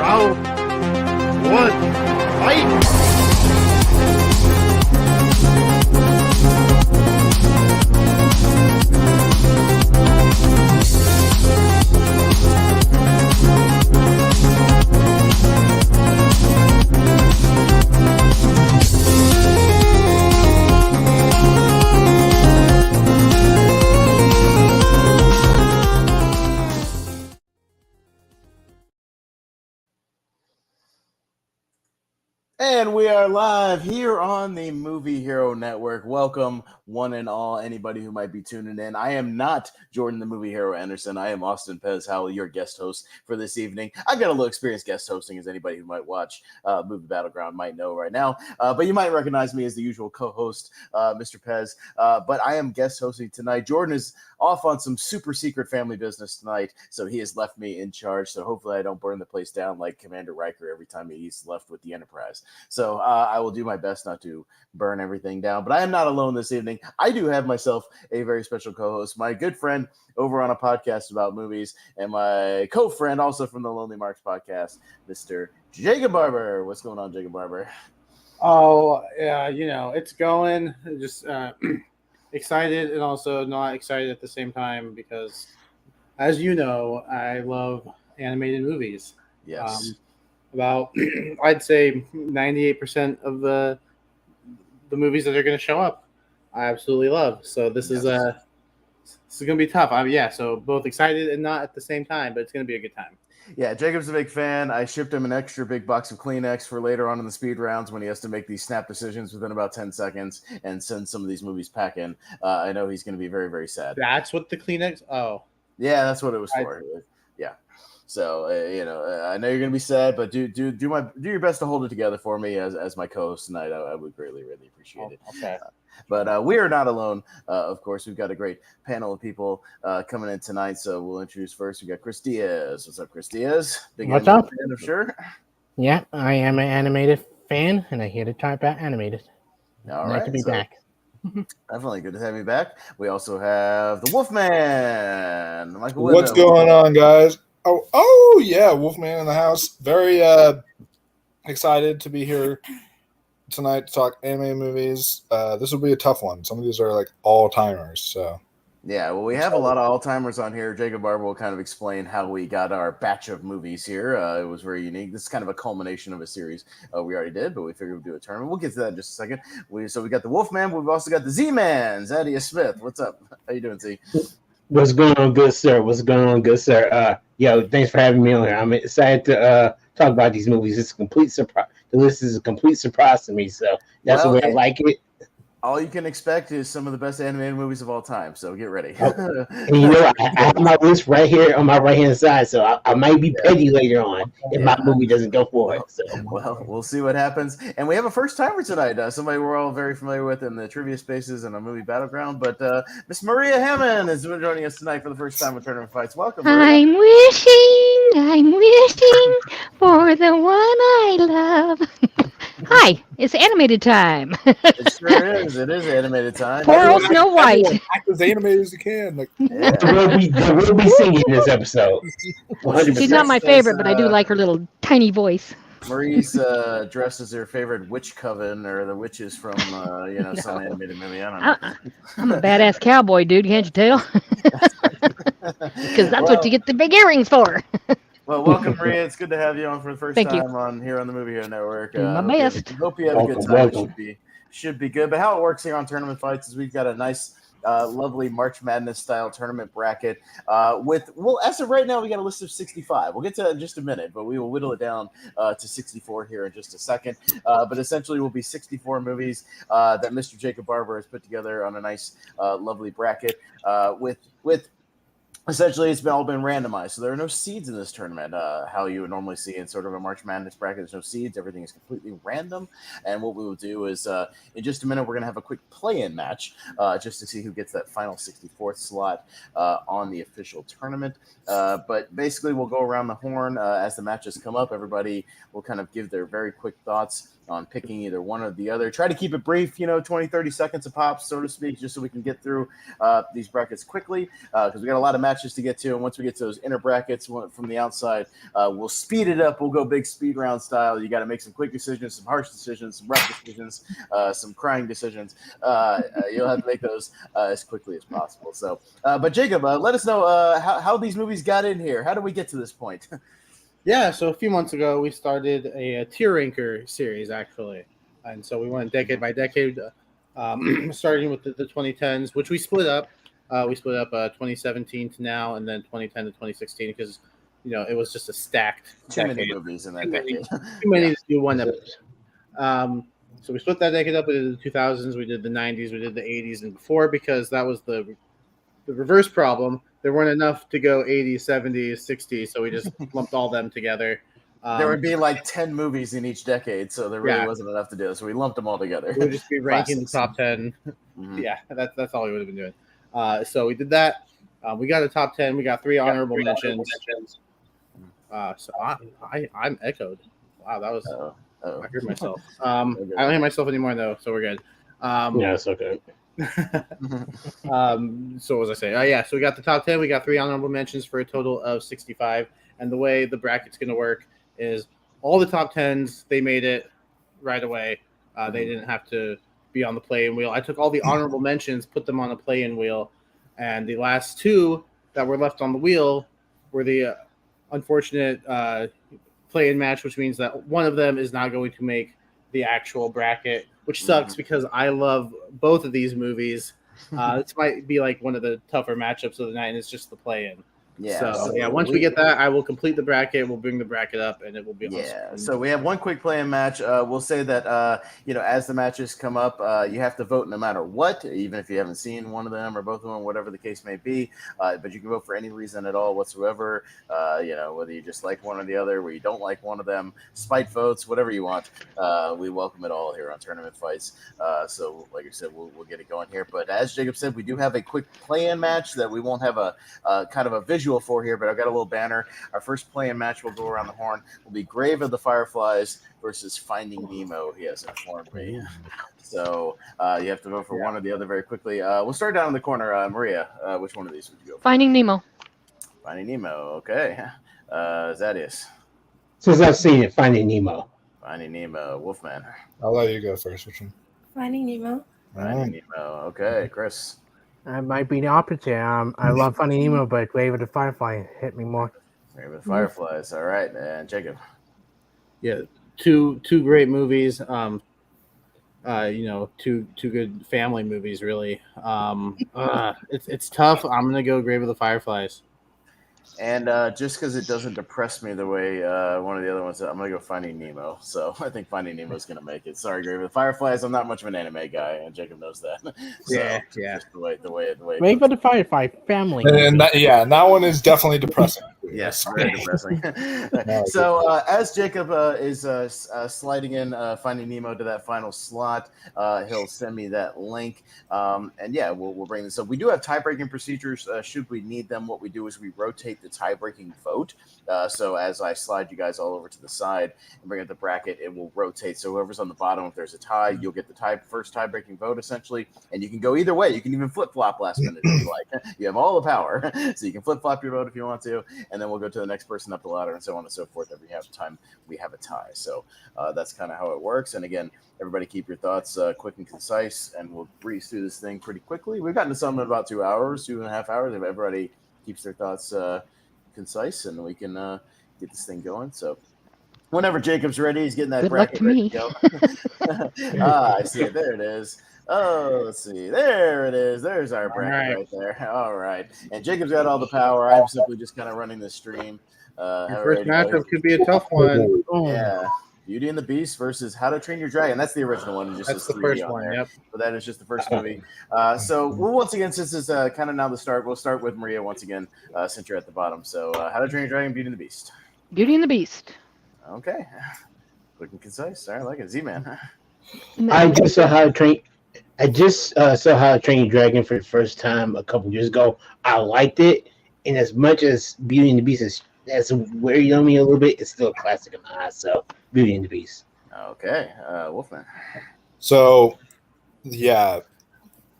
Round 1, fight! And we are live here on the Movie Hero Network. Welcome, one and all, anybody who might be tuning in. I am not Jordan the Movie Hero Anderson. I am Austin Pez Howell, your guest host for this evening. I've got a little experience guest hosting, as anybody who might watch Movie Battleground might know right now. But you might recognize me as the usual co-host, Mr. Pez. But I am guest hosting tonight. Jordan is off on some super secret family business tonight, so he has left me in charge. So hopefully I don't burn the place down like Commander Riker every time he's left with the Enterprise. So I will do my best not to burn everything down. But I am not alone this evening. I do have myself a very special co-host, my good friend over on a podcast about movies, and my co-friend also from the Lonely Marks podcast, Mr. Jacob Barber. What's going on, Jacob Barber? Oh, yeah, it's going. Just excited and also not excited at the same time because, as you know, I love animated movies. Yes. About, I'd say 98% of the movies that are going to show up, I absolutely love. So this is going to be tough. So both excited and not at the same time, but it's going to be a good time. Yeah, Jacob's a big fan. I shipped him an extra big box of Kleenex for later on in the speed rounds when he has to make these snap decisions within about 10 seconds and send some of these movies packing. I know he's going to be very, very sad. That's what the Kleenex? Oh. Yeah, that's what it was for. Yeah. So, I know you're going to be sad, but do your best to hold it together for me as my co-host tonight. I would greatly, really appreciate it. Okay. But we are not alone. Of course, we've got a great panel of people coming in tonight. So we'll introduce first. We got Chris Diaz. What's up, Chris Diaz? What's up? Fan of sure. Yeah, I am an animated fan, and I'm here to talk about animated. All nice right, to be back. Definitely good to have you back. We also have the Wolfman, Michael. What's going on, guys? Oh yeah, Wolfman in the house. Very excited to be here tonight to talk anime movies. This will be a tough one. Some of these are like all-timers, so. Yeah, well, we have a lot of all-timers on here. Jacob Barber will kind of explain how we got our batch of movies here. It was very unique. This is kind of a culmination of a series we already did, but we figured we'd do a tournament. We'll get to that in just a second. So we got the Wolfman. We've also got the Z-Man, Zaddeus Smith. What's up? How you doing, Z? What's going on, good sir? Thanks for having me on here. I'm excited to talk about these movies. It's a complete surprise. The list is a complete surprise to me, so that's the way I like it. All you can expect is some of the best animated movies of all time, so get ready. And I have my list right here on my right-hand side, so I might be petty later on if my movie doesn't go for it. So. Well, we'll see what happens. And we have a first-timer tonight, somebody we're all very familiar with in the trivia spaces and a movie battleground, but Miss Maria Hammond is joining us tonight for the first time with Tournament Fights. Welcome, Maria. I'm wishing for the one I love. Hi, it's animated time. It sure is. It is animated time. Poor old Snow White. Act as animated as you can. We'll be singing this episode. 100%. She's not my favorite, but I do like her little tiny voice. Marie's dressed as her favorite witch coven or the witches from some animated movie. I don't know. I'm a badass cowboy, dude. Can't you tell? Because that's what you get the big earrings for. Well, welcome, Maria. It's good to have you on for the first time on here on the Movie Hero Network. My best. Hope you have a good time. It should be good. But how it works here on Tournament Fights is we've got a nice, lovely March Madness style tournament bracket. As of right now, we got a list of 65. We'll get to that in just a minute, but we will whittle it down to 64 here in just a second. But essentially, will be 64 movies that Mr. Jacob Barber has put together on a nice, lovely bracket with. Essentially, it's all been randomized, so there are no seeds in this tournament. How you would normally see in sort of a March Madness bracket, there's no seeds. Everything is completely random. And what we will do is, in just a minute, we're going to have a quick play-in match just to see who gets that final 64th slot on the official tournament. But basically, we'll go around the horn as the matches come up. Everybody will kind of give their very quick thoughts on picking either one or the other. Try to keep it brief, 20, 30 seconds a pop, so to speak, just so we can get through these brackets quickly, because we got a lot of matches to get to. And once we get to those inner brackets from the outside, we'll speed it up. We'll go big speed round style. You got to make some quick decisions, some harsh decisions, some rough decisions, some crying decisions. You'll have to make those as quickly as possible. So, but Jacob, let us know how these movies got in here. How did we get to this point? Yeah, so a few months ago, we started a tier ranker series, actually. And so we went decade by decade, starting with the 2010s, which we split up. We split up 2017 to now, and then 2010 to 2016, because, it was just a stacked Too decade. many movies in that decade. Too many to do one episode. So we split that decade up. We did the 2000s, we did the 90s, we did the 80s and before, because that was the reverse problem. There weren't enough to go 80s, 70s, 60s, so we just lumped all them together. There would be like 10 movies in each decade, so there really wasn't enough to do. So we lumped them all together. We would just be ranking the top 10. Mm-hmm. Yeah, that's all we would have been doing. So we did that. We got a top 10. We got 3 honorable mentions. So I'm echoed. Wow, that was. I heard myself. I don't hear myself anymore though, so we're good. Yeah, it's okay. So what was I saying? So we got the top 10. We got 3 honorable mentions for a total of 65. And the way the bracket's going to work is all the top 10s, they made it right away. They didn't have to be on the play-in wheel. I took all the honorable mentions, put them on the play-in wheel, and the last 2 that were left on the wheel were the unfortunate play-in match, which means that one of them is not going to make the actual bracket, which sucks because I love both of these movies. This might be like one of the tougher matchups of the night, and it's just the play-in. Yeah. So once we get that, I will complete the bracket. We'll bring the bracket up, and it will be awesome. Yeah. So we have one quick play-in match. We'll say that as the matches come up, you have to vote no matter what, even if you haven't seen one of them or both of them, whatever the case may be. But you can vote for any reason at all whatsoever. Whether you just like one or the other, where you don't like one of them, spite votes, whatever you want. We welcome it all here on Tournament Fights. So like I said, we'll get it going here. But as Jacob said, we do have a quick play-in match that we won't have a kind of a visual for here, but I've got a little banner. Our first play-in match will go around the horn. Will be Grave of the Fireflies versus Finding Nemo. He has informed me. So you have to vote for one or the other very quickly. We'll start down in the corner. Maria, which one of these would you go for? Finding Nemo. Finding Nemo. Okay. Zaddeus. Since I've seen it, Finding Nemo. Finding Nemo. Wolfman. I'll let you go first. Which one? Finding Nemo. Finding Nemo. Okay. Chris. I might be the opposite. I love Finding Nemo, but Grave of the Firefly hit me more. Grave of the Fireflies. All right. And Jacob. Yeah, two great movies. Two good family movies, really. It's tough. I'm gonna go Grave of the Fireflies. And just because it doesn't depress me the way one of the other ones, I'm going to go Finding Nemo. So I think Finding Nemo is going to make it. Sorry, Grave of the Fireflies. I'm not much of an anime guy, and Jacob knows that. So, just the way. Grave of the Firefly family. And that one is definitely depressing. Yes, very depressing. So as Jacob is sliding in Finding Nemo to that final slot, he'll send me that link. We'll bring this up. We do have tie-breaking procedures should we need them. What we do is we rotate the tie-breaking vote. So as I slide you guys all over to the side and bring up the bracket, it will rotate. So whoever's on the bottom, if there's a tie, you'll get the first tie-breaking vote, essentially. And you can go either way. You can even flip-flop last minute if you like. You have all the power. So you can flip-flop your vote if you want to. And then we'll go to the next person up the ladder and so on and so forth. Every half time we have a tie. So that's kind of how it works. And again, everybody keep your thoughts quick and concise, and we'll breeze through this thing pretty quickly. We've gotten to some in about 2 hours, 2.5 hours. If everybody keeps their thoughts concise, and we can get this thing going. So whenever Jacob's ready, he's getting that Good luck bracket to ready me. to go. I see it. There it is. Oh, let's see. There it is. There's our bracket right there. All right. And Jacob's got all the power. I'm simply just kind of running the stream. Your first matchup could be a tough one. Yeah. Beauty and the Beast versus How to Train Your Dragon. That's the original one. That's the first one. there. Yep. But that is just the first movie. So we'll once again, since it's kind of now the start, we'll start with Maria once again, since you're at the bottom. So How to Train Your Dragon, Beauty and the Beast. Beauty and the Beast. Okay. Quick and concise. I like it. Z-Man. I just saw How to Train. I just saw How to Train Your Dragon for the first time a couple years ago. I liked it, and as much as Beauty and the Beast is weary on me a little bit, it's still a classic in my eyes. So Beauty and the Beast. Okay, Wolfman. So, yeah,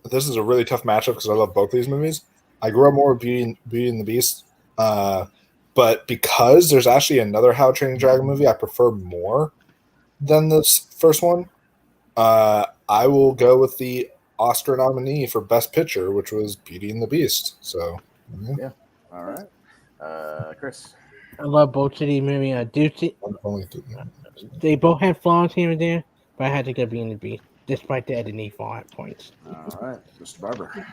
this is a really tough matchup because I love both these movies. I grew up more with Beauty and the Beast, but because there's actually another How to Train Your Dragon movie I prefer more than this first one, I will go with the Oscar nominee for Best Picture, which was Beauty and the Beast. So, Yeah. All right. Chris. I love both of these movies. I do see they both have flaws here and there, but I had to go Beauty and the Beast, despite the editing flaw at points. All right, Mr. Barber.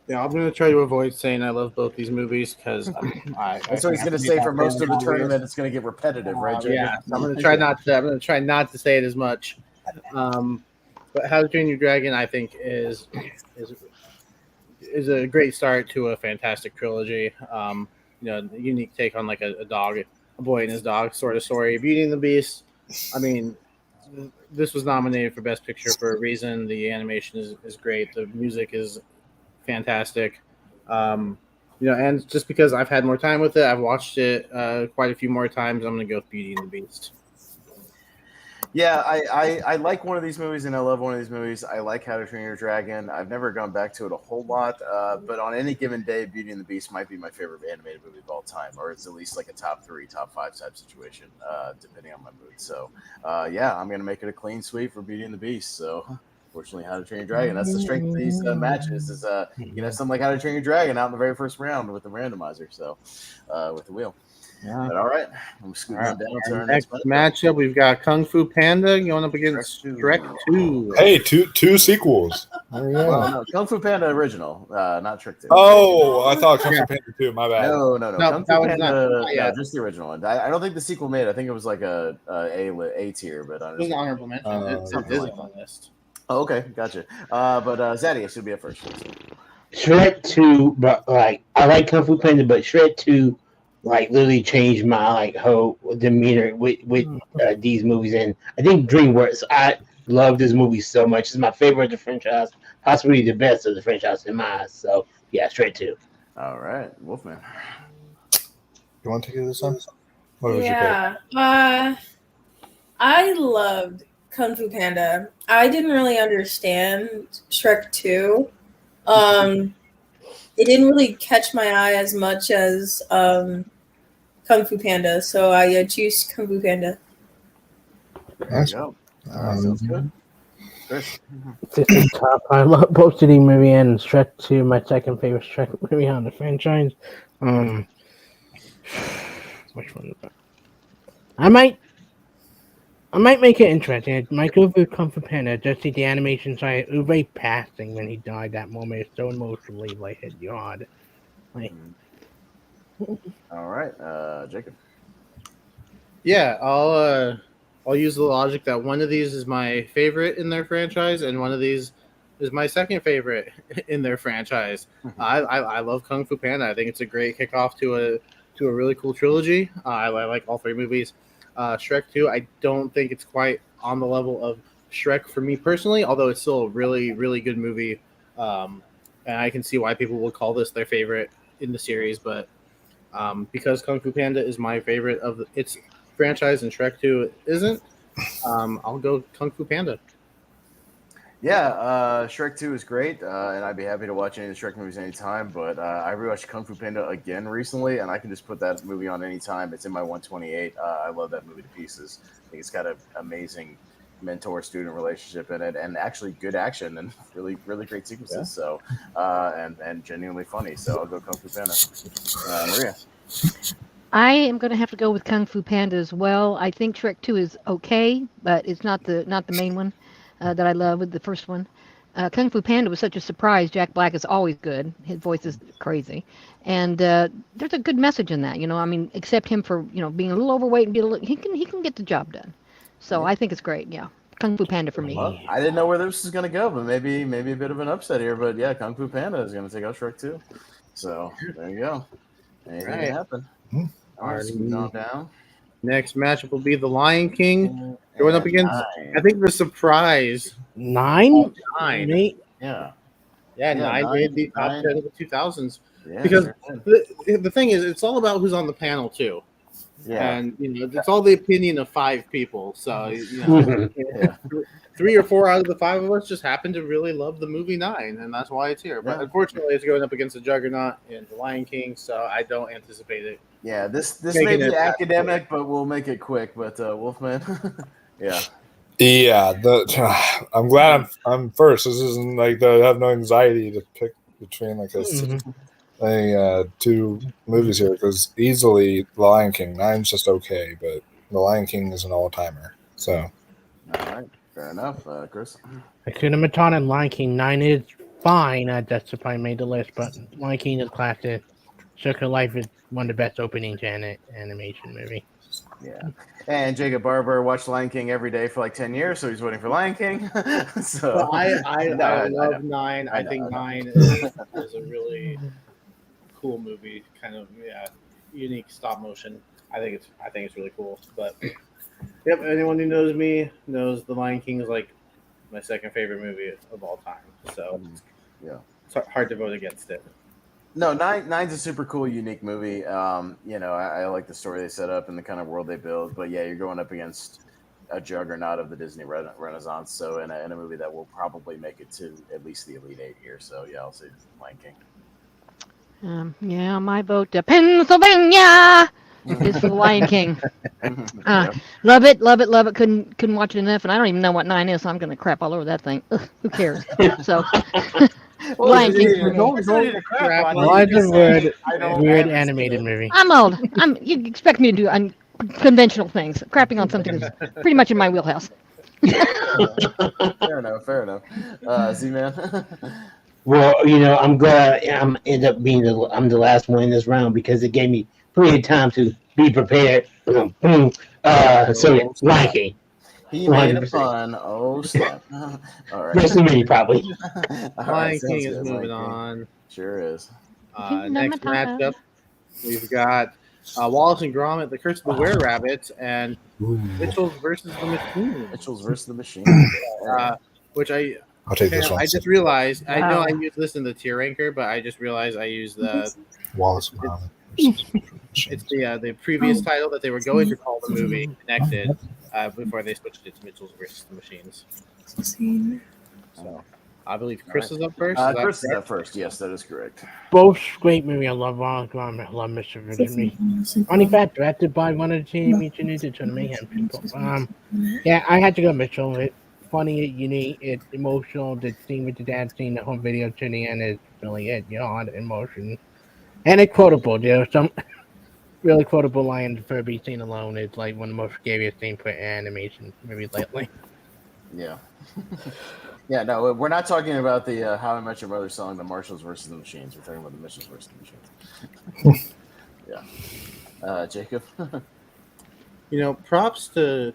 Yeah, I'm gonna try to avoid saying I love both these movies because That's what he's going to say for most of the tournament. It's going to get repetitive, right, Jacob? Yeah, so I'm gonna try not to. I'm gonna try not to say it as much. But How to Train Your Dragon, I think, is a great start to a fantastic trilogy. A unique take on like a boy and his dog sort of story. Beauty and the Beast. I mean, this was nominated for Best Picture for a reason. The animation is great. The music is fantastic. And just because I've had more time with it, I've watched it quite a few more times. I'm going to go with Beauty and the Beast. Yeah, I like one of these movies, and I love one of these movies. I like How to Train Your Dragon. I've never gone back to it a whole lot, but on any given day, Beauty and the Beast might be my favorite animated movie of all time, or it's at least like a top 3, top 5 type situation, depending on my mood. So, yeah, I'm going to make it a clean sweep for Beauty and the Beast. So, fortunately, How to Train Your Dragon. That's the strength of these matches is you can have something like How to Train Your Dragon out in the very first round with the randomizer, so with the wheel. Yeah. But all right, I'm scooting down to our next matchup. We've got Kung Fu Panda going up against Shrek 2. Hey, two sequels. There we go. Well, no, Kung Fu Panda original, not Shrek 2. Oh, I thought Kung Fu Panda 2. My bad. No. Kung Fu Panda, no, just the original one. I don't think the sequel made it. I think it was like a tier, but it was an honorable mention. It's on the list. Oh, okay, gotcha. But Zaddeus should be up first. Shrek 2, but like I like Kung Fu Panda, but Shrek 2 like literally changed my like whole demeanor with these movies, and I think DreamWorks. I love this movie so much. It's my favorite of the franchise, possibly the best of the franchise in my eyes. So yeah, Shrek 2. All right, Wolfman. You want to take this one? What was your pick? I loved Kung Fu Panda. I didn't really understand Shrek 2. It didn't really catch my eye as much as Kung Fu Panda, so I choose Kung Fu Panda. There you go. Sounds good. Chris. This is tough. I love both of these movies, and Shrek 2, my second favorite Shrek movie on the franchise. Which one? I might make it interesting. I might go with Kung Fu Panda. Just see the animation side. It was very passing when he died. That moment is so emotionally like hit you hard. Like, all right, Jacob. Yeah, I'll use the logic that one of these is my favorite in their franchise, and one of these is my second favorite in their franchise. I love Kung Fu Panda. I think it's a great kickoff to a really cool trilogy. I like all 3 movies. Shrek 2, I don't think it's quite on the level of Shrek for me personally, although it's still a really, really good movie. And I can see why people would call this their favorite in the series. But because Kung Fu Panda is my favorite of its franchise and Shrek 2 isn't, I'll go Kung Fu Panda. Yeah, Shrek 2 is great, and I'd be happy to watch any of the Shrek movies anytime, but I rewatched Kung Fu Panda again recently, and I can just put that movie on anytime. It's in my 128. I love that movie to pieces. I think it's got an amazing mentor-student relationship in it, and actually good action and really, really great sequences. Yeah. So, and genuinely funny. So I'll go Kung Fu Panda. Maria. I am going to have to go with Kung Fu Panda as well. I think Shrek 2 is okay, but it's not the main one that I love with the first one. Kung Fu Panda was such a surprise. Jack Black is always good. His voice is crazy. And there's a good message in that, I mean, except him for, being a little overweight and he can get the job done. So I think it's great. Yeah. Kung Fu Panda for me. Well, I didn't know where this was going to go, but maybe a bit of an upset here. But yeah, Kung Fu Panda is going to take out Shrek 2. So there you go. Anything can happen. All right, moving on down. Next matchup will be the Lion King going up against, I think, the surprise. 9? 9. 8? Yeah, 9 made the top 10 of the 2000s. Yeah, because the thing is, it's all about who's on the panel, too. Yeah. And it's all the opinion of 5 people. So Yeah. 3 or 4 out of the 5 of us just happen to really love the movie 9, and that's why it's here. But Yeah. unfortunately, it's going up against the Juggernaut and the Lion King, so I don't anticipate it. Yeah, this may Making be it academic, but we'll make it quick. But Wolfman, yeah. Yeah, I'm glad I'm first. This isn't like I have no anxiety to pick between like a 2 movies here because easily The Lion King 9's just okay, but The Lion King is an all timer. So, All right, fair enough, Chris. Hakuna Matata and Lion King 9 is fine. That's probably made the list, but Lion King is classic. Circle of Life is one of the best openings in animation movie. Yeah, and Jacob Barber watched Lion King every day for like 10 years, so he's waiting for Lion King. So Well, I love 9. I think 9 is a really cool movie, kind of unique stop motion. I think it's really cool. But yep, anyone who knows me knows The Lion King is like my second favorite movie of all time. So yeah, it's hard to vote against it. No, Nine's a super cool, unique movie. I like the story they set up and the kind of world they build. But yeah, you're going up against a juggernaut of the Disney Renaissance. So in a movie that will probably make it to at least the Elite 8 here. So yeah, I'll say Lion King. Yeah, my vote to Pennsylvania is for the Lion King. Yep. Love it. Couldn't watch it enough, and I don't even know what 9 is, so I'm gonna crap all over that thing. Ugh, who cares? So, Lion King for me. Lions are weird animated movie. I'm old. You expect me to do unconventional things. Crapping on something is pretty much in my wheelhouse. Fair enough. Z-Man. Well, I'm glad I'm end up being I'm the last one in this round because it gave me plenty of time to be prepared. So yeah, Lion King. He made a 100%. pun. Oh, snap. All right. There's too many probably. Lion King is moving on. Sure is. Next matchup, we've got Wallace and Gromit, The Curse of the Were-Rabbit, and Mitchell's versus the Machine. Mitchell's versus the Machine. Which I'll take this one. I just realized, I know I used this in the tier ranker, but I just realized I used the Wallace. it's the previous title that they were going to call the movie Connected before they switched it to Mitchell's versus the Machines. So I believe Chris is up first. Chris is up first. Yes, that is correct. Both great movie. I love Wallace and Gromit. I love Mr. Virginia. Funny fact, directed by one of the Teenage Mutant Ninja Mayhem people. Yeah, I had to go Mitchell. It's funny, unique, it's emotional. The scene with the dad scene, the home video to the end is really it. On emotion. And it's quotable. Some really quotable lines for a scene alone. It's like one of the most scariest scenes for animation movies lately. Yeah. Yeah, no, we're not talking about the How I Met Your Mother song, The Marshalls versus the Machines. We're talking about the Mitchells versus the Machines. Yeah. Jacob? Props to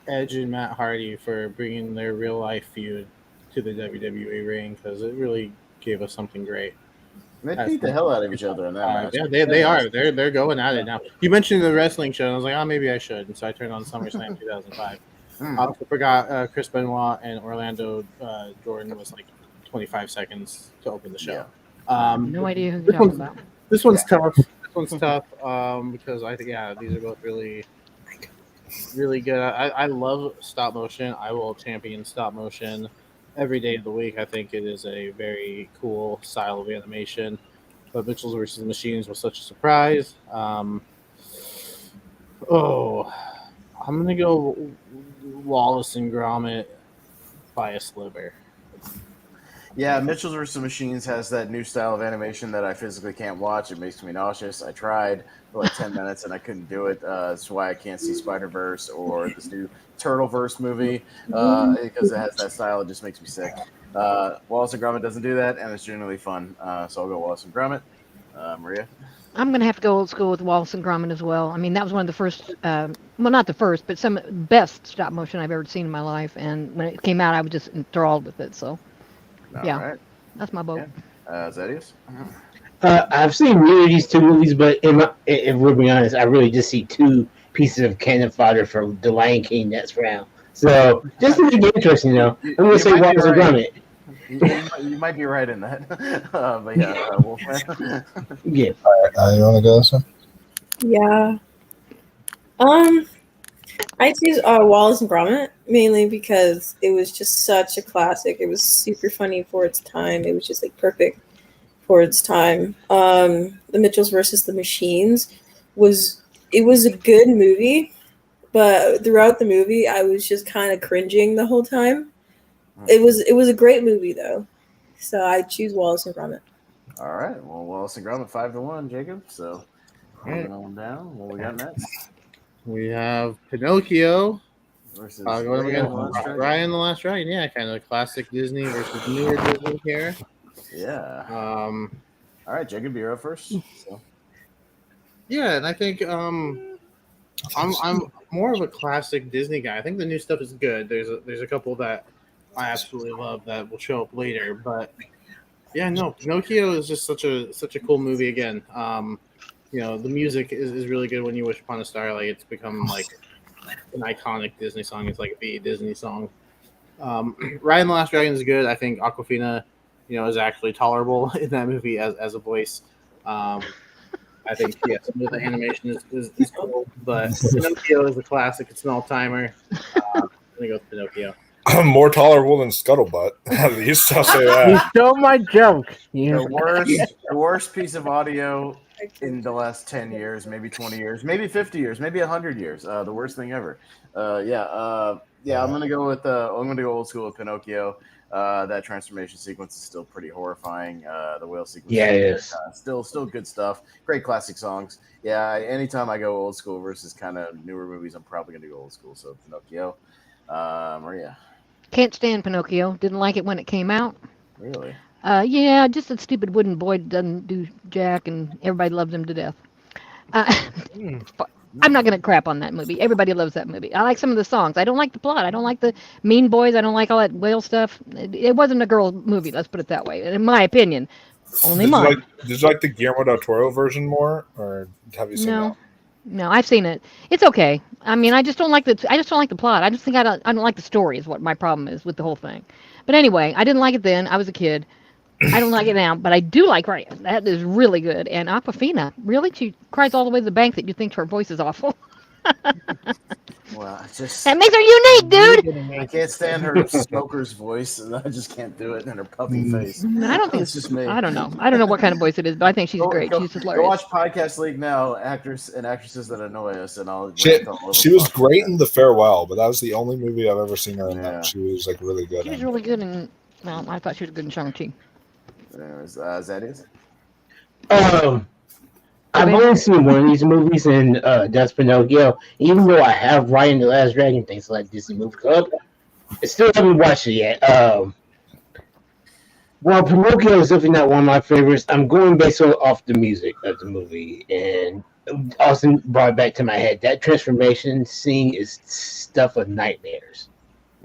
Edge and Matt Hardy for bringing their real life feud to the WWE ring because it really gave us something great. They beat the hell out of each other in that match. Yeah, they are. They're going at it now. You mentioned the wrestling show, and I was like, maybe I should. And so I turned on SummerSlam 2005. I also forgot Chris Benoit and Orlando Jordan was like 25 seconds to open the show. No idea who you're talking about. This one's tough. Because I think these are both really, really good. I love stop motion. I will champion stop motion every day of the week. I think it is a very cool style of animation. But Mitchell's versus Machines was such a surprise. I'm gonna go Wallace and Gromit by a sliver. Yeah, Mitchell's vs. Machines has that new style of animation that I physically can't watch. It makes me nauseous. I tried for like 10 minutes and I couldn't do it. That's why I can't see Spider-Verse or this new Turtleverse movie because it has that style. It just makes me sick. Wallace and Gromit doesn't do that, and it's generally fun. So I'll go Wallace and Gromit. Maria? I'm going to have to go old school with Wallace and Gromit as well. I mean, that was one of the first, well, not the first, but some best stop motion I've ever seen in my life. And when it came out, I was just enthralled with it. So, Right. That's my vote. Zaddeus? I've seen these 2 movies, but if we're being honest, I really just see 2 pieces of cannon fodder for the Lion King next round. So, just to make it interesting, I'm going to say Wallace and Gromit. You might be right in that. But yeah, Wolfman. Yeah. All right, you want to go this one? Yeah. I choose Wallace and Gromit mainly because it was just such a classic. It was super funny for its time. It was just like perfect for its time. The Mitchells versus the Machines was it was a good movie, but throughout the movie, I was just kind of cringing the whole time. It was a great movie though, so I choose Wallace and Gromit. All right. Well, Wallace and Gromit 5-1, Jacob. So moving on down. What we got next? We have Pinocchio. Versus Going up Raya against and the Last Dragon. Ryan and the Last Dragon. Yeah, kind of classic Disney versus newer Disney here. Yeah. Um, All right, Jacob, you're up first. So. yeah, and I think I'm more of a classic Disney guy. I think the new stuff is good. There's a couple that I absolutely love that will show up later, but yeah, no, Pinocchio is just such a cool movie again. The music is really good when you wish upon a star. Like it's become like an iconic Disney song. It's like the Disney song. Raya and the Last Dragon is good. I think Awkwafina, is actually tolerable in that movie as a voice. I think some of the animation is cool, but Pinocchio is a classic. It's an all timer. I'm gonna go with Pinocchio. More tolerable than Scuttlebutt. At least I'll say You that. stole my joke. The worst piece of audio in the last 10 years, maybe 20 years, maybe 50 years, maybe 100 years. The worst thing ever. I'm gonna go old school with Pinocchio. That transformation sequence is still pretty horrifying. The whale sequence, Yeah, it is. Still good stuff. Great classic songs. Yeah, anytime I go old school versus kind of newer movies, I'm probably gonna go old school. So Pinocchio. Maria. Can't stand Pinocchio. Didn't like it when it came out. Really? Yeah, just that stupid wooden boy doesn't do jack, and everybody loves him to death. I'm not gonna crap on that movie. Everybody loves that movie. I like some of the songs. I don't like the plot. I don't like the mean boys. I don't like all that whale stuff. It wasn't a girl movie. Let's put it that way. In my opinion, only mine. Did you like the Guillermo del Toro version more, or have you seen that? No, I've seen it. It's okay. I mean, I just don't like the plot. I just think I don't like the story is what my problem is with the whole thing. But anyway, I didn't like it then. I was a kid. I don't like it now, but I do like Raya. That is really good. And Aquafina, really, she cries all the way to the bank that you think her voice is awful. Well, that makes her unique, dude. I can't stand her smoker's voice, and I just can't do it. And her puffy face. I don't think it's just me. I don't know. I don't know what kind of voice it is, but I think she's great. She's hilarious. Go watch Podcast League now, actors and actresses that annoy us, and I'll. She was great in The Farewell, but that was the only movie I've ever seen her in. That she was like really good. She was really good in. Well, I thought she was good in Shang-Chi. Zaddeus? I've only seen one of these movies, and that's Pinocchio. Even though I have Raya and the Last Dragon, things like Disney Movie Club, I still haven't watched it yet. Well, Pinocchio is definitely not one of my favorites. I'm going based off the music of the movie, and Austin brought it back to my head. That transformation scene is stuff of nightmares.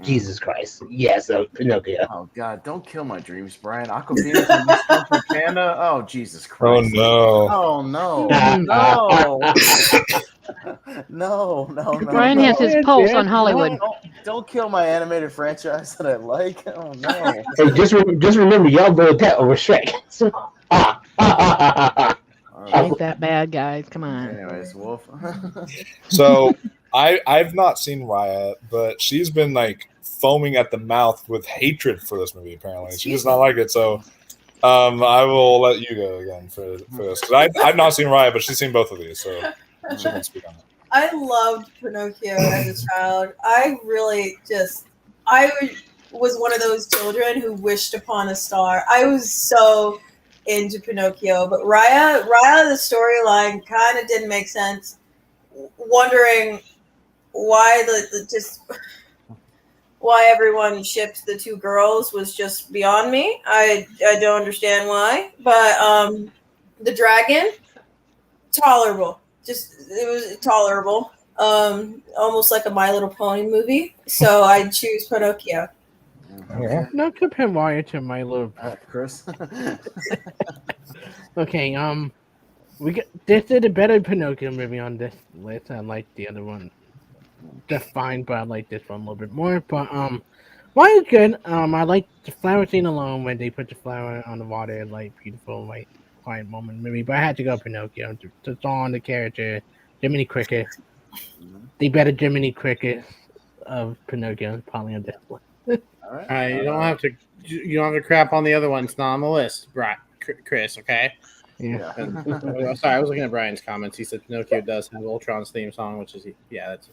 Jesus Christ. Yes, Pinocchio. Oh, God. Don't kill my dreams, Brian. Aquafina from the Kung Fu Panda? Oh, Jesus Christ. Oh, no. No. Brian has his pulse on Hollywood. Don't kill my animated franchise that I like. Oh, no. Hey, just remember, y'all voted that over Shrek. Ain't that bad, guys. Come on. Anyways, Wolf. So I've not seen Raya, but she's been like foaming at the mouth with hatred for this movie. Apparently, she does not like it. So I will let you go again for this because I've not seen Raya, but she's seen both of these, so she can speak on it. I loved Pinocchio as a child. I was one of those children who wished upon a star. I was so into Pinocchio, but Raya, the storyline kind of didn't make sense. Wondering why why everyone shipped the two girls was just beyond me. I don't understand why, but the dragon, tolerable. It was tolerable. Almost like a My Little Pony movie. So I choose Pinocchio. Yeah. No, compare Raya to My Little Chris. Okay, this is a better Pinocchio movie on this list. I like the other one just fine, but I like this one a little bit more. But Raya is good. I like the flower scene alone when they put the flower on the water, like beautiful, like quiet moment movie. But I had to go Pinocchio. The song, the character, Jiminy Cricket. The better Jiminy Cricket of Pinocchio is probably on this one. All right. All right, you don't have to crap on the other ones. It's not on the list, Chris. Okay. Yeah. Sorry, I was looking at Brian's comments. He said Pinocchio does have Ultron's theme song, which is that's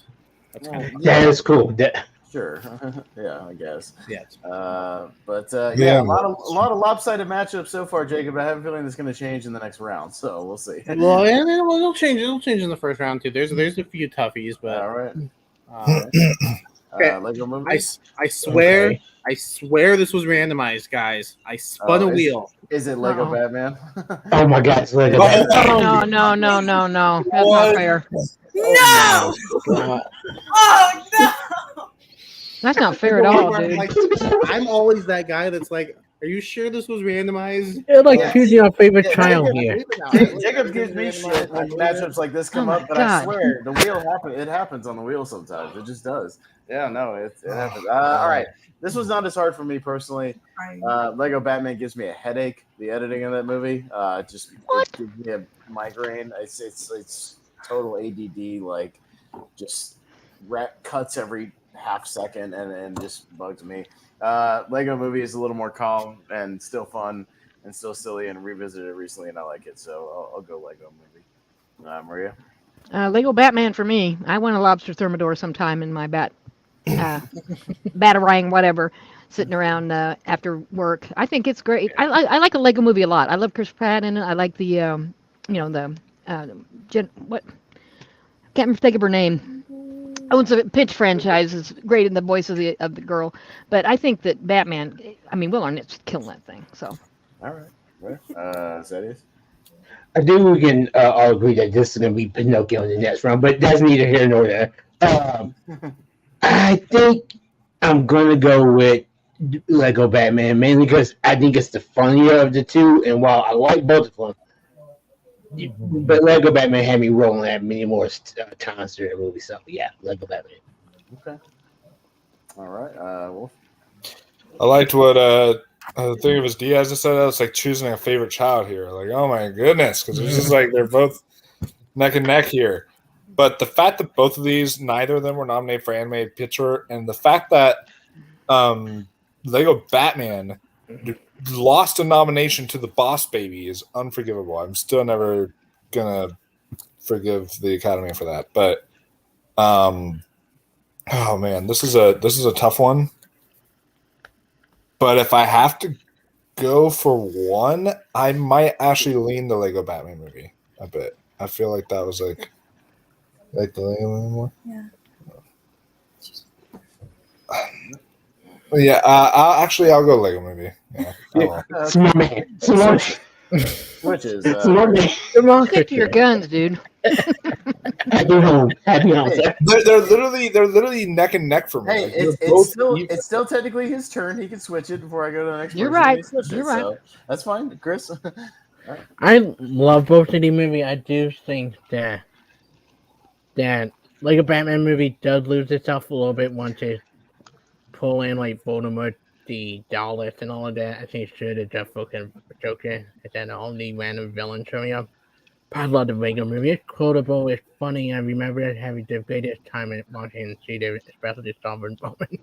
kind of That is cool. Sure. Yeah, I guess. yeah. But Yeah. a lot of lopsided matchups so far, Jacob. I have a feeling it's going to change in the next round, so we'll see. Well, yeah, it'll change. It'll change in the first round too. There's a few toughies, but All right. Okay. Lego movie. I swear, Okay. I swear this was randomized, guys. I spun a wheel. Is it Lego Uh-oh. Batman? Oh my God, it's like No, no, no, no, no. That's not fair. No! Uh, Oh no! That's not fair at all, dude. Like, I'm always that guy that's like, "Are you sure this was randomized?" You're like Yeah. choosing your favorite Yeah, child Jacob- here. Jacob gives me shit when matchups like this come Oh up, my but I God. swear the wheel happens. It happens on the wheel sometimes. It just does. Yeah, no, it happens. All right, this was not as hard for me personally. Lego Batman gives me a headache. The editing of that movie, it gives me a migraine. It's total ADD. Like, just cuts every half second and just bugs me. Lego movie is a little more calm and still fun and still silly, and revisited it recently and I like it, so I'll go Lego movie. Maria? Lego Batman for me. I want a lobster thermidor sometime in my batarang, whatever, sitting around after work. I think it's great. I like a Lego movie a lot. I love Chris Pratt in it. I like the what? Can't think of her name. Owns a Pitch franchise. Is great in the voice of the girl. But I think that Batman. I mean, Will Arnett's killing that thing. So. All right. Well, Zaddeus? I think we can all agree that this is going to be Pinocchio in the next round, but that's neither here nor there. I think I'm going to go with Lego Batman, mainly because I think it's the funnier of the two, and while I like both of them, but Lego Batman had me rolling at many more times during the movie, so yeah, Lego Batman. Okay. All right. Wolf? I liked what the thing of his Diaz just said. It's like choosing a favorite child here. Like, oh my goodness, because it's just like they're both neck and neck here. But the fact that both of these, neither of them were nominated for animated picture, and the fact that Lego Batman lost a nomination to The Boss Baby is unforgivable. I'm still never gonna forgive the Academy for that. But oh man, this is a tough one. But if I have to go for one, I might actually lean the Lego Batman movie a bit. I feel like that was like the Lego movie more. Yeah. Yeah, I'll go Lego movie. Yeah, I will. Smart man. Smart Which is man. Stick to your guns, dude. Happy home. Happy home, sir. They're literally neck and neck for me. hey, Like, they're it's both still even. it's still technically his turn. He can switch it before I go to the next. You're person. right. He switched it, You're right. so that's fine, Chris. I love both of the movie. I do think that like a Batman movie does lose itself a little bit once it pull in like Voldemort, the Daleks, and all of that. I think it should have just fucking Joker and then all the random villains showing up. But I love the Lego movie. It's quotable. It's funny. I remember having the greatest time in watching theater, especially the Sovereign moment.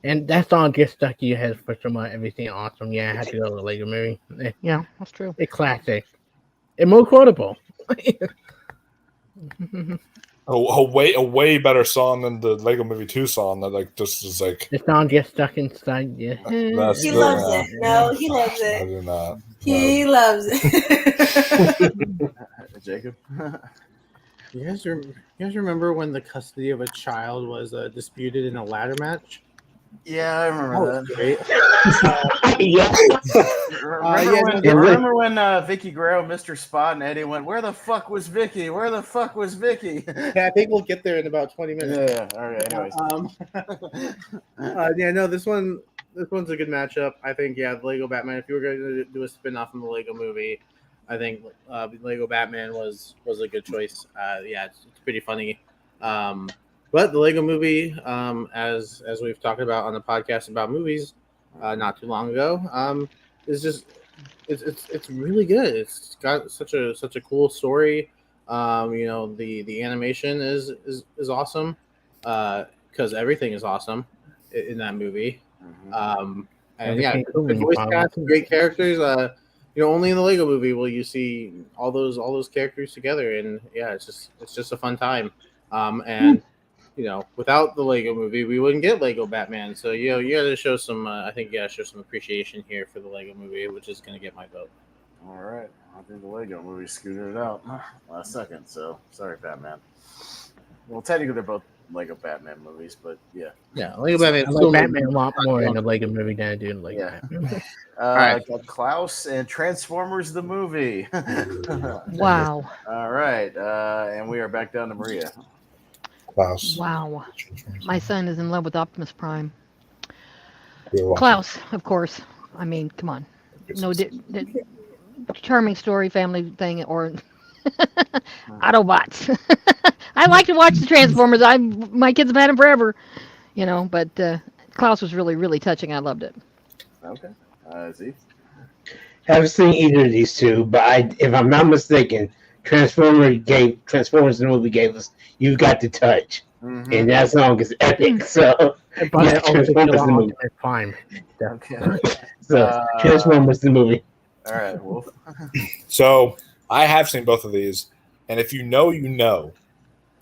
And that song gets stuck in your head for some everything awesome. Yeah, I had to go to the Lego movie. Yeah, that's true. It's classic. It's more quotable. A way better song than the Lego Movie 2 song that like just is like. The song gets stuck inside you. That's He the- loves it. No, he loves I it. do not. He loves it. Jacob. You guys remember when the custody of a child was disputed in a ladder match? Yeah, I remember that. Great. Yeah. Remember when Vicky Guerrero missed her spot and Eddie went, "Where the fuck was Vicky? Where the fuck was Vicky?" Yeah, I think we'll get there in about 20 minutes. Yeah. All right. Anyways. This one's a good matchup. I think, the Lego Batman. If you were going to do a spin-off from the Lego movie, I think Lego Batman was a good choice. It's pretty funny. But the Lego movie, as we've talked about on the podcast about movies not too long ago, is just it's really good. It's got such a cool story. The animation is awesome because everything is awesome in that movie. And yeah, good voice cast, great characters. Only in the Lego Movie will you see all those characters together, and yeah, it's just a fun time. And without the Lego Movie, we wouldn't get Lego Batman. So you got to show some. I think you got to show some appreciation here for the Lego Movie, which is going to get my vote. All right, I think the Lego Movie scooted it out last second. So sorry, Batman. Well, technically they're both Lego Batman movies, but yeah. Yeah, Lego Batman. I like Batman a lot more in the Lego Movie than I do in the Lego Batman. All right, got Klaus and Transformers the movie. Wow. All right, and we are back down to Maria. Klaus. Wow. My son is in love with Optimus Prime. You're welcome. Klaus, of course. I mean, come on. No, charming story, family thing, or Autobots. I like to watch the Transformers. My kids have had them forever, But Klaus was really, really touching. I loved it. Okay, Z. Haven't seen either of these two, but if I'm not mistaken, Transformers the movie gave us "You've Got to Touch," and that song is epic. So Transformers the movie. Prime. Okay. So Transformers the movie. All right, Wolf. So I have seen both of these, and if you know,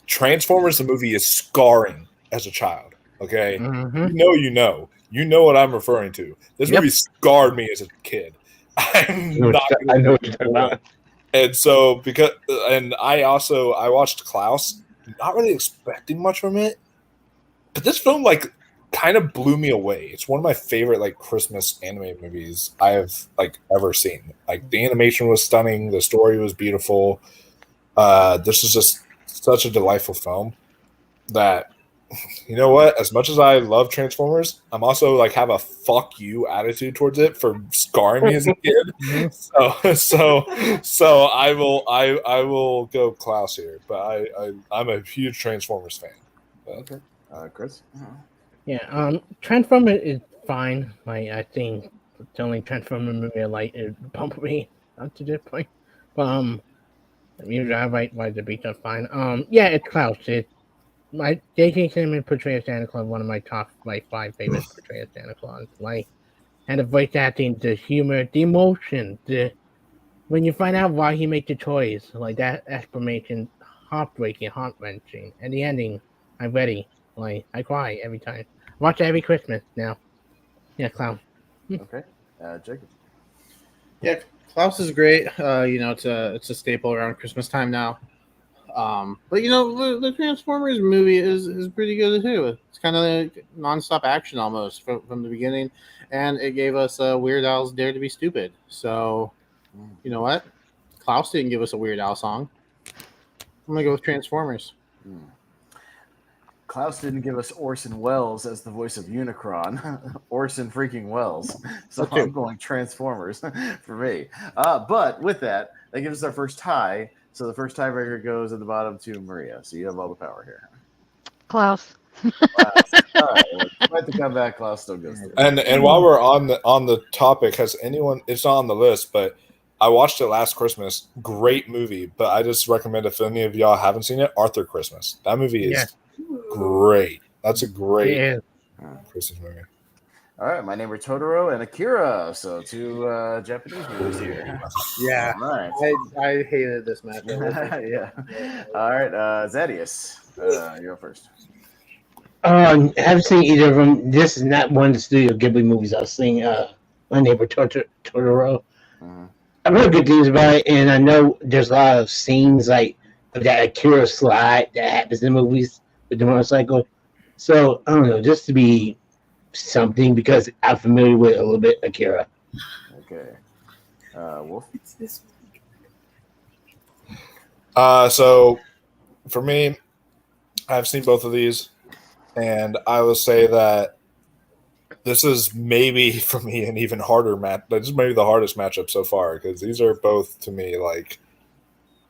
Transformers the movie is scarring as a child. Okay, you know what I'm referring to. This movie scarred me as a kid. I know what you're talking about. And so I watched Klaus, not really expecting much from it, but this film kind of blew me away. It's one of my favorite Christmas anime movies I have ever seen. The animation was stunning, the story was beautiful. This is just such a delightful film that, you know what? As much as I love Transformers, I'm also have a fuck you attitude towards it for scarring me as a kid. So I will go Klaus here, but I'm a huge Transformers fan. Okay, Chris. Yeah, Transformers is fine. I think the only Transformer movie I like is Bumblebee up to this point. But usually I write the beats are fine. Yeah, it's Klaus. My J.K. Simmons portrayal of Santa Claus, one of my top 5 favorite portrayals of Santa Claus. And the voice acting, the humor, the emotion, when you find out why he made the choice, that explanation, heartbreaking, heart-wrenching. And the ending, I'm ready. I cry every time. Watch it every Christmas now. Yeah, Klaus. Okay, Jacob. Yeah, Klaus is great. It's a staple around Christmas time now. But the Transformers movie is pretty good too. It's kind of nonstop action almost from the beginning, and it gave us Weird Al's "Dare to Be Stupid." So, you know what? Klaus didn't give us a Weird Al song. I'm gonna go with Transformers. Klaus didn't give us Orson Welles as the voice of Unicron. Orson freaking Welles. So I'm going Transformers for me. But with that gives us our first tie. So the first tiebreaker goes at the bottom to Maria. So you have all the power here. Klaus. All right. Well, the comeback, Klaus still goes through. And while we're on the topic, has anyone? It's not on the list, but I watched it last Christmas. Great movie, but I just recommend if any of y'all haven't seen it, Arthur Christmas. That movie is great. That's a great Christmas movie. All right, My Neighbor Totoro and Akira. So 2 Japanese movies here. Yeah. All right. I hated this match. Yeah. All right, Zaddeus. You're up first. I haven't seen either of them. This is not one of the Studio Ghibli movies I've seen. My Neighbor Totoro. I've heard good things about it, and I know there's a lot of scenes of that Akira slide that happens in movies with the motorcycle. So I don't know, just to be something because I'm familiar with a little bit Akira. Okay. Wolf. So for me, I've seen both of these, and I will say that this is maybe for me an even harder match. This is maybe the hardest matchup so far because these are both to me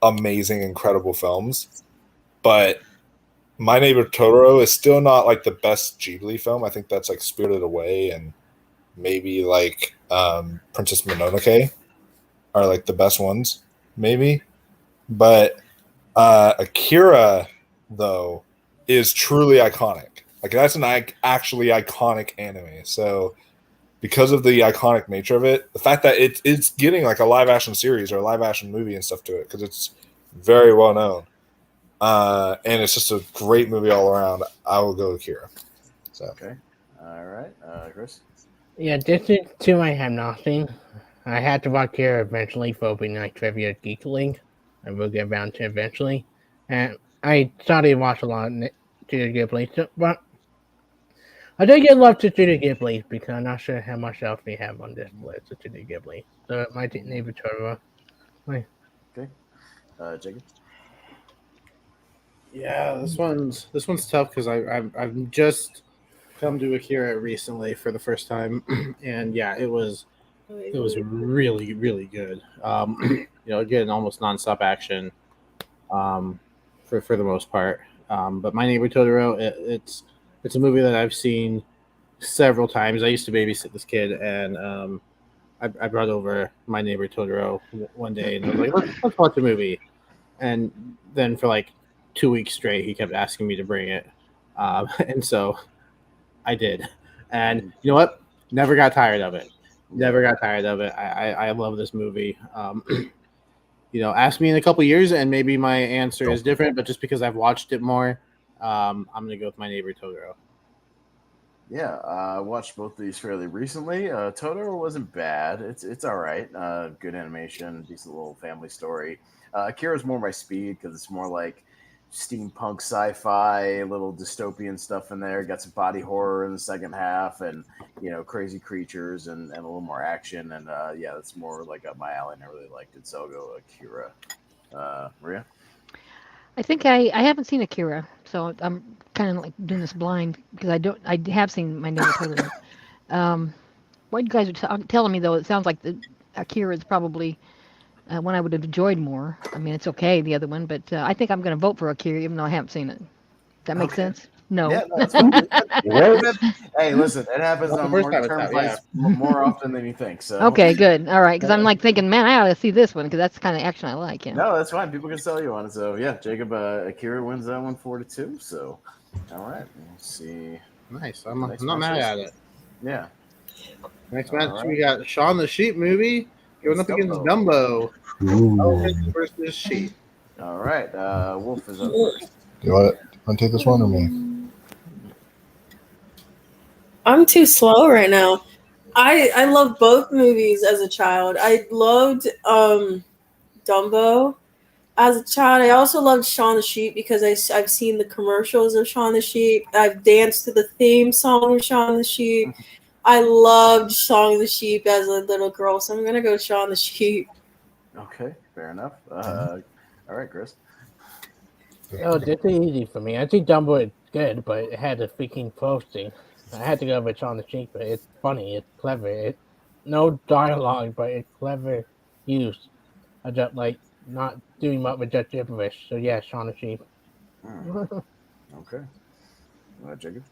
amazing, incredible films. But My Neighbor Totoro is still not the best Ghibli film. I think that's Spirited Away and maybe Princess Mononoke are the best ones, maybe. But Akira, though, is truly iconic. Like that's an actually iconic anime. So because of the iconic nature of it, the fact that it's getting like a live action series or a live action movie and stuff to it because it's very well known, and it's just a great movie all around. I will go Akira. So Okay. All right. Chris? Yeah, this is two I have not seen. I had to watch here eventually for opening night trivia at Geek League. I will get around to eventually. And I started to watch a lot of Studio Ghibli, but I did get love to Studio Ghibli because I'm not sure how much else we have on this list of Studio Ghibli. So it might neighbor Totoro. Okay. Jacob? Yeah, this one's tough because I've just come to Akira recently for the first time, and yeah, it was really really good. Again, almost nonstop action, for the most part. But My Neighbor Totoro, it's a movie that I've seen several times. I used to babysit this kid, and I brought over My Neighbor Totoro one day, and I was like, let's watch a movie. And then for like 2 weeks straight, he kept asking me to bring it, and so I did. And you know what? Never got tired of it. Never got tired of it. I love this movie. Ask me in a couple years, and maybe my answer is different. But just because I've watched it more, I'm gonna go with My Neighbor Totoro. Yeah, I watched both of these fairly recently. Totoro wasn't bad. It's all right. Good animation, decent little family story. Akira's more my speed because it's more like steampunk sci-fi, little dystopian stuff in there. Got some body horror in the second half, and crazy creatures and a little more action. And yeah, it's more like up my alley, and I really liked it. So I'll go Akira. Maria? I think I haven't seen Akira, so I'm kind of like doing this blind because I have seen My Neighbor Totoro. What you guys are telling me though, it sounds like the Akira is probably one I would have enjoyed more. I mean, it's okay the other one, but I think I'm going to vote for Akira even though I haven't seen it. Does that make sense? No. Yeah, no, that's fine. Hey, listen, it happens Not the on first more time it's term out, fights more often than you think. So Okay, good. All right, because I'm like thinking, man, I ought to see this one because that's the kind of action I like. No, that's fine. People can sell you on it. So yeah, Jacob, Akira wins that one 4-2. So all right, let's see. Nice. I'm not mad at it. Yeah. Next match we got Shaun the Sheep movie going up against Dumbo. Dumbo. Elephant versus sheep. All right, Wolf is up first. you want to take this one or me? I'm too slow right now. I loved both movies as a child. I loved Dumbo as a child. I also loved Shaun the Sheep because I've seen the commercials of Shaun the Sheep. I've danced to the theme song of Shaun the Sheep. I loved Shaun the Sheep as a little girl, so I'm gonna go Shaun the Sheep. Okay, fair enough. All right, Chris. Oh, this is easy for me. I think Dumbo is good, but it had a freaking posting. I had to go with Shaun the Sheep, but it's funny, it's clever. It's no dialogue, but it's clever use. I just like not doing much with just gibberish. So yeah, Shaun the Sheep. Okay. Jacob.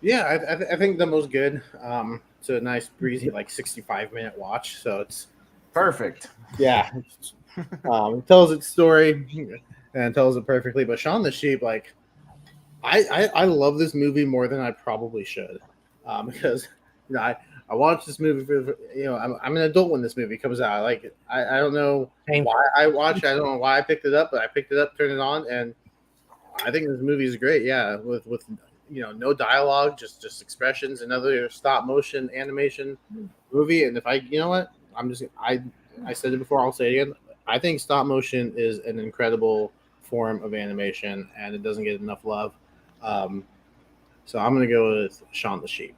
Yeah, I think Dumbo's good. It's a nice breezy 65-minute watch, so it's Perfect. yeah. It tells its story and tells it perfectly. But Shaun the Sheep, I love this movie more than I probably should, because I watched this movie for I'm an adult when this movie comes out. I don't know why I watched it. I don't know why I picked it up, but I picked it up, turned it on, and I think this movie is great. Yeah, with no dialogue, just expressions. Another stop motion animation movie. And if I said it before, I'll say it again. I think stop motion is an incredible form of animation, and it doesn't get enough love. So I'm going to go with Shaun the Sheep.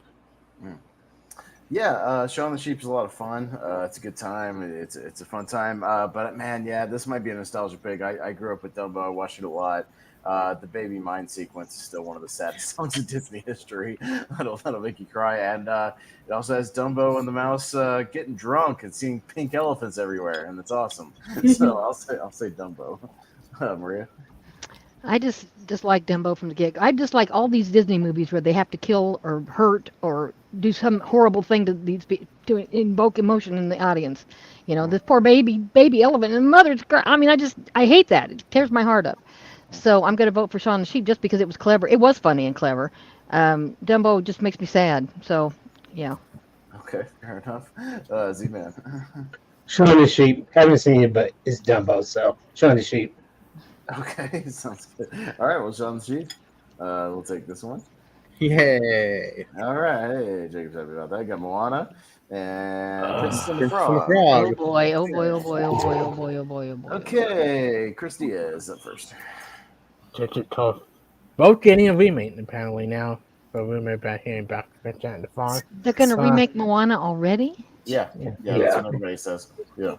Yeah, Shaun the Sheep is a lot of fun. It's a good time. It's a fun time. But man, yeah, this might be a nostalgia pick. I grew up with Dumbo. I watched it a lot. The baby mine sequence is still one of the saddest songs in Disney history. That'll make you cry. And it also has Dumbo and the mouse getting drunk and seeing pink elephants everywhere, and it's awesome. So I'll say Dumbo. Maria. I just dislike Dumbo from the get. I dislike all these Disney movies where they have to kill or hurt or do some horrible thing to these to invoke emotion in the audience. You know, this poor baby elephant and the mother's crying. I mean, I hate that. It tears my heart up. So I'm going to vote for Shaun the Sheep just because it was clever. It was funny and clever. Dumbo just makes me sad. So yeah. Okay, fair enough. Z-Man. Shaun the Sheep. Haven't seen it, but it's Dumbo, so Shaun the Sheep. Okay, sounds good. All right, well, Shaun the Sheep. We'll take this one. Yay! All right, hey, Jacob's happy about that. Got Moana and Princess and the Princess and the Frog. Frog. Oh boy! Oh boy! Oh boy! Oh boy! Oh boy! Oh boy! Oh boy! Okay, Chris Diaz up first. Such a tough. Both getting a remake apparently now. A rumor about hearing about Princess and the Frog. They're going to remake Moana already? Yeah, that's what everybody says. Yeah.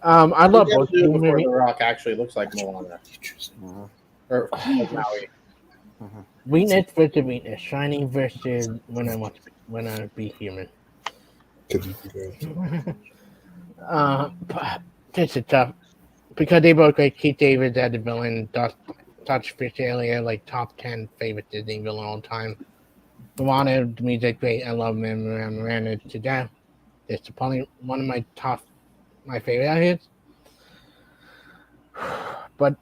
I love both The movies. Before the Rock actually looks like Moana. Mhm. Or Maui. Weakness versus weakness. Shining versus when I be human. This is tough because they both like Keith David as the villain. Touch Fish earlier, like top 10 favorite Disney villain all time. Moana, the music great. I love Miranda to death. It's probably one of my favorite out here. But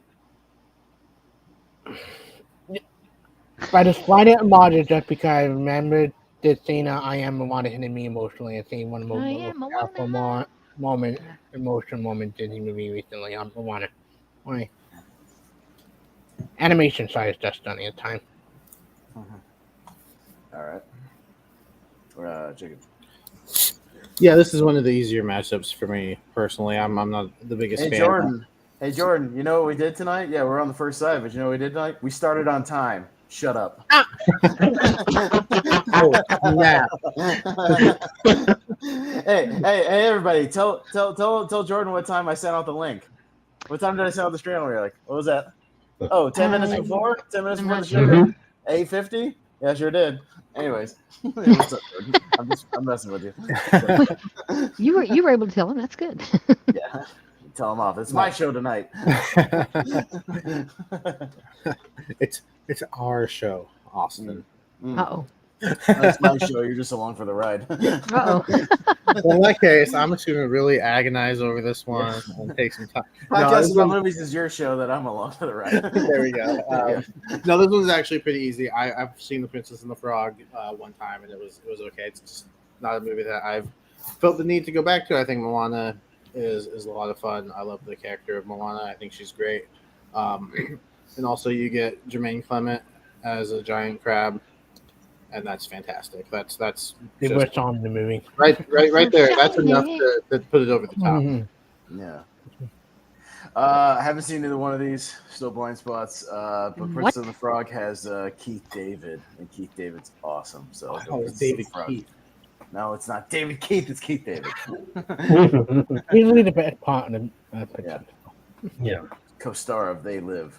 I just find it emotional just because I remember this scene of I Am Moana hitting me emotionally. I think one of the most powerful emotional moment Disney movie recently. I'm Moana. Why? Animation side is just stunning at the time. All right. Jacob. Yeah, this is one of the easier matchups for me personally. I'm not the biggest fan. Hey Jordan, you know what we did tonight? Yeah, we're on the first side, but you know what we did tonight? We started on time. Shut up. Oh, yeah. hey, everybody! Tell Jordan what time I sent out the link. What time did I send out the stream? You're like, what was that? Oh, 10 minutes before? 10 minutes before the show? 8:50? Yeah, sure did. Anyways, what's up, Jordan? I'm messing with you. You were able to tell him. That's good. Yeah, tell him off. It's my show tonight. It's our show, Austin. Uh-oh. That's my show. You're just along for the ride. Uh-oh. Well, in that case, I'm just going to really agonize over this one and take some time. Podcast about movies is your show that I'm along for the ride. There we go. No, this one's actually pretty easy. I've seen The Princess and the Frog one time, and it was okay. It's just not a movie that I've felt the need to go back to. I think Moana is a lot of fun. I love the character of Moana. I think she's great. And also you get Jermaine Clement as a giant crab, and that's fantastic. That's The worst song in the movie. right there. That's enough to put it over the top. Mm-hmm. Yeah. I haven't seen either one of these. Still blind spots. But Princess and the Frog has Keith David, and Keith David's awesome. So It's David Keith. No, it's not David Keith. It's Keith David. Usually the best part of the picture. Yeah. Co-star of They Live.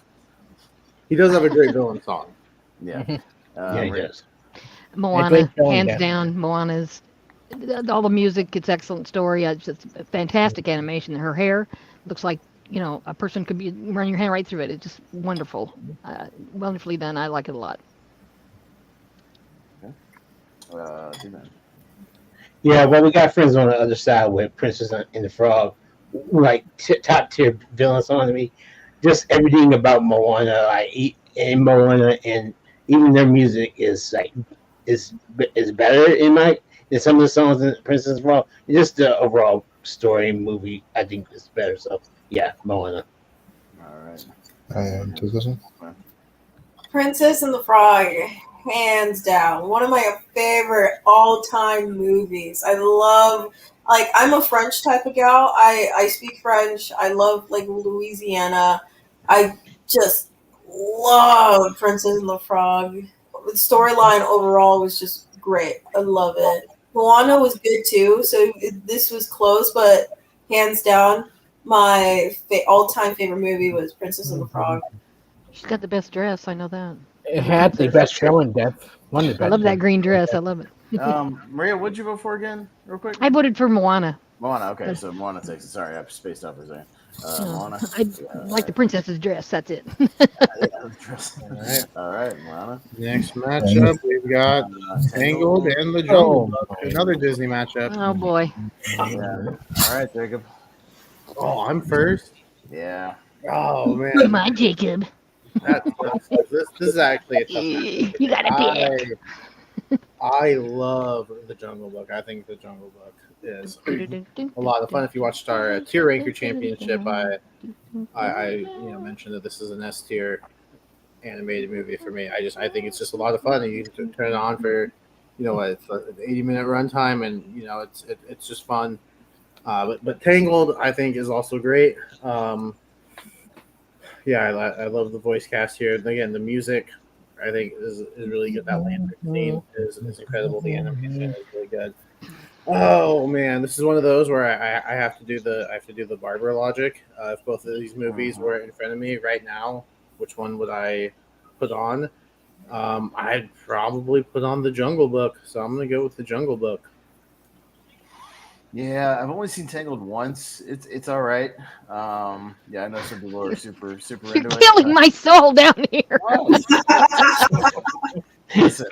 He does have a great villain song. Yeah. Yeah, he does. Moana, hands down. Moana's all the music. It's excellent story. It's fantastic animation. Her hair looks like a person could be running your hand right through it. It's just wonderful, wonderfully done. I like it a lot. D-Man. Yeah, well, we got friends on the other side with Princess and the Frog, like top tier villains on me. Just everything about Moana, and Moana, and even their music is better than some of the songs in Princess and the Frog. Just the overall story movie, I think is better. So yeah, Moana. All right. And to this one? Princess and the Frog, hands down, one of my favorite all-time movies. I love, I'm a French type of gal. I speak French. I love Louisiana. I just love Princess and the Frog. The storyline overall was just great. I love it. Moana was good too, so this was close, but hands down, my all-time favorite movie was Princess and the Frog. She's got the best dress. I know that. It had the best show in depth. One of the best. I love that green dress. I love it. Maria, what'd you vote for again, real quick? I voted for Moana. Moana. Okay, so Moana takes it. Sorry, I spaced out for a second. Moana. I like the princess's dress. That's it. Yeah, the dress. All right. All right, Moana. Next matchup, we've got Tangled and the Jungle Book, another Disney matchup. Oh boy. Yeah. All right, Jacob. Oh, I'm first. Yeah. Oh man, Come on, Jacob. this is actually a tough matchup. You gotta pick. I love the Jungle Book. I think the Jungle Book is a lot of fun. If you watched our tier ranker championship, I mentioned that this is an S tier animated movie for me. I think it's just a lot of fun, and you can turn it on for it's an 80-minute runtime, and it's just fun. But Tangled, I think, is also great. I love the voice cast here. And again, the music, I think, is really good. That lantern scene is incredible. The animation is really good. Oh man, this is one of those where I have to do the Barber logic. If both of these movies were in front of me right now, which one would I put on? I'd probably put on the Jungle Book. So I'm gonna go with the Jungle Book. Yeah, I've only seen Tangled once. It's all right. I know some people are super You're into killing it. my soul down here. Listen,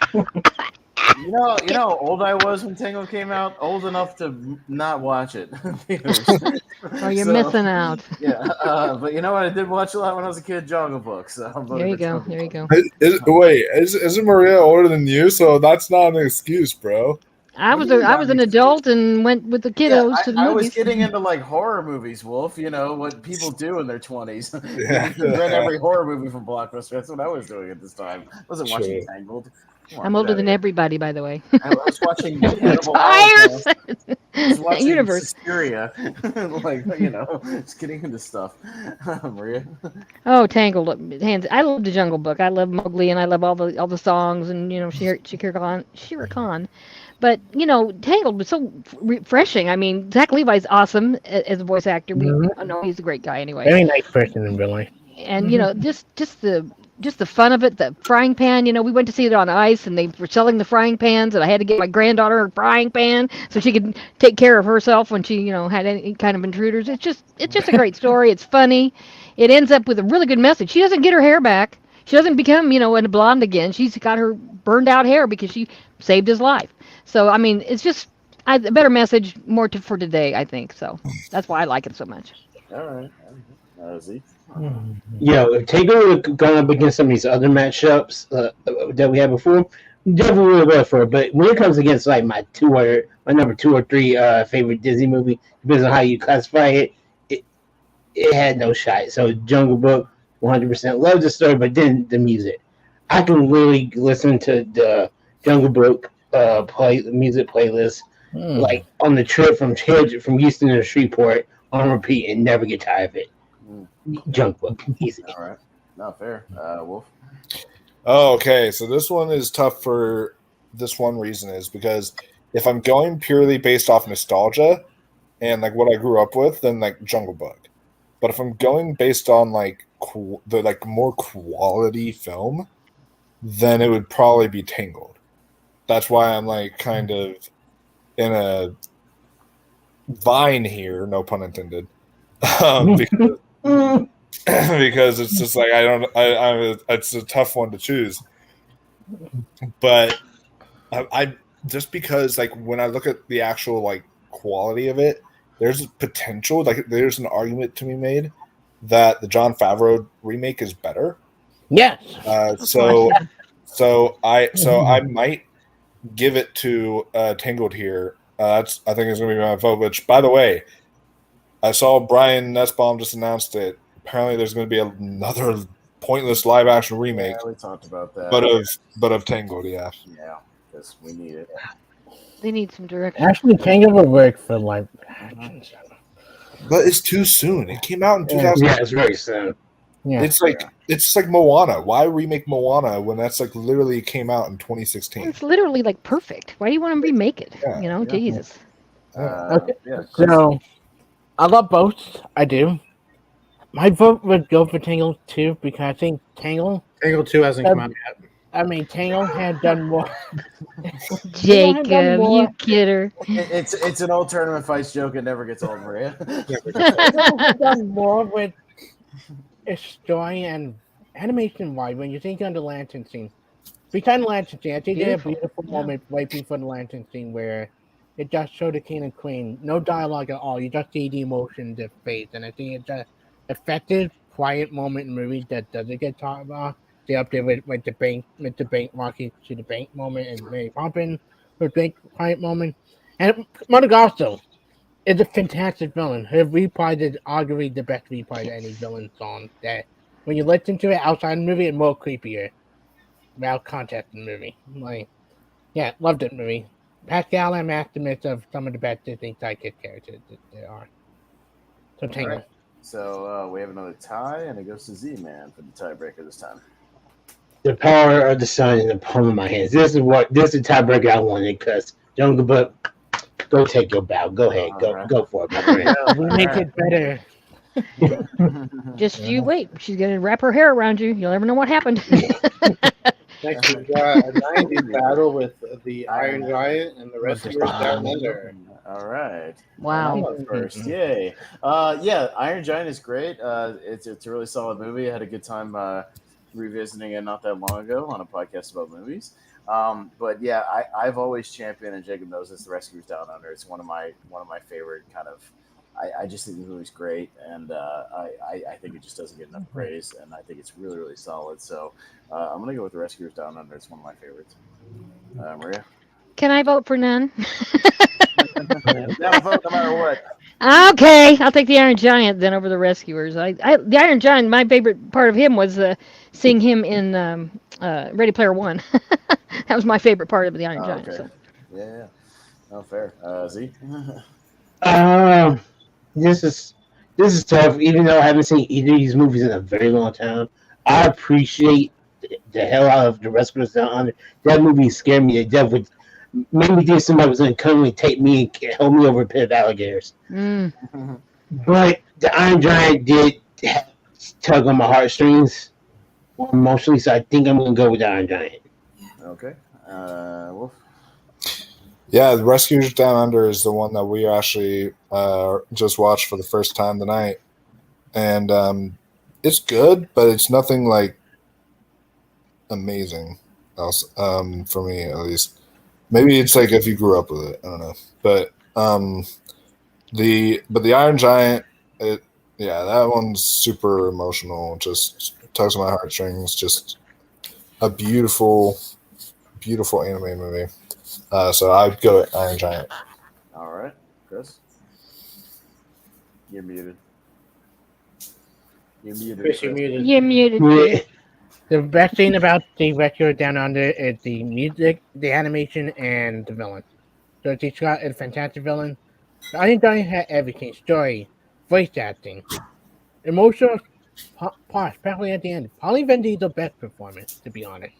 you know how old I was when Tangled came out? Old enough to not watch it. Oh, you're missing out. Yeah, but you know what? I did watch a lot when I was a kid. Jungle Book. So I'm There you go. Jungle There you Book. go. Wait, isn't Maria older than you? So that's not an excuse, bro. I was an adult and went with the kiddos to the I was movies. getting into like horror movies, Wolf. You know what people do in their 20s. Yeah. Read every horror movie from Blockbuster. That's what I was doing at this time. I wasn't watching Tangled. Come on, I'm get older out than of here. everybody, by the way. I was watching Cannibal Tires! Holocaust. I was watching Universe. Suspiria. Just getting into stuff. Maria. Oh, Tangled. Hands. I love the Jungle Book. I love Mowgli, and I love all the songs, and Shere Khan. But Tangled was so refreshing. I mean, Zach Levi's awesome as a voice actor. I know he's a great guy anyway. Very nice person in real life. And just the fun of it, the frying pan. We went to see it on ice, and they were selling the frying pans, and I had to get my granddaughter a frying pan so she could take care of herself when she had any kind of intruders. It's just a great story. It's funny. It ends up with a really good message. She doesn't get her hair back. She doesn't become a blonde again. She's got her burned out hair because she saved his life. So I mean, it's just a better message, more for today, I think. So that's why I like it so much. All right. Z. If Tangled would have gone up against some of these other matchups that we had before, definitely would have gone for it. But when it comes against like my number 2 or 3 favorite Disney movie, depends on how you classify it, it had no shot. So Jungle Book, 100%. Love the story, but then the music. I can really listen to the Jungle Book music playlist like on the trip from Houston to Shreveport on repeat and never get tired of it. Jungle Book, easy. All right. Not fair. Wolf. Oh, okay. So this one is tough for this one reason is because if I'm going purely based off nostalgia and like what I grew up with, then like Jungle Book. But if I'm going based on like the like more quality film, then it would probably be Tangled. That's why I'm like kind of in a vine here, no pun intended, because it's just like it's a tough one to choose. But I just because like when I look at the actual like quality of it, there's potential. Like there's an argument to be made that the Jon Favreau remake is better. Yes. So I might give it to Tangled here. I think it's going to be my vote. Which, by the way, I saw Brian Nussbaum just announced it. Apparently, there's going to be another pointless live action remake. Yeah, we talked about that. But of Tangled, yeah. Yeah, because we need it. They need some direction. Actually, Tangled would work for live action. But it's too soon. It came out in 2000. Yeah, it's very soon. Yeah. It's like Moana. Why remake Moana when that's like literally came out in 2016? It's literally like perfect. Why do you want to remake it? Yeah, Jesus. Okay. Yeah, So, I love both. I do. My vote would go for Tangled 2 because I think Tangled 2 hasn't come out yet. I mean, Tango had done more. Jacob, you kidder. It's an old tournament fights joke. It never gets old, Maria. Tango had done more with a story and animation wise when you think on the lantern scene. Behind the lantern scene, I think they had a beautiful moment right before the lantern scene where it just showed the king and queen, no dialogue at all. You just see the emotion in their face, and I think it's a effective, quiet moment in the movie that doesn't get talked about. They up there with the bank walking to the bank moment, and Mary Poppins with bank quiet moment, and Madagascar is a fantastic villain. Her reprise is arguably the best reprise of any villain song. That when you listen to it outside the movie, it's more creepier. Without context in the movie, yeah, loved it movie. Pascal and Maximus of some of the best Disney sidekick characters that there are. So Tango. Right. So we have another tie, and it goes to Z-Man for the tiebreaker this time. The power of the sun in the palm of my hands. This is the tiebreaker I wanted, because Jungle Book, go take your bow. Go ahead. Go for it, my friend. We make it better. Just you wait. She's gonna wrap her hair around you. You'll never know what happened. Next, we've got a 90s battle with the Iron Giant and the Rescuers Down Under. All right. Wow. First, yay. Yeah, Iron Giant is great. It's a really solid movie. I had a good time revisiting it not that long ago on a podcast about movies. But yeah, I've always championed, and Jacob knows this, The Rescuers Down Under. It's one of my favorite kind of. I just think the movie's great, and I think it just doesn't get enough praise, and I think it's really, really solid. So I'm going to go with The Rescuers Down Under. It's one of my favorites. Maria? Can I vote for none? Now vote no matter what. Okay, I'll take the Iron Giant then over the Rescuers. The Iron Giant, my favorite part of him was seeing him in Ready Player One. That was my favorite part of the Iron Giant. Okay. So. Yeah. Oh, fair. Z? This is tough. Even though I haven't seen either of these movies in a very long time, I appreciate the hell out of The Rescuers Down Under. That movie scared me to death. Made me think somebody was going to come and take me and hold me over a pit of alligators. But the Iron Giant did tug on my heartstrings emotionally, so I think I'm going to go with the Iron Giant. Okay. Wolf? Yeah, The Rescuers Down Under is the one that we actually just watched for the first time tonight. And it's good, but it's nothing like amazing else, for me at least. Maybe it's like if you grew up with it, I don't know. But the Iron Giant, that one's super emotional. Just tugs on my heartstrings. Just a beautiful, beautiful anime movie. So I'd go with Iron Giant. All right. Chris? You're muted. Chris, you're muted. You're muted. The best thing about the Rescuers Down Under is the music, the animation, and the villain. So it's got a fantastic villain. The Iron Giant had everything: story, voice acting, emotional part, especially at the end. Probably Vin Diesel's best performance, to be honest.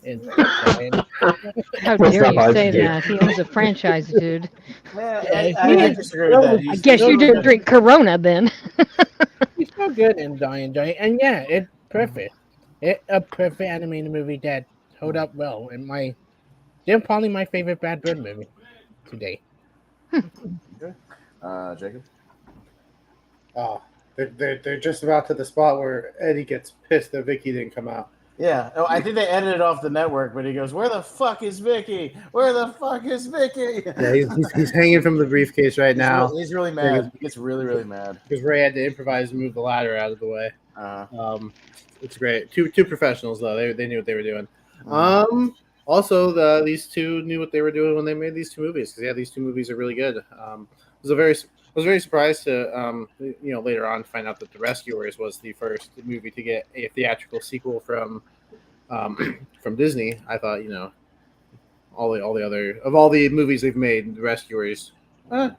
How dare you say that? He owns a franchise, dude. I disagree with that. I guess you didn't drink Corona then. He's so good in Iron Giant, and yeah, it's perfect. It's a perfect animated movie that held up well. And they're probably my favorite Bad Bird movie today. Okay. Jacob? Oh, they're just about to the spot where Eddie gets pissed that Vicky didn't come out. Yeah. Oh, I think they edited off the network, but he goes, "Where the fuck is Vicky? Where the fuck is Vicky?" Yeah, he's hanging from the briefcase right now. He's really mad. He gets really, really mad. Because Ray had to improvise and move the ladder out of the way. It's great. Two professionals though. They knew what they were doing. Also, these two knew what they were doing when they made these two movies. Because these two movies are really good. I was very surprised to later on find out that The Rescuers was the first movie to get a theatrical sequel from Disney. I thought all the movies they've made, The Rescuers. But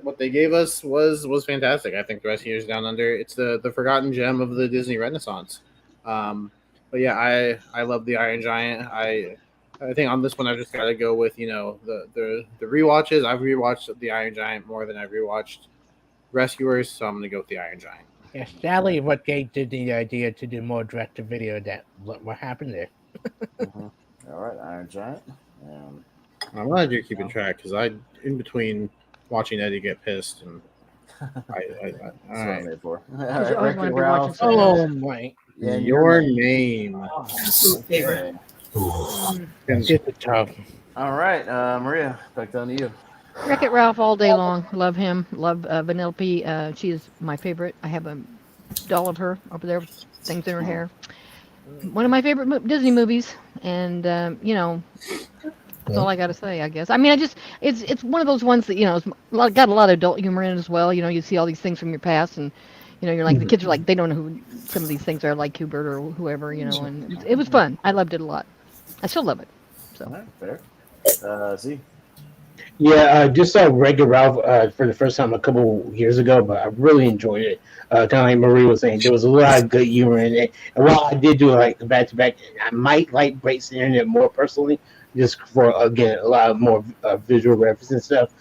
what they gave us was fantastic. I think The Rescuers Down Under, it's the forgotten gem of the Disney Renaissance. But yeah, I love the Iron Giant. I think on this one I've just got to go with the rewatches. I've rewatched the Iron Giant more than I've rewatched Rescuers, so I'm gonna go with the Iron Giant. Yeah, sadly, what gave Disney the idea to do more direct-to-video, that what happened there? Mhm. All right, Iron Giant. I'm glad you're keeping track because in between watching Eddie get pissed and all That's what I'm right. here for. All Because you right, always Wreck-It want to be watching Ralph. something else. Oh my! Yeah, and Your name. Absolute favorite. Okay. And It's a tough. All right, Maria, back down to you. Wreck-It Ralph all day long. Love him. Love Vanellope. She is my favorite. I have a doll of her over there with things in her hair. One of my favorite Disney movies, and that's all I got to say, I guess. I mean, it's one of those ones that got a lot of adult humor in it as well. You see all these things from your past, and you're like the kids are like they don't know who some of these things are, like Hubert or whoever, and it was fun. I loved it a lot. I still love it. All So right, fair. See. Yeah, I just saw Wreck-It Ralph for the first time a couple years ago, but I really enjoyed it. Kind of like Marie was saying, there was a lot of good humor in it. And while I did do like back to back, I might like Breaks the Internet more personally, just for again a lot of more visual reference and stuff.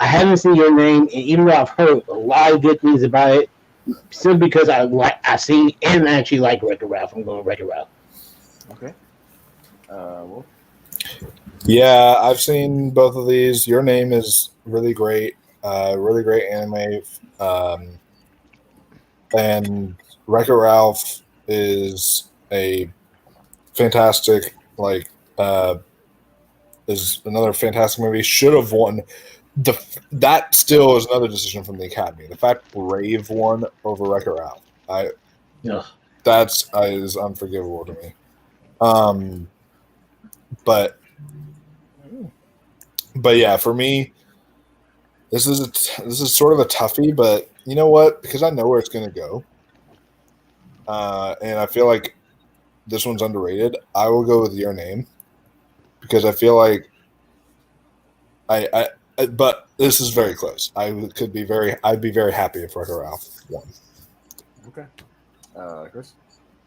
I haven't seen Your Name, and even though I've heard a lot of good things about it, simply because I've seen and actually like Wreck-It Ralph, I'm going Wreck-It Ralph. Okay. Wolf. Yeah, I've seen both of these. Your Name is really great anime. And Wreck-It Ralph is a fantastic, is another fantastic movie. Should have won. That still is another decision from the Academy. The fact Brave won over Wreck-It Ralph, Yeah. that's is unforgivable to me. But yeah, for me, this is sort of a toughie. But you know what? Because I know where it's going to go, and I feel like this one's underrated. I will go with Your Name because I feel like but this is very close. I'd be very happy if Wreck-It Ralph won. Okay. Chris.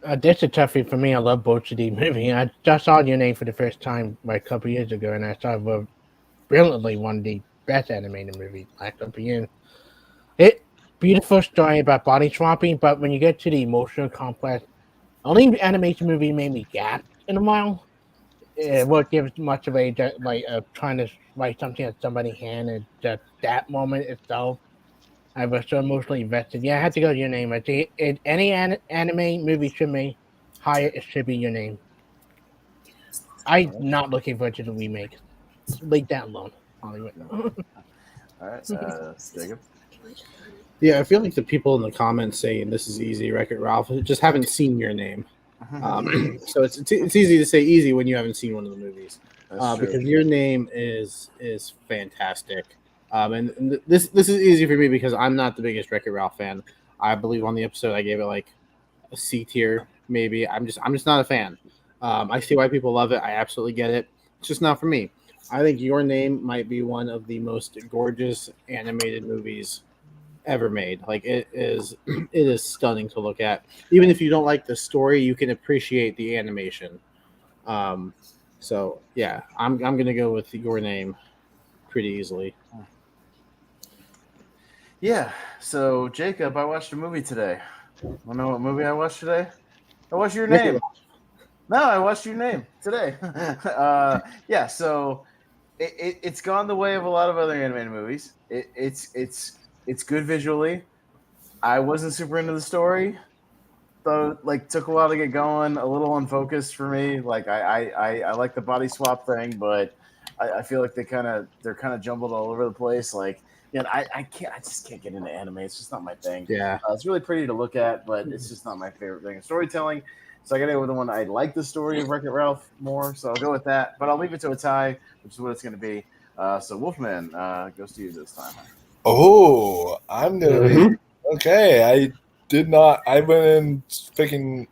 That's a toughie for me. I love both of these movies. I just saw Your Name for the first time like a couple years ago, and I thought it was brilliantly one of the best animated movies last couple years. It beautiful story about body swapping, but when you get to the emotional complex, only animation movie made me gasp in a while. It won't give much of a trying to write something at somebody's hand, and just that moment itself, I was so emotionally invested. Yeah, I had to go to Your Name. I think any anime movie should be higher. It should be Your Name. I'm not looking forward to the remake. Leave that alone, Hollywood. All right, Jacob. yeah, I feel like the people in the comments saying this is easy, Wreck-It Ralph, just haven't seen Your Name. So it's easy to say easy when you haven't seen one of the movies, because Your Name is fantastic. And this is easy for me because I'm not the biggest Wreck-It Ralph fan. I believe on the episode I gave it like a C tier, maybe. I'm just not a fan. I see why people love it. I absolutely get it. It's just not for me. I think Your Name might be one of the most gorgeous animated movies ever made. Like it is stunning to look at. Even if you don't like the story, you can appreciate the animation. So yeah, I'm gonna go with Your Name pretty easily. Yeah. So Jacob, I watched a movie today. Want to know what movie I watched today? I watched Your Name. No, I watched Your Name today. Yeah. So it's gone the way of a lot of other animated movies. It's good visually. I wasn't super into the story. Thought it took a while to get going. A little unfocused for me. Like I like the body swap thing, but I feel like they're kind of jumbled all over the place. Like I just can't get into anime. It's just not my thing. Yeah. It's really pretty to look at, but it's just not my favorite thing. Storytelling. So I got to go with the one I like the story of Wreck-It Ralph more. So I'll go with that, but I'll leave it to a tie, which is what it's going to be. So Wolfman goes to you this time. Oh, I'm gonna be okay. I went in picking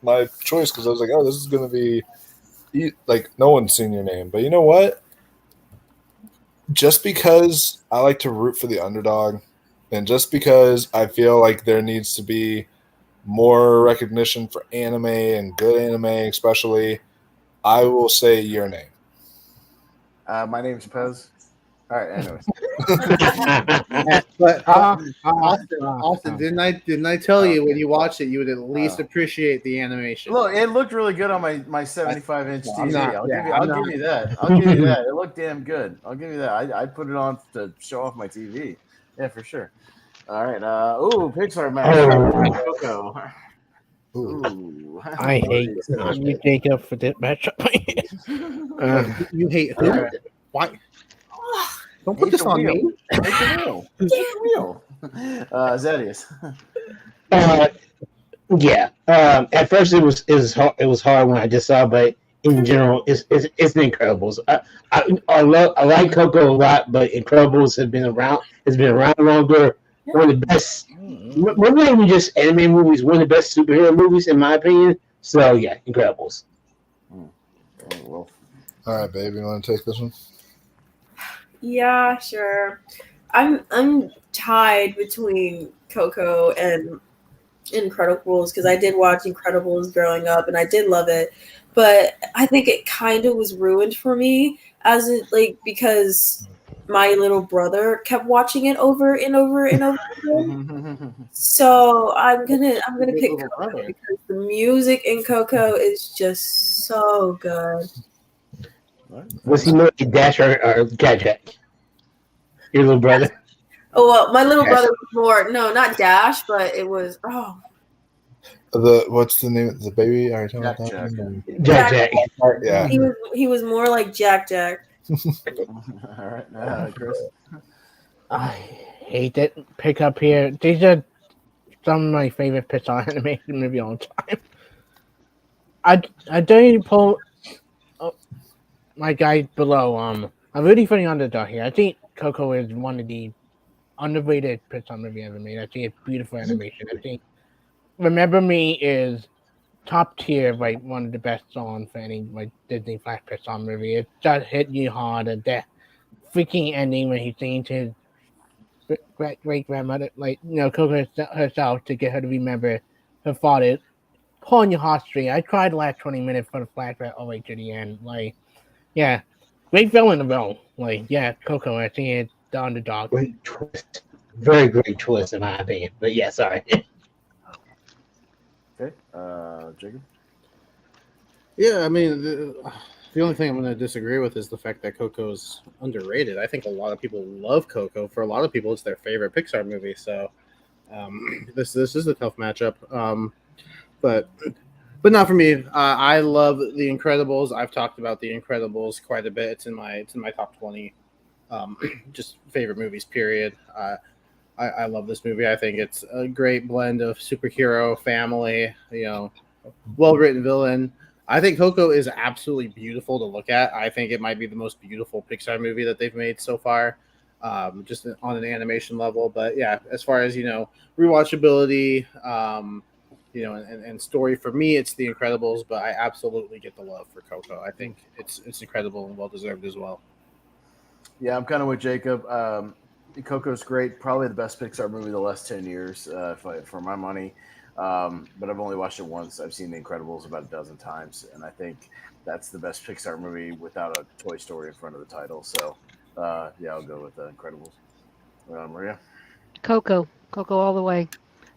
my choice because I was like, oh, this is gonna be like no one's seen Your Name, but you know what? Just because I like to root for the underdog, and just because I feel like there needs to be more recognition for anime and good anime, especially, I will say Your Name. My name's Pez. All right, anyways. But Ah, Austin, didn't I tell you when you watched it, you would at least appreciate the animation. Look, it looked really good on my 75-inch Well, TV. I'm not- I'll yeah, give you. I'm I'll not- give you that. I'll give you that. It looked damn good. I'll give you that. I put it on to show off my TV. Yeah, for sure. All right. Pixar match. Coco. Ooh. I hate you, Jacob, for this matchup. You hate who? All right. Why? Don't Hate put this the on wheel. me. Hate the wheel. Hate the wheel. Zaddeus. Yeah. At first, it was hard when I just saw, but in general, it's The Incredibles. I like Coco a lot, but Incredibles has been around. It's been around longer. One of the best. More than even just anime movies, one of the best superhero movies, in my opinion. So yeah, Incredibles. Well, All right, babe, you want to take this one? Yeah, sure. I'm tied between Coco and Incredibles because I did watch Incredibles growing up and I did love it, but I think it kind of was ruined for me because my little brother kept watching it over and over and over again. So I'm gonna pick little Coco brother. because the music in Coco is just so good. Was he more like Dash or Jack? Your little brother? Oh well, my little Dash. brother was more not Dash, but it was What's the name of the baby? Are you talking about that Jack. one? Jack. Yeah. he was more like Jack. All right, Chris. I hate it. Pick up here. These are some of my favorite Pixar animation movies all the time. I don't even pull my guy below. I'm really for the underdog here. I think Coco is one of the underrated Pixar movie ever made. I think it's beautiful animation. I think Remember Me is top tier, like one of the best songs for any Disney Flash Pixar movie. It just hit you hard, and that freaking ending when he's singing to his great grandmother, Coco herself, to get her to remember her father, pulling your heartstring. I cried the last 20 minutes for the flashback all the way to the end. Yeah, great villain in the film. Coco, I think it's the underdog. Great twist. Very great twist, in my opinion. But yeah, sorry. Okay, Jacob. Yeah, I mean, the only thing I'm going to disagree with is the fact that Coco's underrated. I think a lot of people love Coco. For a lot of people, it's their favorite Pixar movie. So this is a tough matchup. But not for me. I love The Incredibles. I've talked about The Incredibles quite a bit. It's in my top 20 just favorite movies, period. I love this movie. I think it's a great blend of superhero, family, well-written villain. I think Coco is absolutely beautiful to look at. I think it might be the most beautiful Pixar movie that they've made so far, just on an animation level. But yeah, as far as, rewatchability, and story, for me, it's The Incredibles, but I absolutely get the love for Coco. I think it's incredible and well-deserved as well. Yeah, I'm kind of with Jacob. Coco's great, probably the best Pixar movie of the last 10 years, for my money. But I've only watched it once. I've seen The Incredibles about a dozen times, and I think that's the best Pixar movie without a Toy Story in front of the title. So, yeah, I'll go with The Incredibles. Maria? Coco all the way.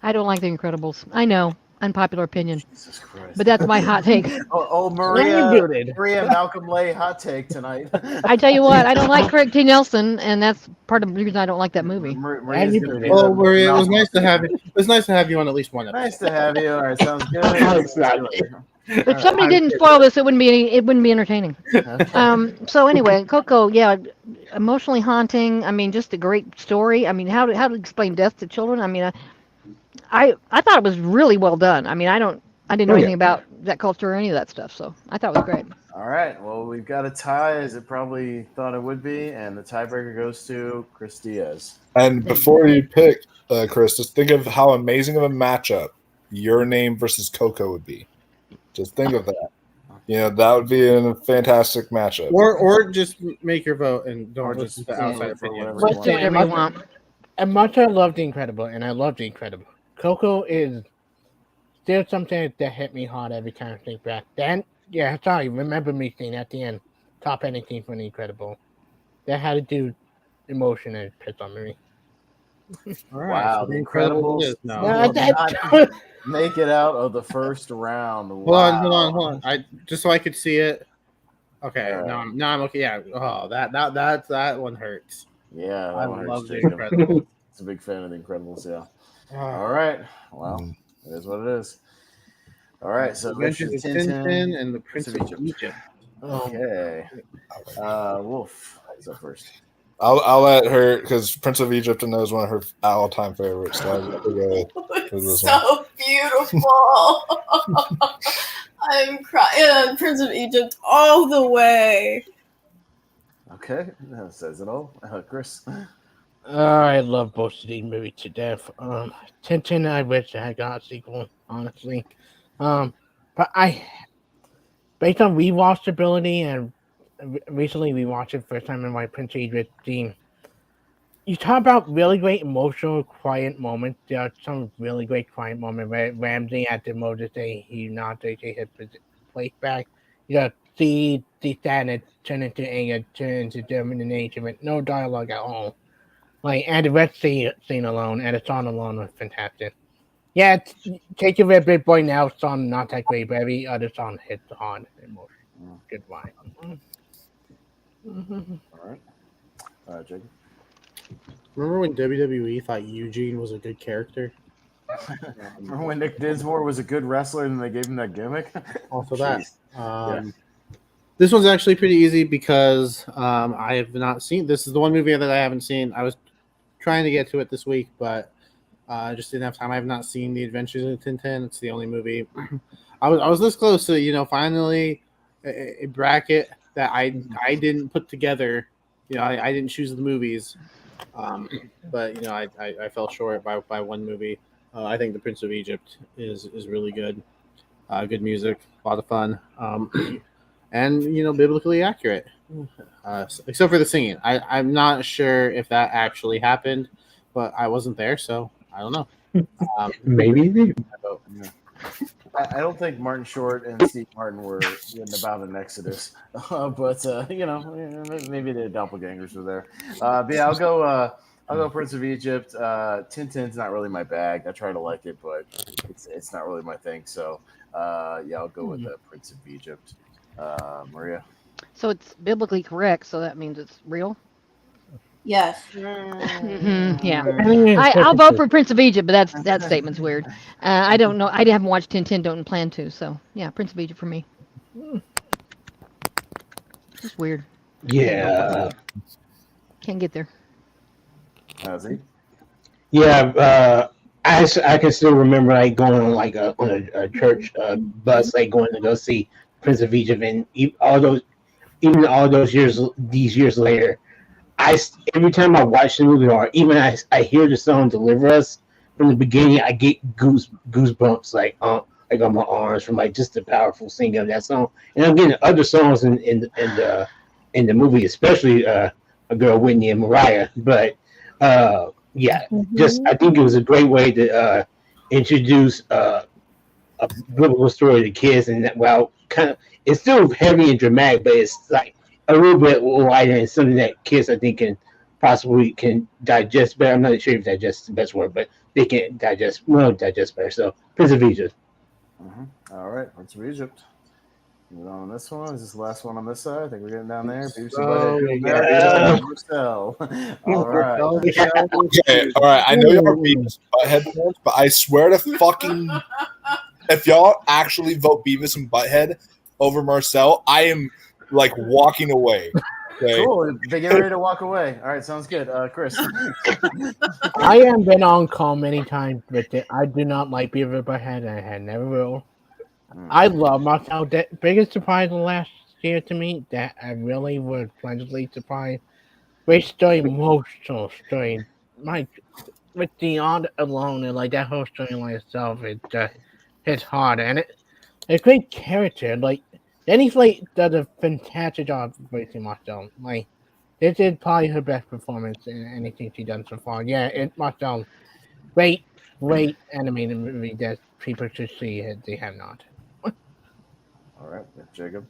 I don't like The Incredibles. I know, unpopular opinion, Jesus Christ. but that's my hot take. Maria Malcolm Lay hot take tonight. I tell you what, I don't like Craig T. Nelson, and that's part of the reason I don't like that movie. Maria's gonna be Oh, the Maria, it was Malcolm nice to have you. It was nice to have you on at least one episode. Nice to have you. All right, sounds good. If somebody didn't spoil this, it wouldn't be entertaining. So anyway, Coco, yeah, emotionally haunting. I mean, just a great story. I mean, how to explain death to children. I mean, I thought it was really well done. I mean, I didn't know anything about that culture or any of that stuff, so I thought it was great. All right, well, we've got a tie, as it probably thought it would be, and the tiebreaker goes to Chris Diaz. And before you pick, Chris, just think of how amazing of a matchup Your Name versus Coco would be. Just think of that. That would be a fantastic matchup. Or just make your vote and don't just the outside opinion. Let's do whatever you want. As much as I love The Incredible, and I love The Incredible, Coco is still something that hit me hard every time I think back. Then, yeah, sorry, Remember Me scene at the end, top anything from The Incredible. That had to do emotion and pissed on me. All right, Wow, so the The Incredibles Incredibles is no. will not make it out of the first round. Hold on. I just so I could see it. Okay, All right. no, I'm okay. Yeah. Oh, that one hurts. Yeah, I that one hurts, love The Jacob. Incredibles. It's a big fan of the Incredibles, yeah. Ah. All right. Well, it is what it is. All right, so Adventures of Tintin and the Prince of Egypt. Okay. Wolf is up first. I'll let her because Prince of Egypt is one of her all-time favorites. So I'll let her go with this So beautiful. I'm crying. Prince of Egypt all the way. Okay, that says it all. Chris. I love both of these movies to death. Tintin, I wish I got a sequel, honestly. But based on rewatchability and recently rewatched it first time in my Prince of Egypt theme. You talk about really great emotional, quiet moments. There are some really great quiet moments where Ramsey at the Moses Day, he not take his place back. You know, see the sadness turn into anger, turn into determination with no dialogue at all. Like, and the red scene alone and the song alone was fantastic. Yeah, Take Your Red Big Boy Now song not that great, but every other song hits hard emotion. Good vibe. All right, Jacob. Remember when WWE thought Eugene was a good character? Remember when Nick Dinsmore was a good wrestler and they gave him that gimmick? Also that. Yeah. This one's actually pretty easy because I have not seen. This is the one movie that I haven't seen. I was trying to get to it this week, but I just didn't have time. I have not seen The Adventures of Tintin. It's the only movie. I was this close to finally a bracket that I didn't put together. I didn't choose the movies, but I fell short by one movie. I think The Prince of Egypt is really good. Good music, a lot of fun, and biblically accurate. Except for the singing, I'm not sure if that actually happened, but I wasn't there, so I don't know. Maybe. I don't think Martin Short and Steve Martin were in about an Exodus, but maybe the doppelgangers were there. But yeah, I'll go Prince of Egypt. Tintin's not really my bag. I try to like it, but it's not really my thing. So yeah, I'll go with Prince of Egypt. Maria. So it's biblically correct, so that means it's real. Yes. Yeah, I'll vote for Prince of Egypt, but that statement's weird. I don't know. I haven't watched Tintin, don't plan to. So yeah, Prince of Egypt for me. It's weird. Yeah. Can't get there. Zeke? Yeah. I can still remember like going on like on a church bus, like going to go see Prince of Egypt, and even all those years, these years later. Every time I watch the movie or even I hear the song "Deliver Us" from the beginning, I get goosebumps like on my arms from like just the powerful singing of that song. And I'm getting other songs in the movie, especially a girl Whitney and Mariah. But just I think it was a great way to introduce a biblical story to kids, and kind of it's still heavy and dramatic, but it's like a little bit lighter and something that kids I think can digest better. I'm not sure if digest is the best word, but they can digest better. So Prince of Egypt. All right, Prince of Egypt. Moving on this one. Is this the last one on this side? I think we're getting down there. Marcel. All right. Okay, all right. I know y'all are Beavis and Butthead, but I swear to fucking if y'all actually vote Beavis and Butthead over Marcel, I am like walking away. Okay? Cool. They get ready to walk away. All right, sounds good. Chris. I have been on call many times with it. I do not like Beavis and Butthead. I never will. I love Marcel. The biggest surprise last year to me that I really was pleasantly surprised. Great story, emotional story. With the art alone and like that whole storyline itself, it hits hard, and it's a great character. Like Denny Slate does a fantastic job voicing Marcel. Like this is probably her best performance in anything she's done so far. Yeah, it's Marcel. Great animated movie that people should see if they have not. All right, Jacob.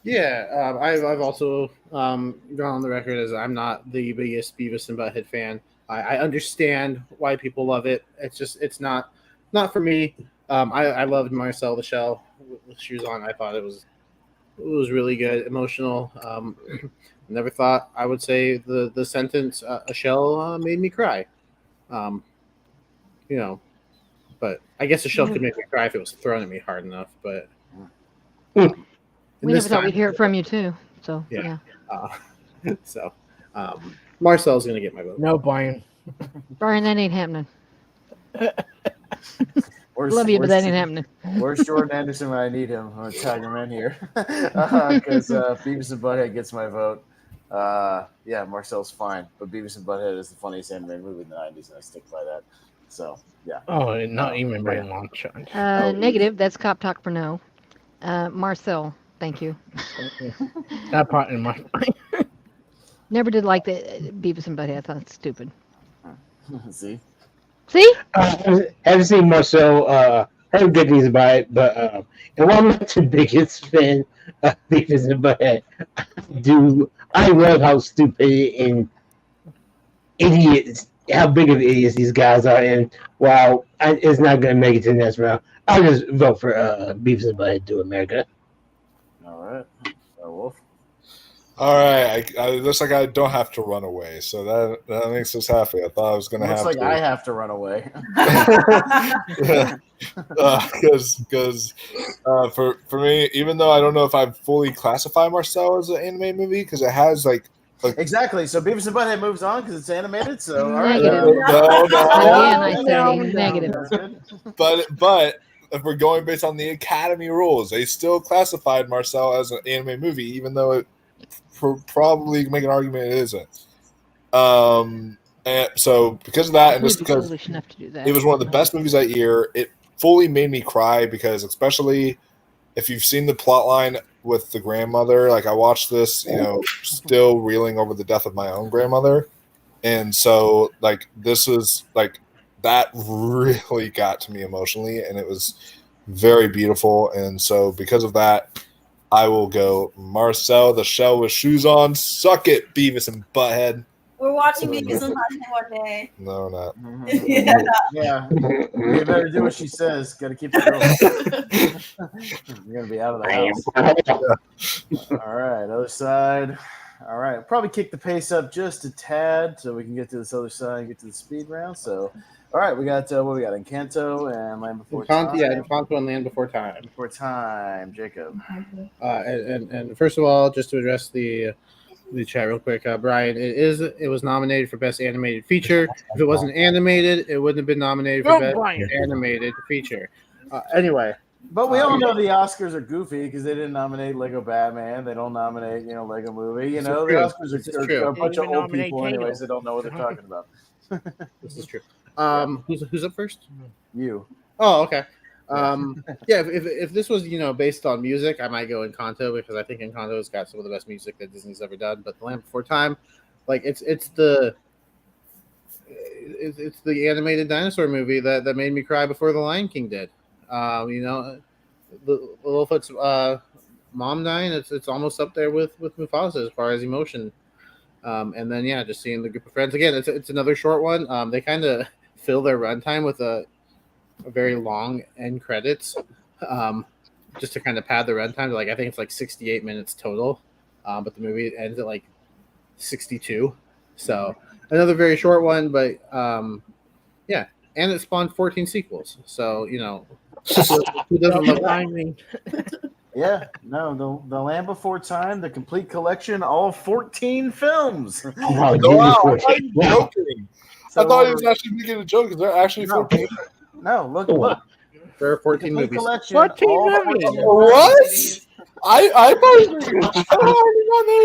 Yeah, I've also gone on the record as I'm not the biggest Beavis and Butthead fan. I understand why people love it. It's not for me. I loved Marcel the Shell with shoes on. I thought it was really good, emotional. Never thought I would say the sentence "a shell made me cry." Um, you know, but I guess a shell could make me cry if it was thrown at me hard enough. But We never thought we'd hear it from you too. So yeah. So Marcel's gonna get my vote. No, Brian. Brian, that ain't happening. Love you, but that ain't happening. Where's Jordan Anderson when I need him? I'm gonna tag him in here because Beavis and Butthead gets my vote. Yeah, Marcel's fine, but Beavis and Butthead is the funniest animated movie in the '90s, and I stick by that. So yeah. Oh, not even by a long shot. Negative. That's cop talk for no. Marcel, thank you. That part in my mind. Never did like the Beavis and Butthead. I thought it's stupid. See? I haven't seen Marcel. Heard good things about it, but and while I'm not the biggest fan of Beavis and Butthead, I love how stupid and idiots, how big of idiots these guys are, and while it's not going to make it to the next round, I'll just vote for Beavis and Butthead to America. All right, Wolf. All right, it looks like I don't have to run away, so that makes us happy. I thought I was going to have to. Looks like I have to run away. Because for me, even though I don't know if I fully classify Marcel as an anime movie, because it has like exactly. So Beavis and Butthead moves on because it's animated. So all right. Negative. Again, I say negative. But if we're going based on the Academy rules, they still classified Marcel as an anime movie, even though it probably make an argument it isn't. And so because of that, and just because it was one of the best movies that year, it fully made me cry because, especially if you've seen the plot line with the grandmother, like I watched this, still reeling over the death of my own grandmother, and so like this was like that really got to me emotionally, and it was very beautiful, and so because of that, I will go Marcel the Shell with shoes on. Suck it, Beavis and Butthead. We're watching Beavis and Butthead one day. No, not. Yeah. You better do what she says. Got to keep it going. You're going to be out of the house. All right, other side. All right, probably kick the pace up just a tad so we can get to this other side and get to the speed round. So, all right, we got what we got? Encanto and Land Before Time. Yeah, Encanto and Land Before Time. Before Time, Jacob. And first of all, just to address the chat real quick, Brian, it was nominated for Best Animated Feature. If it wasn't animated, it wouldn't have been nominated for Best Animated Feature. Anyway. But we all know the Oscars are goofy because they didn't nominate Lego Batman. They don't nominate, Lego Movie. The Oscars are a bunch of old people anyways. They don't know what they're talking about. This is true. Who's up first? You. Oh, okay. Yeah, if this was based on music, I might go Encanto because I think Encanto's got some of the best music that Disney's ever done. But The Land Before Time, like it's the animated dinosaur movie that made me cry before The Lion King did. Littlefoot's mom dying, it's almost up there with Mufasa as far as emotion. And then just seeing the group of friends again. It's another short one. They kind of fill their runtime with a very long end credits, just to kind of pad the runtime. Like I think it's like 68 minutes total, but the movie ends at like 62. So another very short one, but and it spawned 14 sequels. So who doesn't love timing? Yeah, no, the Land Before Time, the complete collection, all 14 films. Oh, wow, I thought he was joking. I thought he was actually making a joke because they're actually 14. No, look. There are 14 movies. 14 movies. What? I thought he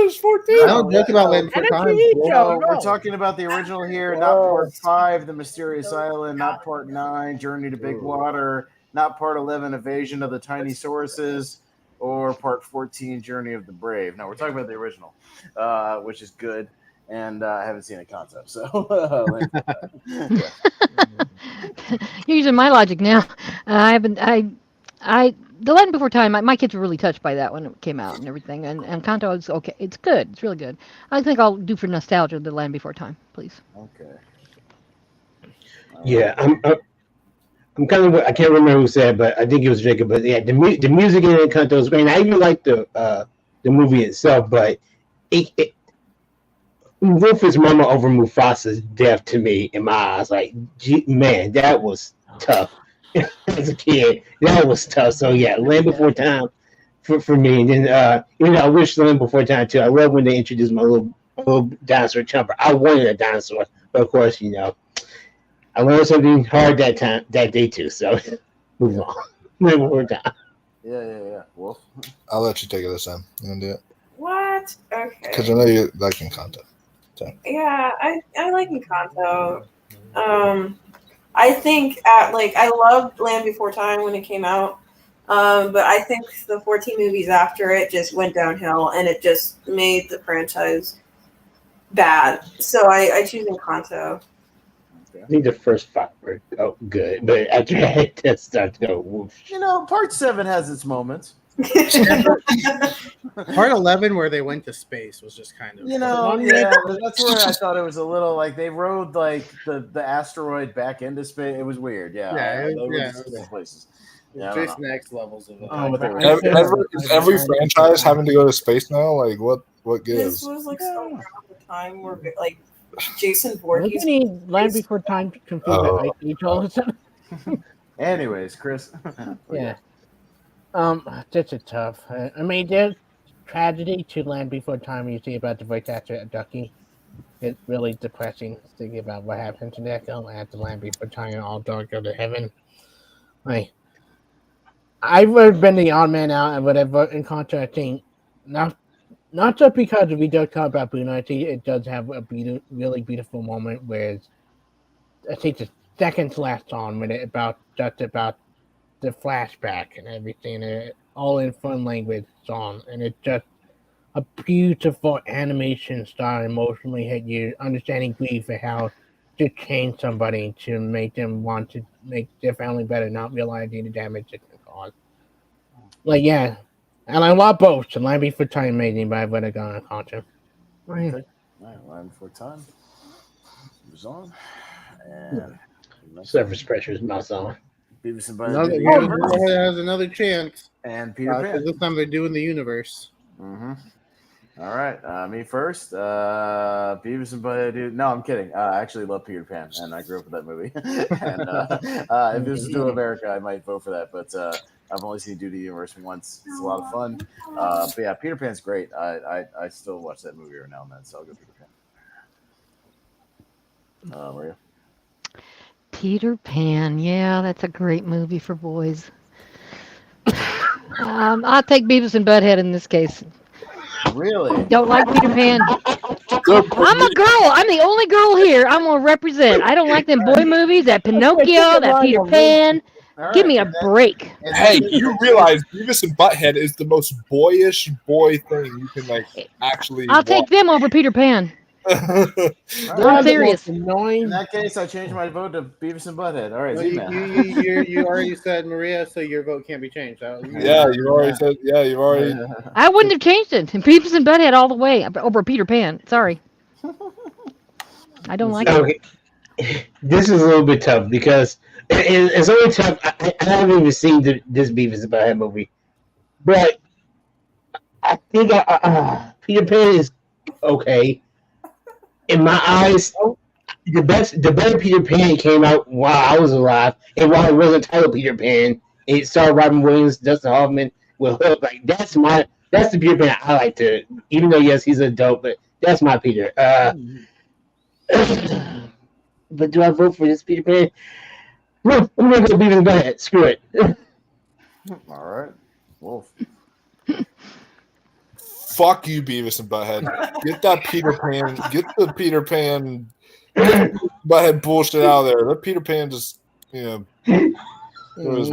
was 14. I don't joke about Land Before Time. We're talking about the original here, not part 5, The Mysterious Island, not part 9, Journey to Big Water, not part 11, Invasion of the Tiny Sauruses, or part 14, Journey of the Brave. No, we're talking about the original, which is good, and I haven't seen a concept. So you're using my logic now. I The Land Before Time. My kids were really touched by that when it came out and everything. And Encanto is okay. It's good. It's really good. I think I'll do for nostalgia The Land Before Time, please. Okay. Yeah, I'm kind of. I can't remember who said, but I think it was Jacob. But yeah, the music in Encanto is great. And I even like the movie itself, but it Rufus' mama over Mufasa's death to me in my eyes, like, man, that was tough. As a kid, that was tough. So yeah, Land Before Time for me. And then I wish Land Before Time too. I love when they introduced my little dinosaur Chumper. I wanted a dinosaur, but of course, I learned something hard that day too. So move on. Land Before Time. Yeah. Wolf. I'll let you take it this time. You gonna do it? What? Because Okay. I know you like Encanto. Yeah, I like Encanto. I think I loved Land Before Time when it came out. But I think the 14 movies after it just went downhill, and it just made the franchise bad. So I choose Encanto. I think the first 5 were good, but after that started to go whoosh. Part 7 has its moments. Part 11, where they went to space, was just kind of That's where I thought it was a little like they rode like the asteroid back into space. It was weird. They went to different places. Yeah, I don't just know. next levels of it. Oh, but they were- Is every franchise having to go to space now? Like, what This gives? was so around the time where Jason Look Voorhees. at the Land Before Time confused Oh. Ice Age all of a sudden. Anyways, Chris. Yeah. That's a tough. I mean, there's tragedy to Land Before Time. You see about the voice actor at Ducky. It's really depressing thinking about what happened to that girl at the Land Before Time and all dog go to heaven. Like, I've been the odd man out and whatever in contracting. Not just because we don't talk about Bruno. I think it does have a really beautiful moment where I think the second to last song when it just about the flashback and everything, all in fun language song, and it's just a beautiful animation style, emotionally hit you, understanding grief and how to change somebody to make them want to make their family better, not realizing the damage it can cause. Like, yeah, and I love both. The Land Before Time amazing, but I would have gone on Contra. Okay. All right, Land Before Time moves on, and Surface pressure is my song. Beavis and Another, Butthead has another chance. and Peter Pan. This time they're doing the universe. Mm-hmm. All right, me first. Beavis and Butthead. Dude. No, I'm kidding. I actually love Peter Pan, and I grew up with that movie. And if this was to America, I might vote for that. But I've only seen Do the Universe once. It's a lot of fun. But yeah, Peter Pan's great. I still watch that movie every now and then, so I'll go Peter Pan. Maria. Peter Pan. Yeah, that's a great movie for boys. I'll take Beavis and Butthead in this case. Really? Don't like Peter Pan. I'm a girl. I'm the only girl here. I'm gonna represent. I don't like them boy movies. That Pinocchio. That Peter Pan. All Give me right, a break. Hey, you realize Beavis and Butthead is the most boyish boy thing you can actually. I'll take them over Peter Pan. I'm serious. In that case, I changed my vote to Beavis and Butthead. All right, Well, Z-Man. you already said Maria, so your vote can't be changed. Yeah, you already said. Yeah, you already. I wouldn't have changed it. Beavis and Butthead all the way over Peter Pan. Sorry. I don't like it. Okay. This is a little bit tough because it's only tough. I haven't even seen this Beavis and Butthead movie, but I think Peter Pan is okay. In my eyes, the better Peter Pan came out while I was alive, and while it wasn't titled Peter Pan, it starred Robin Williams, Dustin Hoffman, Will Hook. Like that's the Peter Pan I like to. Even though yes, he's an adult, but that's my Peter. But do I vote for this Peter Pan? No, I'm gonna go Beavis and Butthead. Screw it. All right, Wolf. Fuck you, Beavis and Butthead. Get that Peter Pan. Get the Peter Pan. Butthead bullshit out of there. Let Peter Pan just was,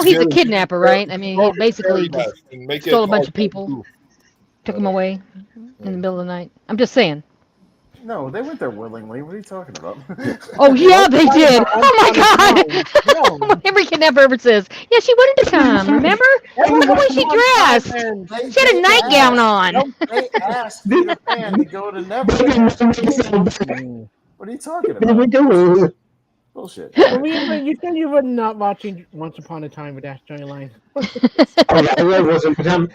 He's a kidnapper, right? I mean, he basically just stole a bunch of people, took them away in the middle of the night. I'm just saying. No, they went there willingly. What are you talking about? Oh yeah, they did. Oh my No. God! Every kidnapper ever says, "Yeah, she wanted to come." Remember? Look at the way she dressed. She had a nightgown on. They asked Peter Pan to go to Neverland. What are you talking about? Bullshit. You said you were not watching Once Upon a Time with that storyline.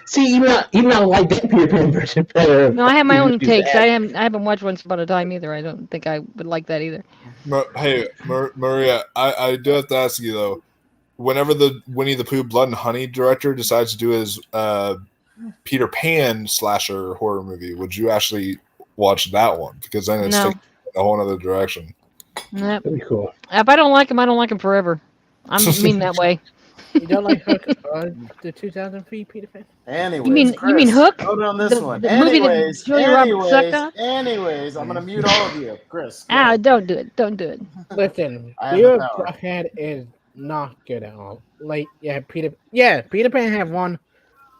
See, even I like that Peter Pan version better. No, I have my own takes. I haven't watched Once Upon a Time either. I don't think I would like that either. Hey, Maria, I do have to ask you though. Whenever the Winnie the Pooh Blood and Honey director decides to do his Peter Pan slasher horror movie, would you actually watch that one? Because then it's taking a whole other direction. Nope. Pretty cool. If I don't like him, I don't like him forever. I mean that way. You don't like Hook, the 2003 Peter Pan? Anyways, You mean Hook? Vote on this one. The movie that Julia Roberts sucked on? Anyways, I'm gonna mute all of you, Chris. Don't do it. Don't do it. Listen, I have your the power. Buckhead is not good at all. Like, Peter Pan had one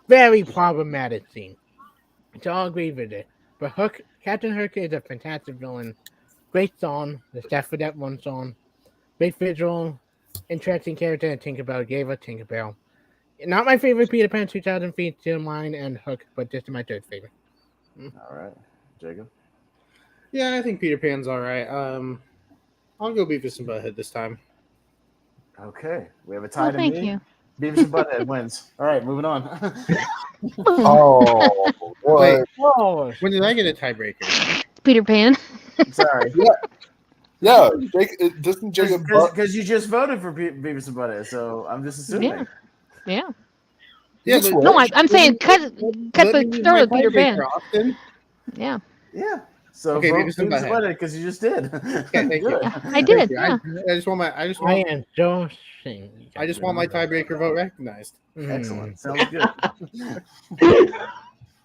very problematic scene. So I'll agree with it. But Captain Hook is a fantastic villain. Great song, the Step for That One song. Great visual, interesting character, and Tinkerbell gave a Tinkerbell. Not my favorite Peter Pan 2003, still mine and Hook, but this is my third favorite. All right, Jacob. Yeah, I think Peter Pan's all right. I'll go Beavis and Butthead this time. Okay, we have a tie to Thank me. you. Beavis and Butthead wins. All right, moving on. Oh, what? Wait, Oh, when did I get a tiebreaker? Peter Pan. Sorry. Yeah, doesn't Jacob? Because you just voted for Beavis and Butthead, so I'm just assuming. Yeah. Yeah, That's but what- No, I'm saying cut let the me use start my with Peter Pan. tiebreaker, Austin. Yeah. Yeah. So Okay, vote Beavis and Beavis and Butthead. Butthead because you just did. thank you. Good. I did. Thank you. Yeah. I just want my I am so ashamed. I just want my tiebreaker vote recognized. Excellent. Sounds good.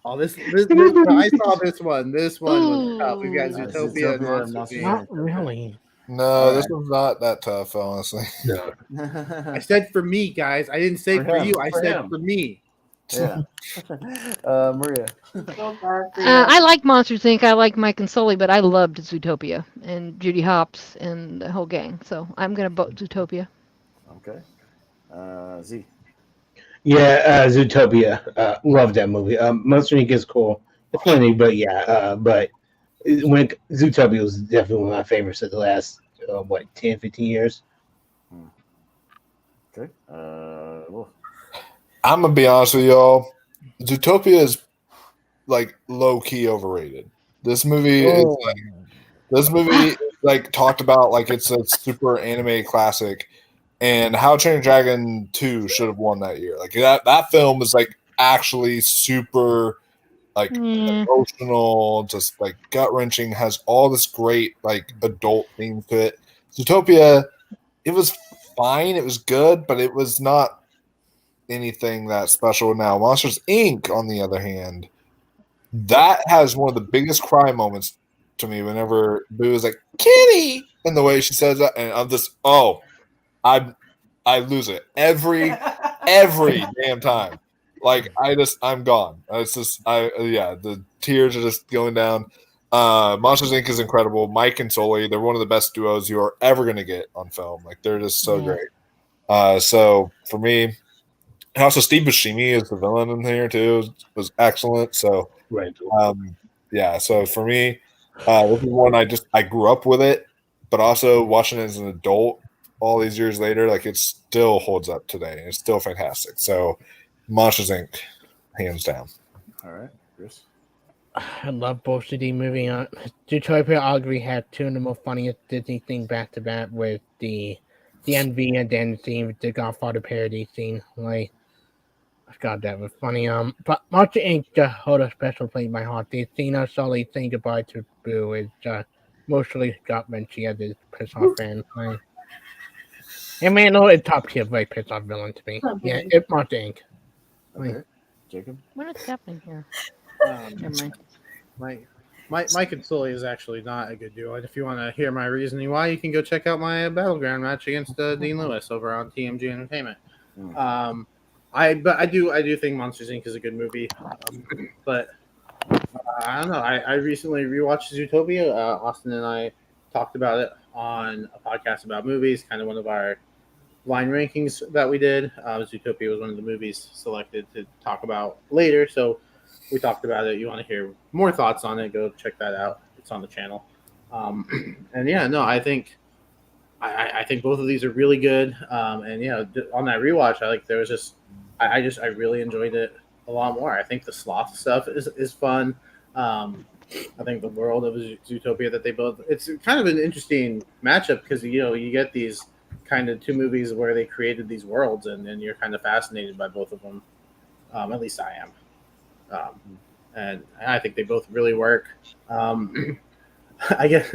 Oh, this I saw this one. This one was tough. We got Ooh. Zootopia and Zootopia and Monsters, Monsters, Inc. Not really. No, this one's not that tough, honestly. I said for me, guys. I didn't say For for him, you. I for said him. for me. Yeah. Maria. I like Monsters Inc. I like Mike and Sully, but I loved Zootopia and Judy Hopps and the whole gang. So I'm gonna vote Zootopia. Okay. Z. Yeah, Zootopia. Love that movie. Monster Inc. is cool. It's funny, but but Zootopia was definitely one of my favorites of the last 10, 15 years. Okay. Wolf. I'm gonna be honest with y'all. Zootopia is like low key overrated. This movie is like talked about like it's a super anime classic, and How to Train Your Dragon 2 should have won that year. Like that film is like actually super like emotional, just like gut wrenching, has all this great like adult theme to it. Zootopia, it was fine, it was good, but it was not anything that special. Now Monsters Inc. on the other hand, that has one of the biggest cry moments to me whenever Boo is like Kitty, and the way she says that, and I'm just I lose it every damn time. Like I'm gone. It's just the tears are just going down. Monsters Inc. is incredible. Mike and Sully, they're one of the best duos you are ever gonna get on film. Like they're just so great. So for me, and also Steve Buscemi is the villain in here too. Was excellent. So Right. So for me, this is one I grew up with it, but also watching it as an adult all these years later, like it still holds up today. It's still fantastic. So Monsters Inc. hands down. All right, Chris. I love both of these movies. Zootopia arguably had two of the most funniest Disney things back to back with the envy and then scene with the Godfather parody scene. Like, God, that was funny. But Monster Inc. just hold a special place in my heart. The scene of Sully saying goodbye to Boo is mostly gut wrenching as a piss off fan. Like, I mean, no, it's top tier, very piss off villain to me. Yeah, it's Monster Inc. Okay. Jacob. What is happening here? Never mind. Mike and Sully is actually not a good duo. And if you want to hear my reasoning why, you can go check out my Battleground match against Dean Lewis over on TMG Entertainment. I do think Monsters Inc. is a good movie, but I don't know. I recently rewatched Zootopia. Austin and I talked about it on a podcast about movies, kind of one of our line rankings that we did. Zootopia was one of the movies selected to talk about later, so we talked about it. You want to hear more thoughts on it, go check that out. It's on the channel. And yeah, no, I think both of these are really good. And yeah, on that rewatch, I really enjoyed it a lot more. I think the sloth stuff is fun. I think the world of Zootopia that they built, it's kind of an interesting matchup because you get these kind of two movies where they created these worlds, and you're kind of fascinated by both of them. At least I am. And I think they both really work. I get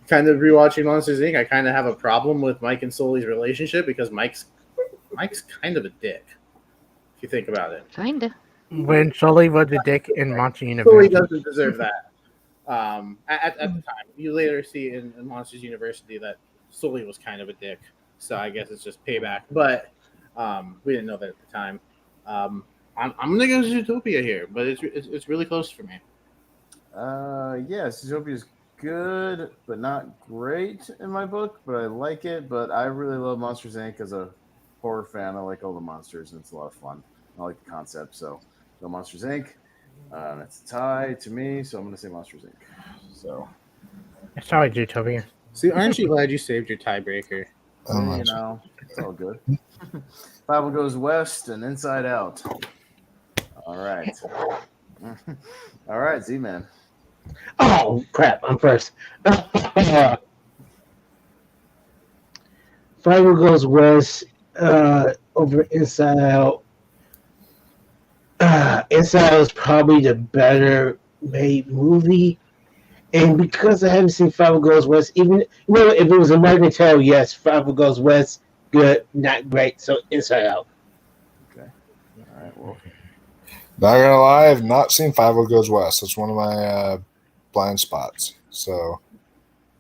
kind of rewatching Monsters Inc. I kind of have a problem with Mike and Sully's relationship because Mike's kind of a dick. If you think about it, Kinda. When Sully was a dick in Monster Sully University. doesn't deserve that. At the time, you later see in Monsters University that Sully was kind of a dick. So I guess it's just payback. But we didn't know that at the time. I'm gonna go Zootopia here, but it's really close for me. Yeah, Zootopia is good, but not great in my book. But I like it. But I really love Monsters Inc. as a horror fan. I like all the monsters, and it's a lot of fun. I like the concept. So, no Monsters Inc. It's a tie to me, so I'm going to say Monsters Inc. So, Sorry, Zootopia. See, aren't you glad you saved your tiebreaker? you know, it's all good. Bible Goes West and Inside Out. All right. All right, Z-Man. Oh crap! I'm first. Five Goes West over Inside Out. Inside Out is probably the better made movie, and because I haven't seen Five Goes West, even if it was American Tail, yes, Five Goes West, good, not great. So Inside Out. Okay. All right. Well, Not gonna lie, I've not seen Five Goes West. It's one of my blind spots, so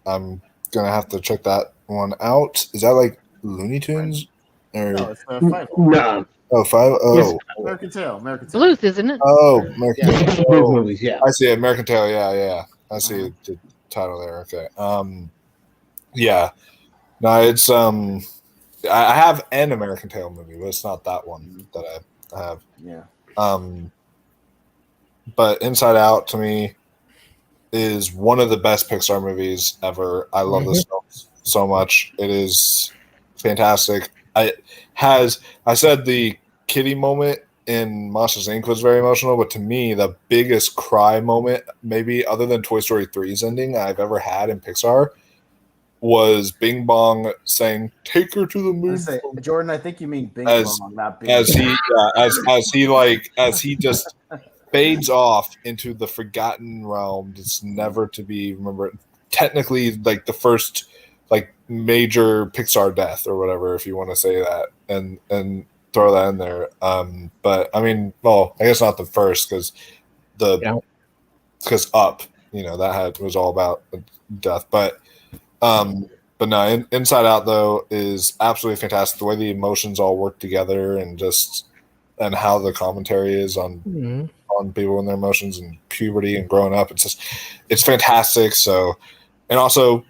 I'm gonna have to check that one out. Is that like Looney Tunes or no, it's Five. No, Five? Oh, American Tail. American Tail. Bluth, isn't it? oh, American yeah, Tail. both movies. Yeah. I see it. American Tail. Yeah. I see the title there. Okay. Yeah. No, it's I have an American Tail movie, but it's not that one that I have. Yeah. But Inside Out to me is one of the best Pixar movies ever. I love this film so much. It is fantastic. I said the kitty moment in Monsters Inc. was very emotional, but to me, the biggest cry moment, maybe other than Toy Story 3's ending I've ever had in Pixar, was Bing Bong saying, "Take her to the moon." Jordan, I think you mean Bing Bong, not Bing. As he just fades off into the forgotten realm, it's never to be remembered. Technically, like the first like major Pixar death or whatever, if you want to say that, and throw that in there. But I mean, well, I guess not the first because Up, that was all about death. But no, Inside Out though is absolutely fantastic. The way the emotions all work together and how the commentary is on people and their emotions and puberty and growing up. It's fantastic. So, and also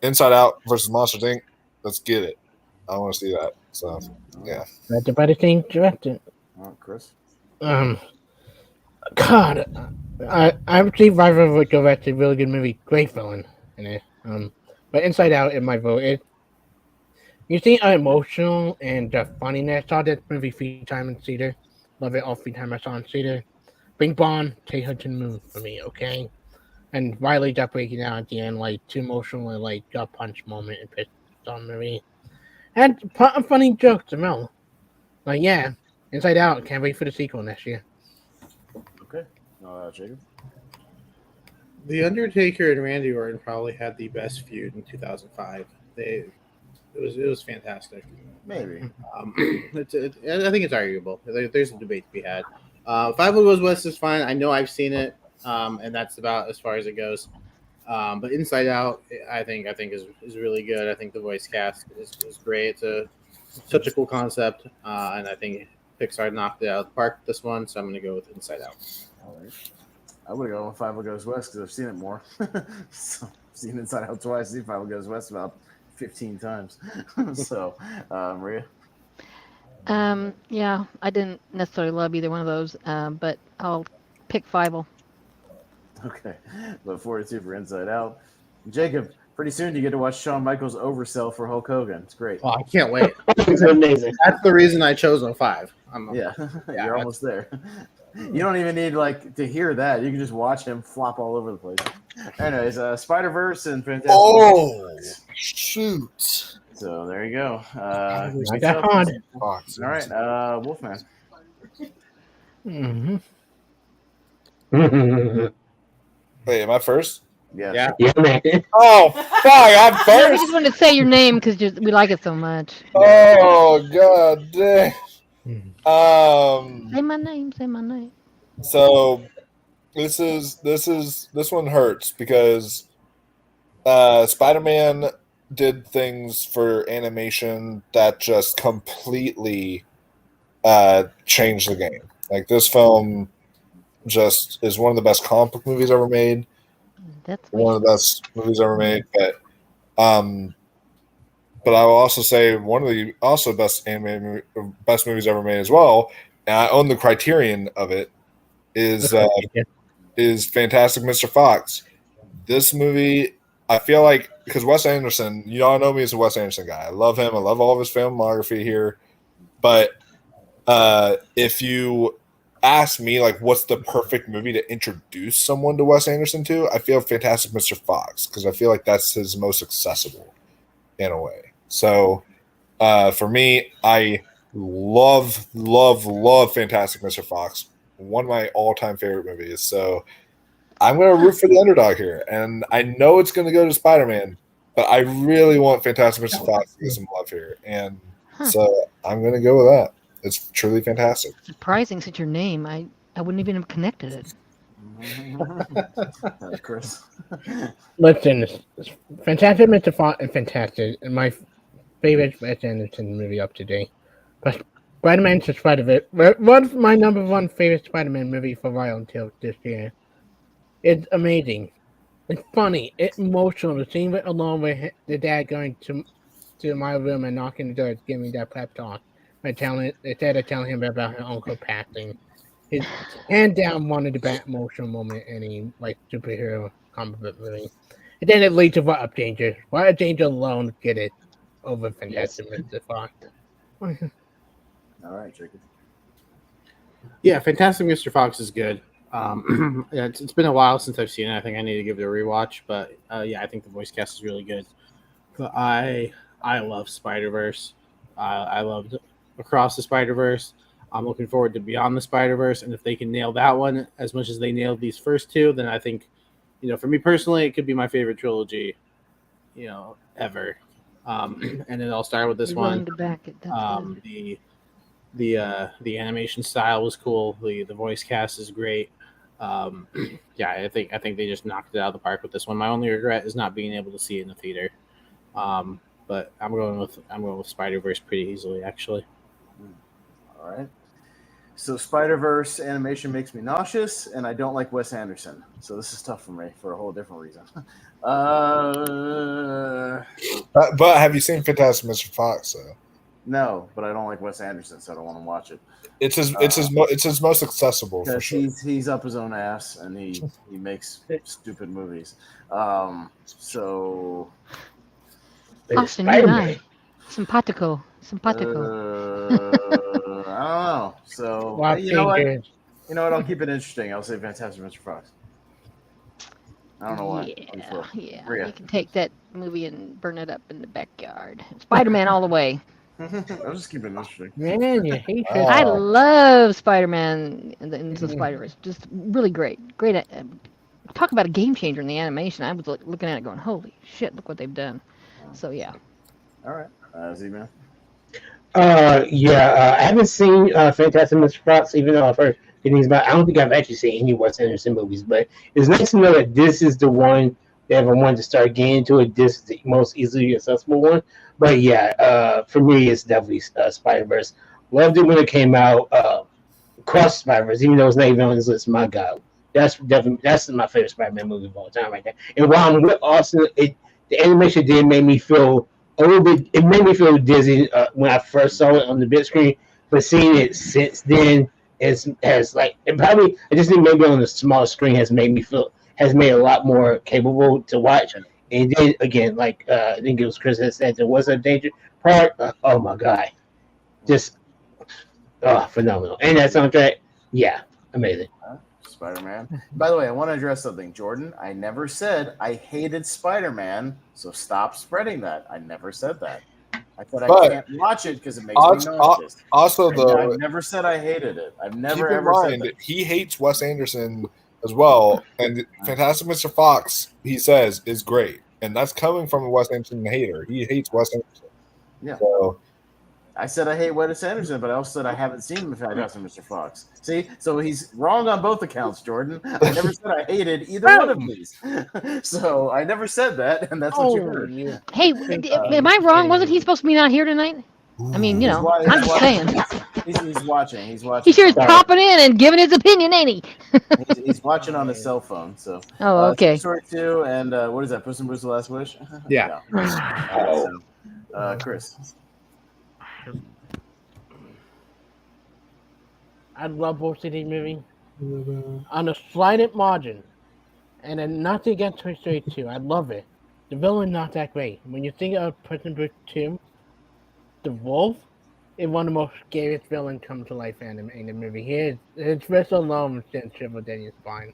Inside Out versus Monsters Inc. Let's get it. I want to see that. So, yeah. That's about the same director. Chris. God, I see Rival Direct, a really good movie, great villain in it. But Inside Out, in my vote, you see emotional and funniness. I saw this movie 3 times in theater. Love it all 3 times I saw in theater. Bing Bong, take her to the moon for me, okay? And Riley just breaking down at the end, like too emotional, like gut punch moment in Pixar movie. And funny jokes as well. Like yeah, Inside Out. Can't wait for the sequel next year. Okay, Jacob. The Undertaker and Randy Orton probably had the best feud in 2005. It was fantastic. Maybe. I think it's arguable. There's a debate to be had. Five Goes West is fine. I know I've seen it, and that's about as far as it goes. But Inside Out, I think is really good. I think the voice cast is great. It's such a cool concept, and I think Pixar knocked it out of the park with this one. So I'm going to go with Inside Out. All right. I would have gone with Five Goes West because I've seen it more. So, I've seen Inside Out twice. Seen Five Goes West about 15 times. So, Maria. Yeah, I didn't necessarily love either one of those, but I'll pick Five. Okay, but 42 for Inside Out. Jacob, pretty soon you get to watch Shawn Michaels oversell for Hulk Hogan. It's great. Oh, I can't wait. It's amazing. That's the reason I chose 05. Yeah, Yeah, you're almost there. You don't even need to hear that. You can just watch him flop all over the place. Anyways, Spider-Verse and Fantastic. Oh, shoot. So there you go. Not that hard. Fox. All right, Wolfman. Mm-hmm. Wait, am I first? Yes. Yeah. Yeah, man. Oh, fuck, I'm I first. just wanted to say your name because we like it so much. Oh, god damn. Say my name. Say my name. So this one hurts because Spider-Man did things for animation that just completely changed the game. Like this film just is one of the best comic book movies ever made. That's One of the best movies ever made, but I will also say one of the also best movies ever made as well. And I own the Criterion of it. Is Fantastic Mr. Fox. This movie, I feel like, because Wes Anderson, you all know me as a Wes Anderson guy. I love him. I love all of his filmography here. But if you ask me, like, what's the perfect movie to introduce someone to Wes Anderson to, I feel Fantastic Mr. Fox, because I feel like that's his most accessible in a way. So for me, I love Fantastic Mr. Fox. One of my all-time favorite movies. So I'm going to root for the underdog here. And I know it's going to go to Spider-Man, but I really want Fantastic Mr. Fox to get some love here. And so I'm going to go with that. It's truly fantastic. surprising. Such your name. I wouldn't even have connected it. Chris. Listen, Fantastic Mr. Fox and Fantastic, my favorite Wes Anderson movie up to date. But Spider-Man to Spider-Verse was my number one favorite Spider-Man movie for a while until this year. It's amazing. It's funny. It's emotional. The scene with alone with the dad going to my room and knocking the door, giving me that pep talk. Instead of telling him about her uncle passing. It's hand down one of the best emotional moment in any superhero comic book movie. And then it leads to What Up Danger. What Up Danger alone get it over Fantastic Mr. Fox. All right, Jacob. Yeah, Fantastic Mr. Fox is good. Yeah, it's been a while since I've seen it. I think I need to give it a rewatch. But yeah, I think the voice cast is really good. But I love Spider-Verse. I loved Across the Spider-Verse. I'm looking forward to Beyond the Spider-Verse. And if they can nail that one as much as they nailed these first two, then I think, for me personally, it could be my favorite trilogy, ever. And it all started with this You're one. willing to back it. That's good. The animation style was cool. The voice cast is great. Yeah, I think they just knocked it out of the park with this one. My only regret is not being able to see it in the theater. But I'm going with Spider-Verse pretty easily, actually. All right. So Spider-Verse animation makes me nauseous, and I don't like Wes Anderson. So this is tough for me for a whole different reason. But have you seen Fantastic Mr. Fox, though? No, but I don't like Wes Anderson, so I don't want to watch it. It's his most accessible for Because sure. he's up his own ass, and he makes stupid movies. So Austin, you and I. Simpatico. I don't know. So What you know what? Danger. You know what? I'll keep it interesting. I'll say Fantastic Mr. Fox. I don't know why. Yeah. Rhea. You can take that movie and burn it up in the backyard. Spider-Man all the way. I'll just keep it interesting. Man, you hate Oh. I love Spider-Man and the Spider-Verse. Just really great. Great. Talk about a game changer in the animation. I was looking at it going, holy shit, look what they've done. So, yeah. All right. Z-Man. I haven't seen Fantastic Mr. Fox, even though I've heard good things about it. I don't think I've actually seen any Wes Anderson movies, but it's nice to know that this is the one that everyone wanted to start getting into it. This is the most easily accessible one. But yeah, for me, it's definitely Spider-Verse. Loved it when it came out. Across Spider-Verse, even though it's not even on this list. My God, That's my favorite Spider-Man movie of all time, right there. And while I'm with Austin, the animation did make me feel a little bit. It made me feel dizzy when I first saw it on the big screen, but seeing it since then has like it probably. I just think maybe on the small screen has made it a lot more capable to watch. And then again, like I think it was Chris that said there was a danger part. Oh my god, just phenomenal! And that soundtrack, yeah, amazing. Spider-Man. By the way, I want to address something, Jordan. I never said I hated Spider-Man, so stop spreading that. I never said that. I said I can't watch it because it makes me nauseous. Also, though, I've never said I hated it. I've never keep in ever mind, said that. he hates Wes Anderson as well, and Fantastic Mr. Fox, he says, is great, and that's coming from a Wes Anderson hater. He hates Wes Anderson. Yeah. So, I said I hate Wes Anderson, but I also said I haven't seen Fantastic Mr. Fox. See, so he's wrong on both accounts, Jordan. I never said I hated either one of these. So I never said that, and that's what you heard. Hey, am I wrong? Wasn't he supposed to be not here tonight? I mean, you know, I'm just saying. He's watching. He's watching. He sure is popping in and giving his opinion, ain't he? He's watching on his cell phone. So. Oh, okay. Story 2, and what is that? Puss in Boots: The Last Wish. Yeah. Chris. I love both of these movies. On a slight margin, and then not to get Toy Story 2, I love it. The villain not that great. When you think of Puss in Boots 2, the wolf is one of the most scariest villains come to life in the movie. His wrist alone sends shriveled down your spine.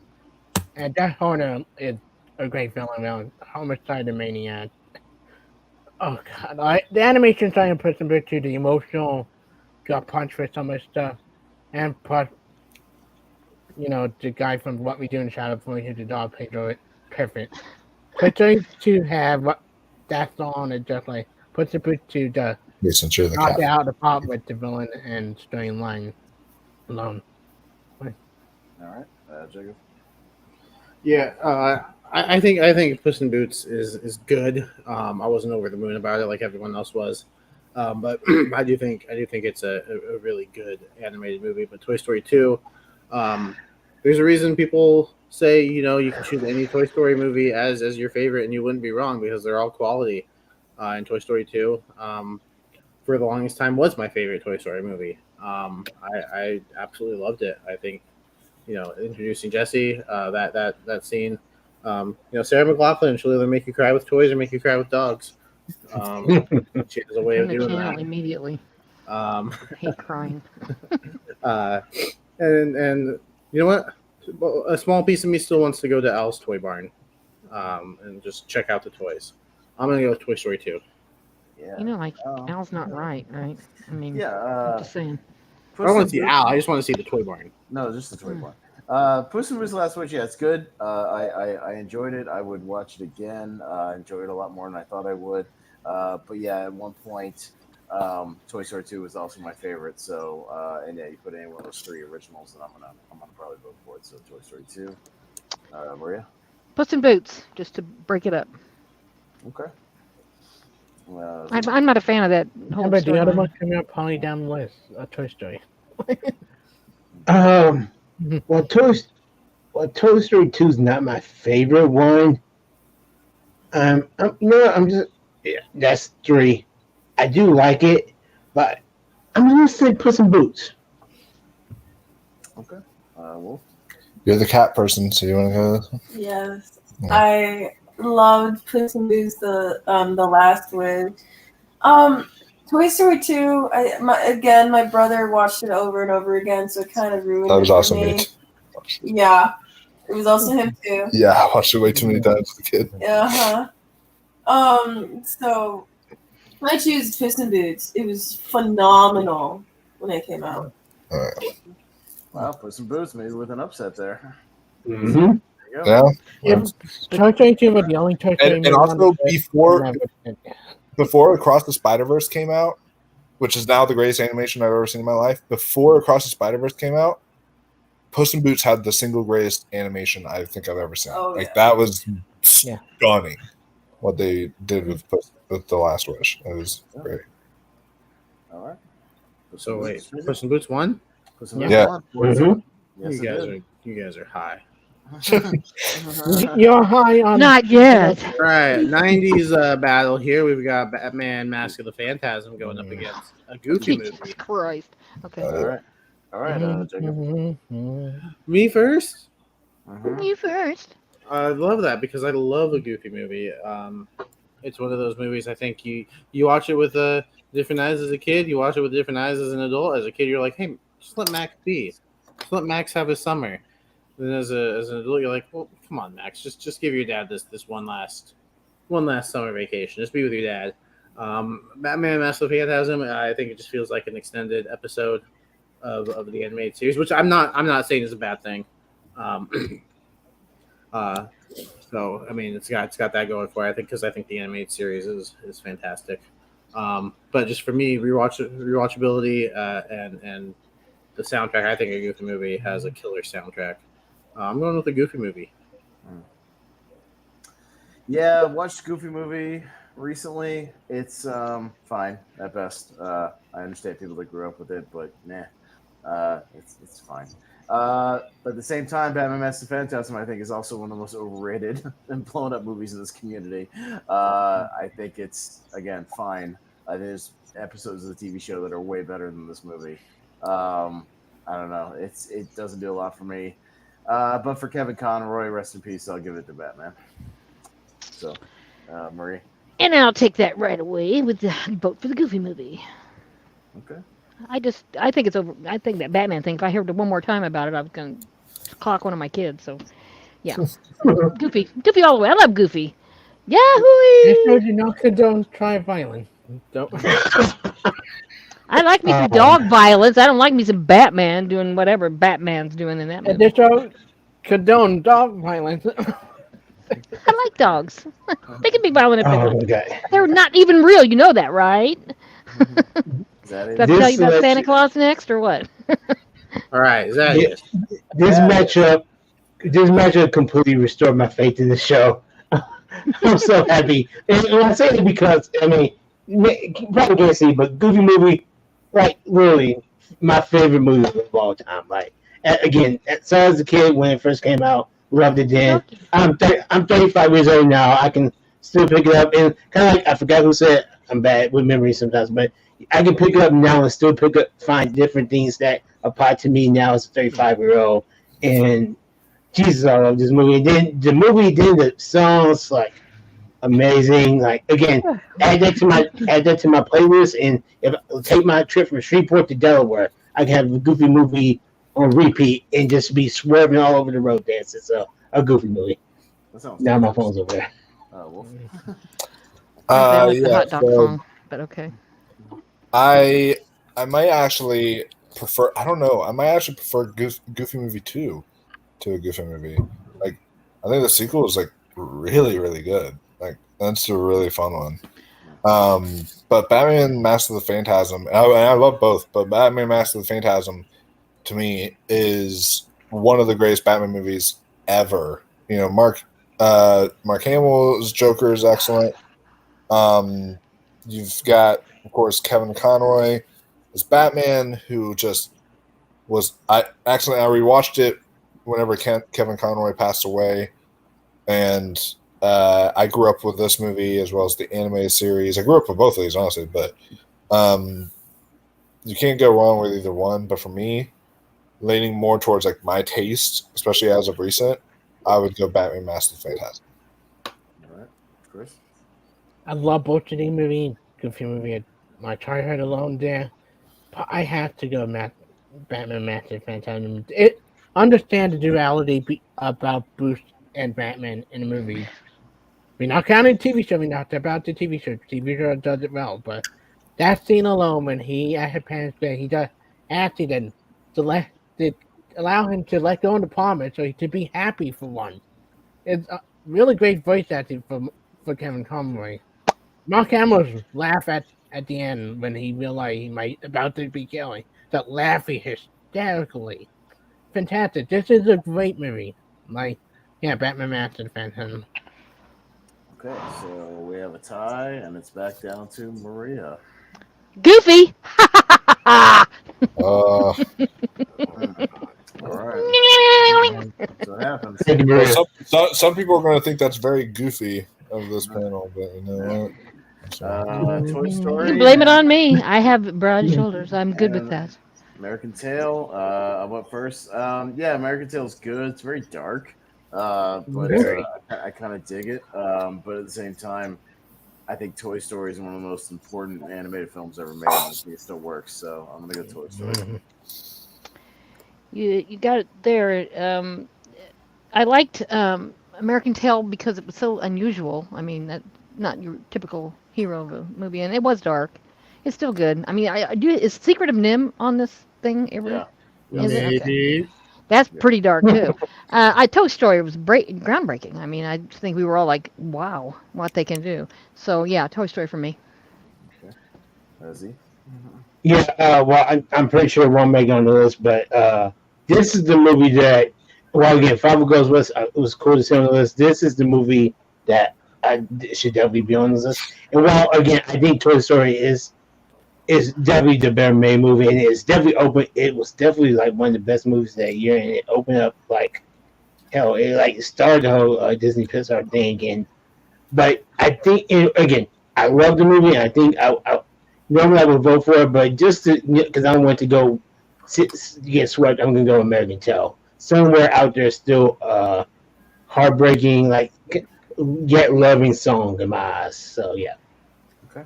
And Jack Horner is a great villain around homicide and maniac. Oh god, the animation side of Puss in Boots 2, the emotional got punch for some of the stuff. And plus, you know, the guy from What We Do in Shadow Point, who's the dog, Pedro, it perfect. But to have that song is just like puts it to the knock out the pop with the villain and String Line alone. All right, Jacob. Yeah, I think Puss in Boots is good. I wasn't over the moon about it like everyone else was. But I do think it's a really good animated movie. But Toy Story 2, there's a reason people say, you know, you can choose any Toy Story movie as your favorite, and you wouldn't be wrong because they're all quality. And Toy Story 2, for the longest time, was my favorite Toy Story movie. I absolutely loved it. I think, you know, introducing Jessie, that scene, you know, Sarah McLachlan, she'll either make you cry with toys or make you cry with dogs. She has a way of doing that immediately. I hate crying. And you know what? A small piece of me still wants to go to Al's Toy Barn, and just check out the toys. I'm gonna go with Toy Story 2. Yeah. You know, like Al's not right? I mean, yeah. I'm just saying. I don't want to see Al. I just want to see the Toy Barn. No, just the Toy Barn. Puss in Boots: The Last Wish. Yeah, it's good. I enjoyed it. I would watch it again. I enjoyed it a lot more than I thought I would. But yeah, at one point, Toy Story 2 was also my favorite. So, and yeah, you put any one of those three originals, and I'm gonna probably vote for it. So, Toy Story 2. Maria. Puss in Boots, just to break it up. Okay. I'm not a fan of that whole But the other storyline. one coming up probably down the list, Toy Story. Well, Toy Story 2 is not my favorite one. That's 3. I do like it, but I'm gonna say Puss in Boots. Okay. Wolf. you're the cat person, so you want to go? Yes, Yeah. I loved Puss in Boots: The Last Wish. Toy Story 2. My brother watched it over and over again, so it kind of ruined. That was it for also me. me. Yeah, it was also him too. Yeah, I watched it way too many times as a kid. So I choose Puss in Boots. It was phenomenal when it came out. Wow, Puss in Boots, maybe with an upset there. Mm-hmm. There you go. Yeah. Toy Story 2 was the only Toy Story And movie also on the list. before Across the Spider-Verse came out, which is now the greatest animation I've ever seen in my life, before Across the Spider-Verse came out, Puss in Boots had the single greatest animation I think I've ever seen. That was stunning what they did with The Last Wish. It was great. All right. So wait, Puss in Boots 1? Puss in Boots Yeah. 1. Mm-hmm. Yes, You guys are high. You're high on. Not yet. All right, 90s battle here. We've got Batman Mask of the Phantasm going up against a Goofy Jesus movie. Christ. Okay. All right, Jacob. Me first? You first. I love that because I love a Goofy movie. It's one of those movies I think you watch it with different eyes as a kid. You watch it with different eyes as an adult. As a kid, you're like, hey, just let Max be. Just let Max have his summer. Then as an adult, you're like, well, come on, Max, just give your dad this one last summer vacation. Just be with your dad. Batman Mask of the Phantasm. I think it just feels like an extended episode of the animated series, which I'm not saying is a bad thing. So I mean, it's got that going for it. I think the animated series is fantastic. But just for me, rewatchability and the soundtrack, I think a Goofy movie has a killer soundtrack. I'm going with the Goofy movie. Yeah, watched Goofy movie recently. It's fine at best. I understand people that grew up with it, but it's fine. But at the same time, Batman Mask of the Phantasm, I think, is also one of the most overrated and blown up movies in this community. I think it's, again, fine. There's episodes of the TV show that are way better than this movie. I don't know. It doesn't do a lot for me. But for Kevin Conroy, rest in peace, I'll give it to Batman. So, Marie? And I'll take that right away with the vote for the Goofy movie. Okay. I think it's over. I think that Batman thing, if I heard it one more time about it, I was going to clock one of my kids. So, yeah. Goofy all the way. I love Goofy. Yahoo! Just so you know, condone violence. Don't. I like me some dog violence. I don't like me some Batman doing whatever Batman's doing in that movie. Just so condone dog violence. I like dogs. They can be violent if they want. Okay. They're not even real. You know that, right? Is that it? Do I have to tell you about Santa Claus next, or what? All right, Zaddeus. This matchup completely restored my faith in the show. I'm so happy, and I say it because I mean, you probably can't see, but Goofy movie, like really, my favorite movie of all time. Like again, so as a kid when it first came out, loved it then. I'm 35 years old now. I can still pick it up, and kind of like I forgot who said I'm bad with memory sometimes, but I can pick it up now and still find different things that apply to me now as a 35-year-old. And Jesus, I love this movie. And then the songs like amazing. Like again, add that to my playlist, and if I take my trip from Shreveport to Delaware, I can have a Goofy movie on repeat and just be swerving all over the road dancing. So a Goofy movie. Now my phone's over there. Wolf. The hot dog song, but okay. I might actually prefer. I don't know. I might actually prefer Goofy Movie 2 to a Goofy movie. Like, I think the sequel is like really, really good. Like, that's a really fun one. But Batman Mask of the Phantasm, and I love both, but Batman Mask of the Phantasm to me is one of the greatest Batman movies ever. You know, Mark Hamill's Joker is excellent. You've got, of course, Kevin Conroy as Batman, who just was. I rewatched it whenever Kevin Conroy passed away, and I grew up with this movie as well as the animated series. I grew up with both of these, honestly, but you can't go wrong with either one. But for me, leaning more towards like my taste, especially as of recent, I would go Batman Mask of the Phantasm. All right, Chris. I love both of these movies. Goofy movie, my childhood alone there. But I have to go Batman Mask of the Phantasm. Understand the duality about Bruce and Batman in the movie. We're not counting the TV show. We're not about the TV show. The TV show does it well, but that scene alone when he at his parents' bed, he does asking them to allow him to let go of the promise so he could be happy for once. It's a really great voice acting for Kevin Conroy. Mark Hamill's laugh at the end when he realized he might about to be killing. That laughing hysterically. Fantastic. This is a great movie. Batman Mask of the Phantasm. Okay, so we have a tie, and it's back down to Maria. Goofy! All right. So happens. Thank you, Well, Maria. some people are going to think that's very goofy of this panel, but you know what? Toy You Story. can blame it on me. I have broad shoulders. I'm good with and that. American Tail. I went first. Yeah, American Tail's good. It's very dark, but Very. I kind of dig it. But at the same time, I think Toy Story is one of the most important animated films ever made. And it still works, so I'm gonna go Toy Story. Mhm. You got it there. I liked American Tail because it was so unusual. I mean, that not your typical hero of a movie, and it was dark. It's still good. I mean, I do. Is Secret of Nim on this thing ever? Yeah. Is it? Okay. Maybe. That's Yeah. pretty dark too. Toy Story was groundbreaking. I mean, I think we were all like, "Wow, what they can do." So yeah, Toy Story for me. Z. Yeah, well, I'm pretty sure it won't make it on the list, but this is the movie that, well, again, Five Goes West, it was cool to see on the list. This is the movie that should definitely be on the list. And while, again, I think Toy Story is definitely the better made movie, and it's definitely open. It was definitely like one of the best movies that year, and it opened up like hell. It like started the whole Disney Pixar thing, and but I think again, I love the movie. And I think I normally I would vote for it, but just because I don't want to go get swept, I'm gonna go American Tail. Somewhere out there, still heartbreaking, like yet loving song in my eyes. So yeah. Okay.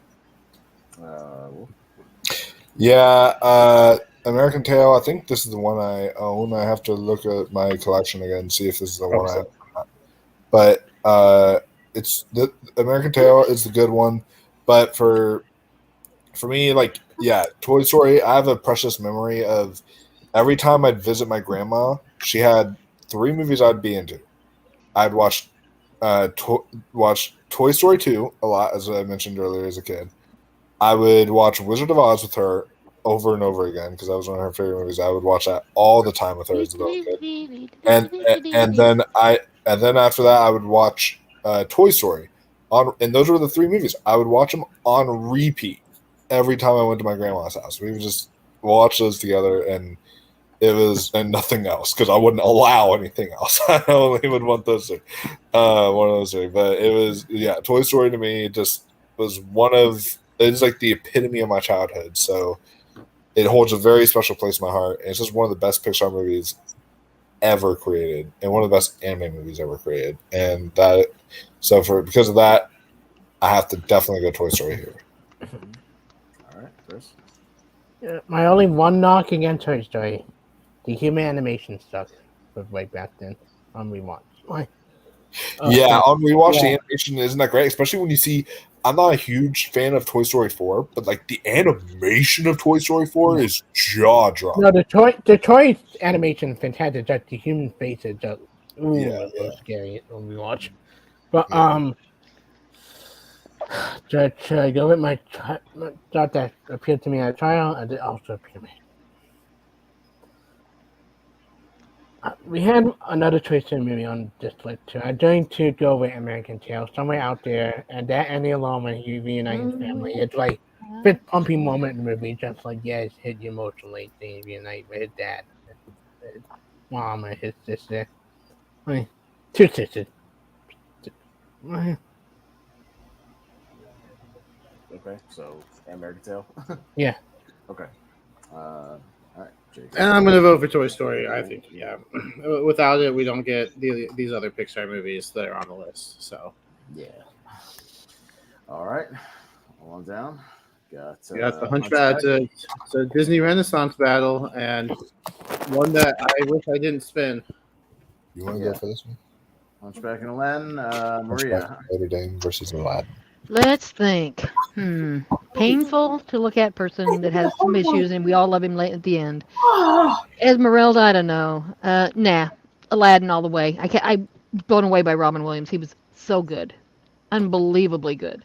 Yeah, American Tail. I think this is the one I own. I have to look at my collection again and see if this is the one I have. But it's the American Tail is the good one. But for me, like, yeah, Toy Story. I have a precious memory of every time I'd visit my grandma. She had 3 movies I'd be into. I'd watch Toy Story 2 a lot, as I mentioned earlier as a kid. I would watch Wizard of Oz with her over and over again because that was one of her favorite movies. I would watch that all the time with her as a little kid. And then after that I would watch Toy Story and those were the 3 movies. I would watch them on repeat every time I went to my grandma's house. We would just watch those together, and nothing else because I wouldn't allow anything else. I only would want those 3, one of those 3. But it was Toy Story to me just was it's like the epitome of my childhood. So it holds a very special place in my heart. And it's just one of the best Pixar movies ever created, and one of the best anime movies ever created. And because of that, I have to definitely go Toy Story here. All right, Chris. My only one knock against Toy Story, the human animation stuff was way back then on rewatch. On rewatch, the animation isn't that great, especially when you see. I'm not a huge fan of Toy Story 4, but like the animation of Toy Story 4 is jaw dropping. No, the toy animation fantastic. Just the human faces, just scary when we watch. But should I go with my thought that appealed to me as a child, and it also appealed to me. We had another Toy Story movie on this list too. I'm going to go with American Tail, somewhere out there, and that ending alone when he reunites his family. It's like fifth pumping moment in the movie, just like it hit you emotionally. They reunite with his dad, his mom, and his sister. I mean, 2 sisters. Okay, so American Tail. Yeah. Okay. All right, Jake. And I'm going to vote for Toy Story. I think, without it, we don't get these other Pixar movies that are on the list. So, yeah. All right, on down. Got the Hunchback. It's a Disney Renaissance battle, and one that I wish I didn't spin. You want to go for this one? Hunchback and Aladdin. Maria. Notre Dame versus Aladdin. Let's think. Painful to look at person that has some issues, and we all love him late at the end. Esmeralda, I don't know. Nah, Aladdin all the way. I'm blown away by Robin Williams. He was so good, unbelievably good.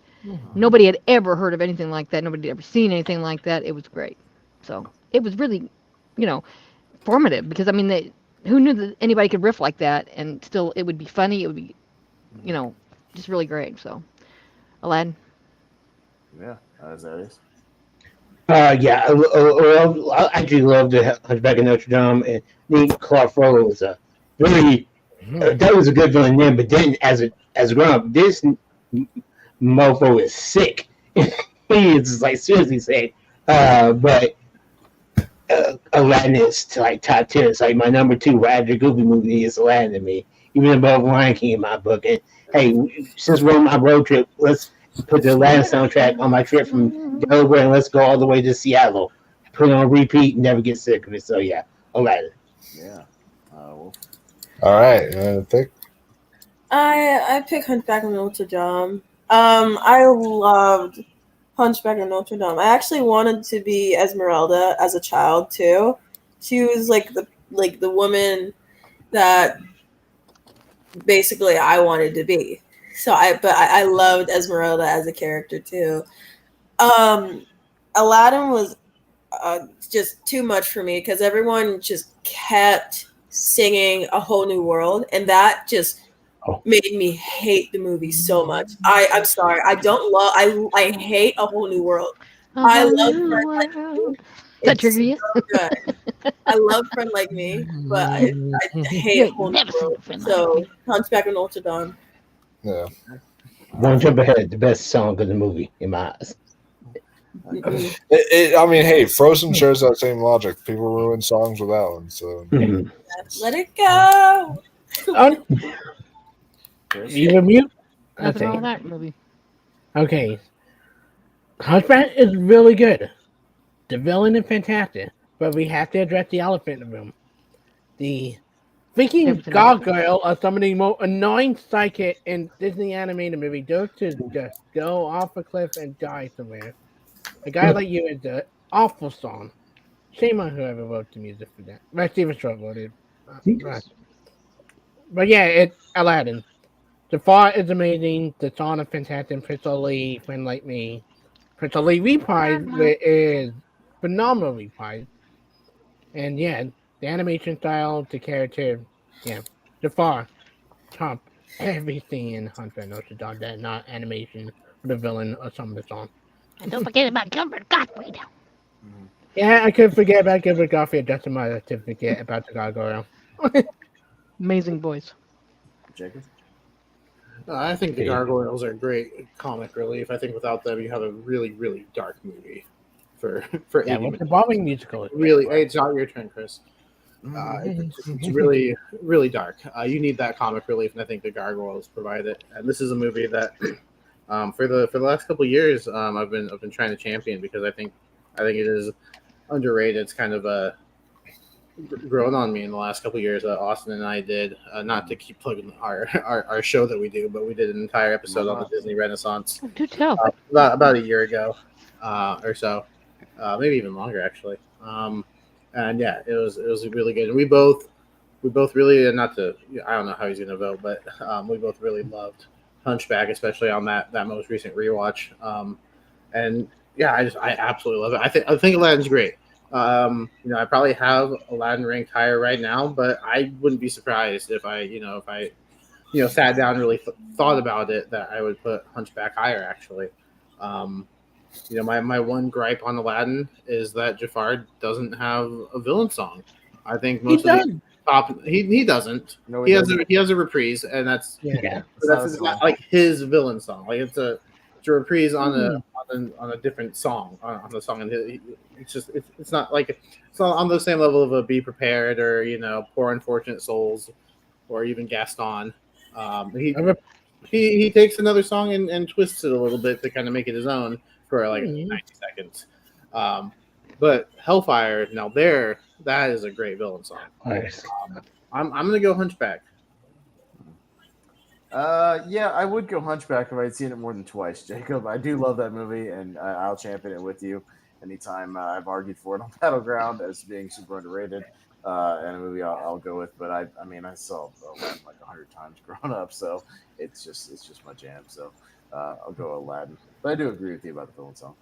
Nobody had ever heard of anything like that. Nobody had ever seen anything like that. It was great. So it was really, formative because I mean, who knew that anybody could riff like that and still it would be funny. It would be, just really great. So. Aladdin. Yeah, Zaddeus. I actually love the Hunchback of Notre Dame, and Clark Frollo was a very, that was a good villain then. But then, as a grown up, this mofo is sick. He is just like seriously sick. But Aladdin is to like top 10. It's like my number 2 after Goofy movie is Aladdin to me, even above Lion King in my book. And hey, since we're on my road trip, let's put the Aladdin soundtrack on my trip from Delaware and let's go all the way to Seattle. Put it on repeat, never get sick of it. So yeah, Aladdin. Yeah. Wolf. All right, I think. I pick Hunchback of Notre Dame. I loved Hunchback of Notre Dame. I actually wanted to be Esmeralda as a child too. She was like the woman that basically I wanted to be. So I loved Esmeralda as a character too. Aladdin was just too much for me because everyone just kept singing A Whole New World, and that just made me hate the movie so much. I'm sorry. I don't love. I hate A Whole New World. I love Friend Like Me. It's so good. I love Friend Like Me, but I hate A Whole New World. So Hunchback of Notre Dame. Yeah. One Jump Ahead, the best song of the movie in my eyes. I mean, hey, Frozen shares that same logic. People ruin songs with that one, so. Let it go. You were mute? Nothing wrong with that movie. Okay. Hunchback is really good. The villain is fantastic, but we have to address the elephant in the room. The freaking gargoyle are some of the most annoying psychic in Disney animated movie. Those to just go off a cliff and die somewhere. A guy like you is an awful song. Shame on whoever wrote the music for that. Right, Steven Stroh wrote it. Right. But yeah, it's Aladdin. The font is amazing. The song is fantastic. Prince Ali, Friend Like Me. Prince Ali reprise is phenomenal reprise. And yeah, the animation style, the character, yeah, the far top everything in Hunter Notre Dame that not animation for the villain or some of the song. And don't forget about Gilbert Gottfried. Yeah, I could forget about Gilbert Gottfried. That's my to forget about the gargoyle. Amazing voice. Jacob? I think the Gargoyles are great comic relief. I think without them, you have a really, really dark movie for 80 Yeah, what's minutes. the bombing musical? Really, it's not your turn, Chris. It's really, really dark. You need that comic relief, and I think the Gargoyles provide it. And this is a movie that, for the last couple of years, I've been trying to champion because I think it is underrated. It's kind of grown on me in the last couple of years. Austin and I did, not to keep plugging our show that we do, but we did an entire episode on the Disney Renaissance Do tell. about a year ago or so, maybe even longer actually. And yeah, it was really good. And we both really, and not to, I don't know how he's gonna vote, but we both really loved Hunchback, especially on that most recent rewatch. And yeah, I absolutely love it. I think Aladdin's great. I probably have Aladdin ranked higher right now, but I wouldn't be surprised if I sat down and really thought about it, that I would put Hunchback higher actually. My one gripe on Aladdin is that Jafar doesn't have a villain song. I think most of the top he doesn't. No, he has a reprise, and that's not like his villain song. Like it's a reprise on a different song on the song, and it's not on the same level of a Be Prepared or Poor Unfortunate Souls or even Gaston. He takes another song and twists it a little bit to kind of make it his own for 90 seconds. But Hellfire, now that is a great villain song. Nice. I'm gonna go Hunchback. Yeah, I would go Hunchback if I'd seen it more than twice, Jacob. I do love that movie, and I'll champion it with you anytime I've argued for it on Battleground as being super underrated. And a movie I'll go with, but I saw Aladdin like 100 times growing up, so it's just my jam. So I'll go Aladdin. But I do agree with you about the villain song,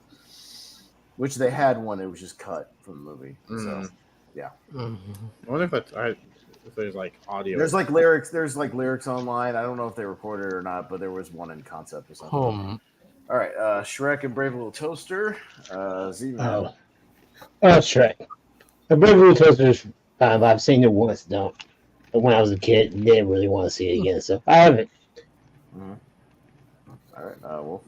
which they had one. It was just cut from the movie. So yeah. I wonder if there's like audio. There's like lyrics. There's like lyrics online. I don't know if they recorded it or not, but there was one in concept or something. All right, Shrek and Brave Little Toaster. Z-Man. Shrek. A Brave Little Toaster is fine. I've seen it once. Don't when I was a kid. Didn't really want to see it again, so I haven't. All right, Wolf.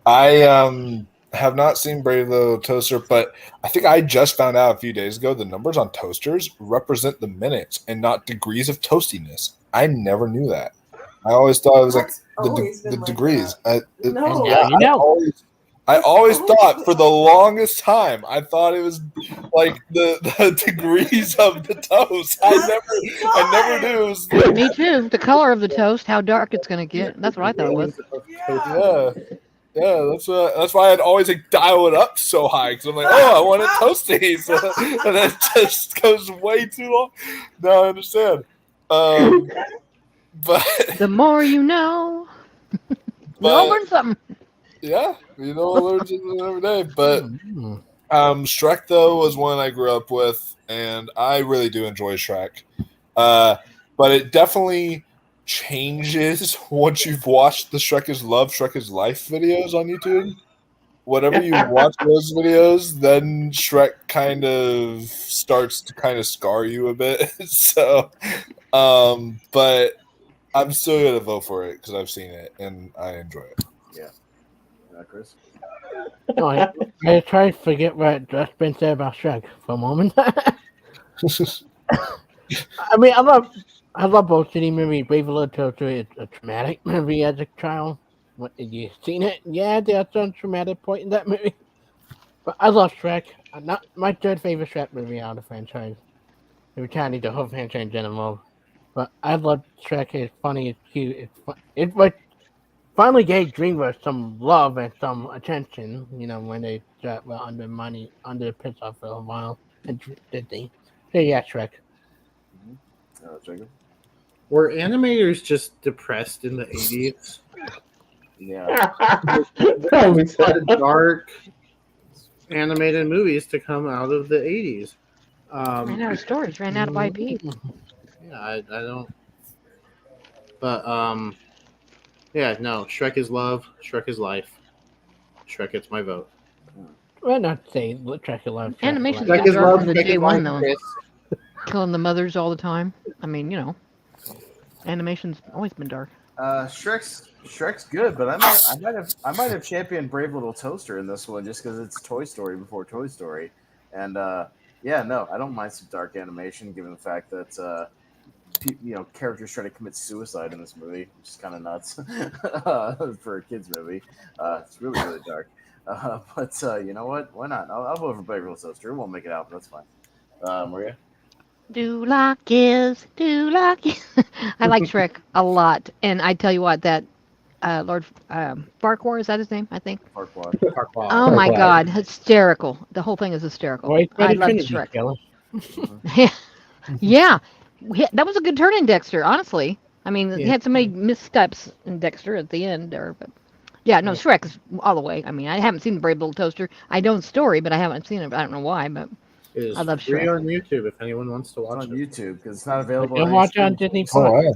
I have not seen Brave Little Toaster, but I think I just found out a few days ago the numbers on toasters represent the minutes and not degrees of toastiness. I never knew that. I always thought it was That's like always the been like degrees. that. No. And now you know. I always thought for the longest time I thought it was like the degrees of the toast. I never knew it was. Me too. The color of the toast, how dark it's going to get. That's what I thought it was. Yeah, that's why I'd always like dial it up so high because I'm like, oh, I want it toasty, and it just goes way too long. Now I understand. But The more you know. We all learn something. yeah, you know, I learn something every day. But Shrek though was one I grew up with, and I really do enjoy Shrek. But it definitely changes once you've watched the Shrek is Love, Shrek is Life videos on YouTube. Whenever you watch those videos, then Shrek kind of starts to kind of scar you a bit. So, but I'm still gonna vote for it because I've seen it and I enjoy it. Yeah, Chris. No, I try to forget what just been said about Shrek for a moment. I mean, I love both City movie. Brave Little Toaster is a traumatic movie as a child. What, have you seen it? Yeah, there's some traumatic point in that movie. But I love Shrek. Not my third favorite Shrek movie out of the franchise. We kind of need the whole franchise in general. But I love Shrek. It's funny. It's cute. It's what finally gave DreamWorks some love and some attention. You know, when they were under Pixar for a while and Disney. So yeah, Shrek. Jacob. Were animators just depressed in the 80s? Yeah. Probably so. Dark animated movies to come out of the 80s. Ran out of storage, ran out of IP. Yeah, I don't. But yeah, no. Shrek is love. Shrek is life. Shrek gets my vote. Well, not say Shrek is love. Animation's Shrek been is dark love. from the Shrek day is one, life, though. Chris. Killing the mothers all the time. I mean, you know, animation's always been dark. Shrek's good, but I might have championed Brave Little Toaster in this one just because it's Toy Story before Toy Story, and yeah, no, I don't mind some dark animation given the fact that characters try to commit suicide in this movie, which is kind of nuts for a kids movie. It's really really dark, but you know what? Why not? I'll vote for Brave Little Toaster. It won't make it out, but that's fine. Maria. Do like is. I like Shrek a lot, and I tell you what, that Lord Farquhar, is that his name? I think. Farquaad. Oh my God, hysterical! The whole thing is hysterical. Wait, I love Shrek. Yeah, that was a good turn in Dexter. Honestly, I mean, he had so many missteps in Dexter at the end there, but yeah, no, Shrek is all the way. I mean, I haven't seen the Brave Little Toaster. I know the story, but I haven't seen it. I don't know why, but. I love free Shrek. on YouTube if anyone wants to watch It's on it. YouTube because it's not available. You'll watch it on Disney Oh, Plus.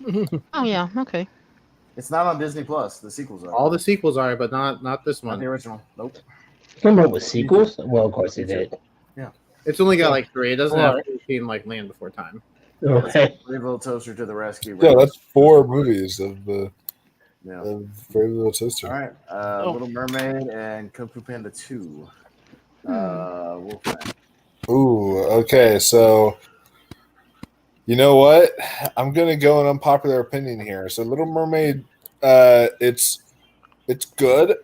yeah. Oh yeah, okay. It's not on Disney Plus. The sequels are. All the sequels are, but not this Not one. the original. Nope. Remember with sequels? Well, of course it did. It's only got like 3. It doesn't have 15 like Land Before Time. Okay. Brave Little Toaster to the rescue. Yeah, that's 4 movies of the Yeah. Brave Little Toaster. All right. Little Mermaid and Kung Fu Panda 2. Wolfman. Ooh, okay. So, you know what? I'm gonna go an unpopular opinion here. So, Little Mermaid, it's good.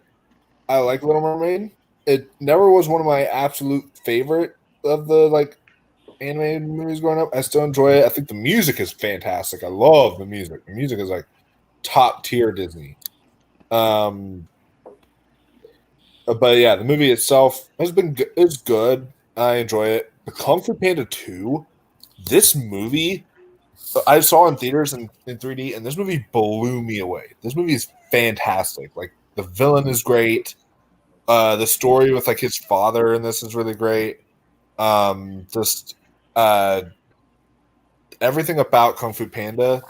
I like Little Mermaid. It never was one of my absolute favorite of the animated movies growing up. I still enjoy it. I think the music is fantastic. I love the music. The music is like top tier Disney. But yeah, the movie itself is good. I enjoy it. The Kung Fu Panda 2, this movie, I saw in theaters in 3D, and this movie blew me away. This movie is fantastic. Like, the villain is great. The story with his father in this is really great. Everything about Kung Fu Panda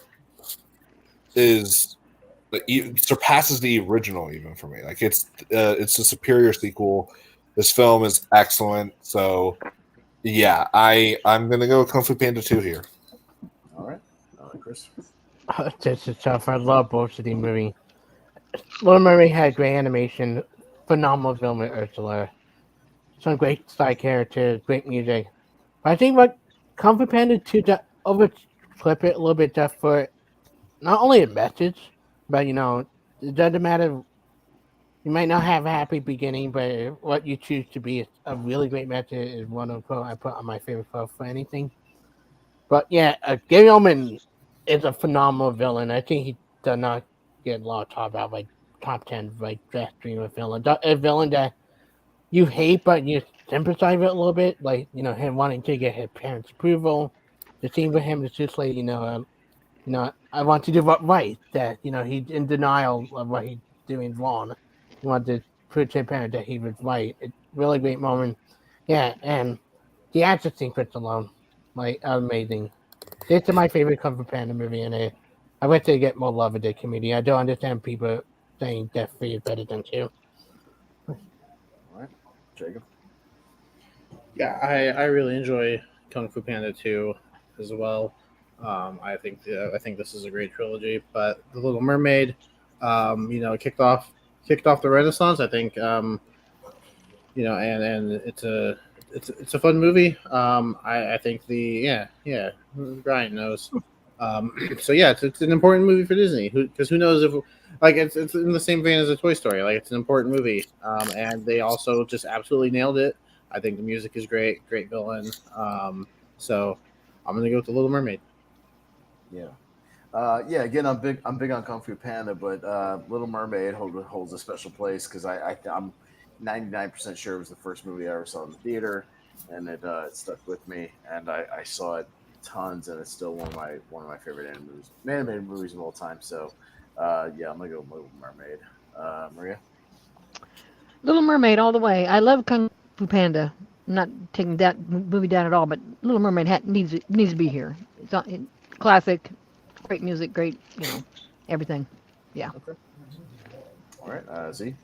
surpasses the original even for me. It's a superior sequel. This film is excellent. So yeah, I'm gonna go with Kung Fu Panda 2 here. Chris. This is tough. I love both of these movies. Little Mermaid had great animation, phenomenal villain Ursula, some great side characters, great music. But I think what Kung Fu Panda 2 overclip it a little bit just for not only a message, but it doesn't matter. You might not have a happy beginning, but what you choose to be is a really great message is one of the quote I put on my favorite quote for anything. But yeah, Gary Oldman is a phenomenal villain. I think he does not get a lot of talk about like top 10 like best dreamer villain. A villain that you hate but you sympathize with a little bit, like him wanting to get his parents' approval. The scene with him is just like I want to do what right. That he's in denial of what he's doing wrong. He wanted to prove to his parents that he was right. It's a really great moment. Yeah, and the action sequence alone, like amazing. This is my favorite Kung Fu Panda movie, and I wish they get more love in the community. I don't understand people saying Death Free is better than 2. All right, Jacob. Yeah, I really enjoy Kung Fu Panda 2 as well. I think this is a great trilogy. But The Little Mermaid, kicked off the Renaissance. I think and it's a fun movie. I think Brian knows. So yeah, it's an important movie for Disney. Because who knows if it's in the same vein as a Toy Story. Like it's an important movie. And they also just absolutely nailed it. I think the music is great villain. So I'm gonna go with The Little Mermaid. Yeah. Again, I'm big on Kung Fu Panda, but Little Mermaid holds a special place because I'm 99% sure it was the first movie I ever saw in the theater, and it stuck with me, and I saw it tons, and it's still one of my favorite animated movies of all time. So I'm gonna go with Little Mermaid. Maria. Little Mermaid all the way. I love Kung Fu Panda. I'm not taking that movie down at all, but Little Mermaid needs to be here. Classic, great music, great everything. Yeah. Okay. All right, Z.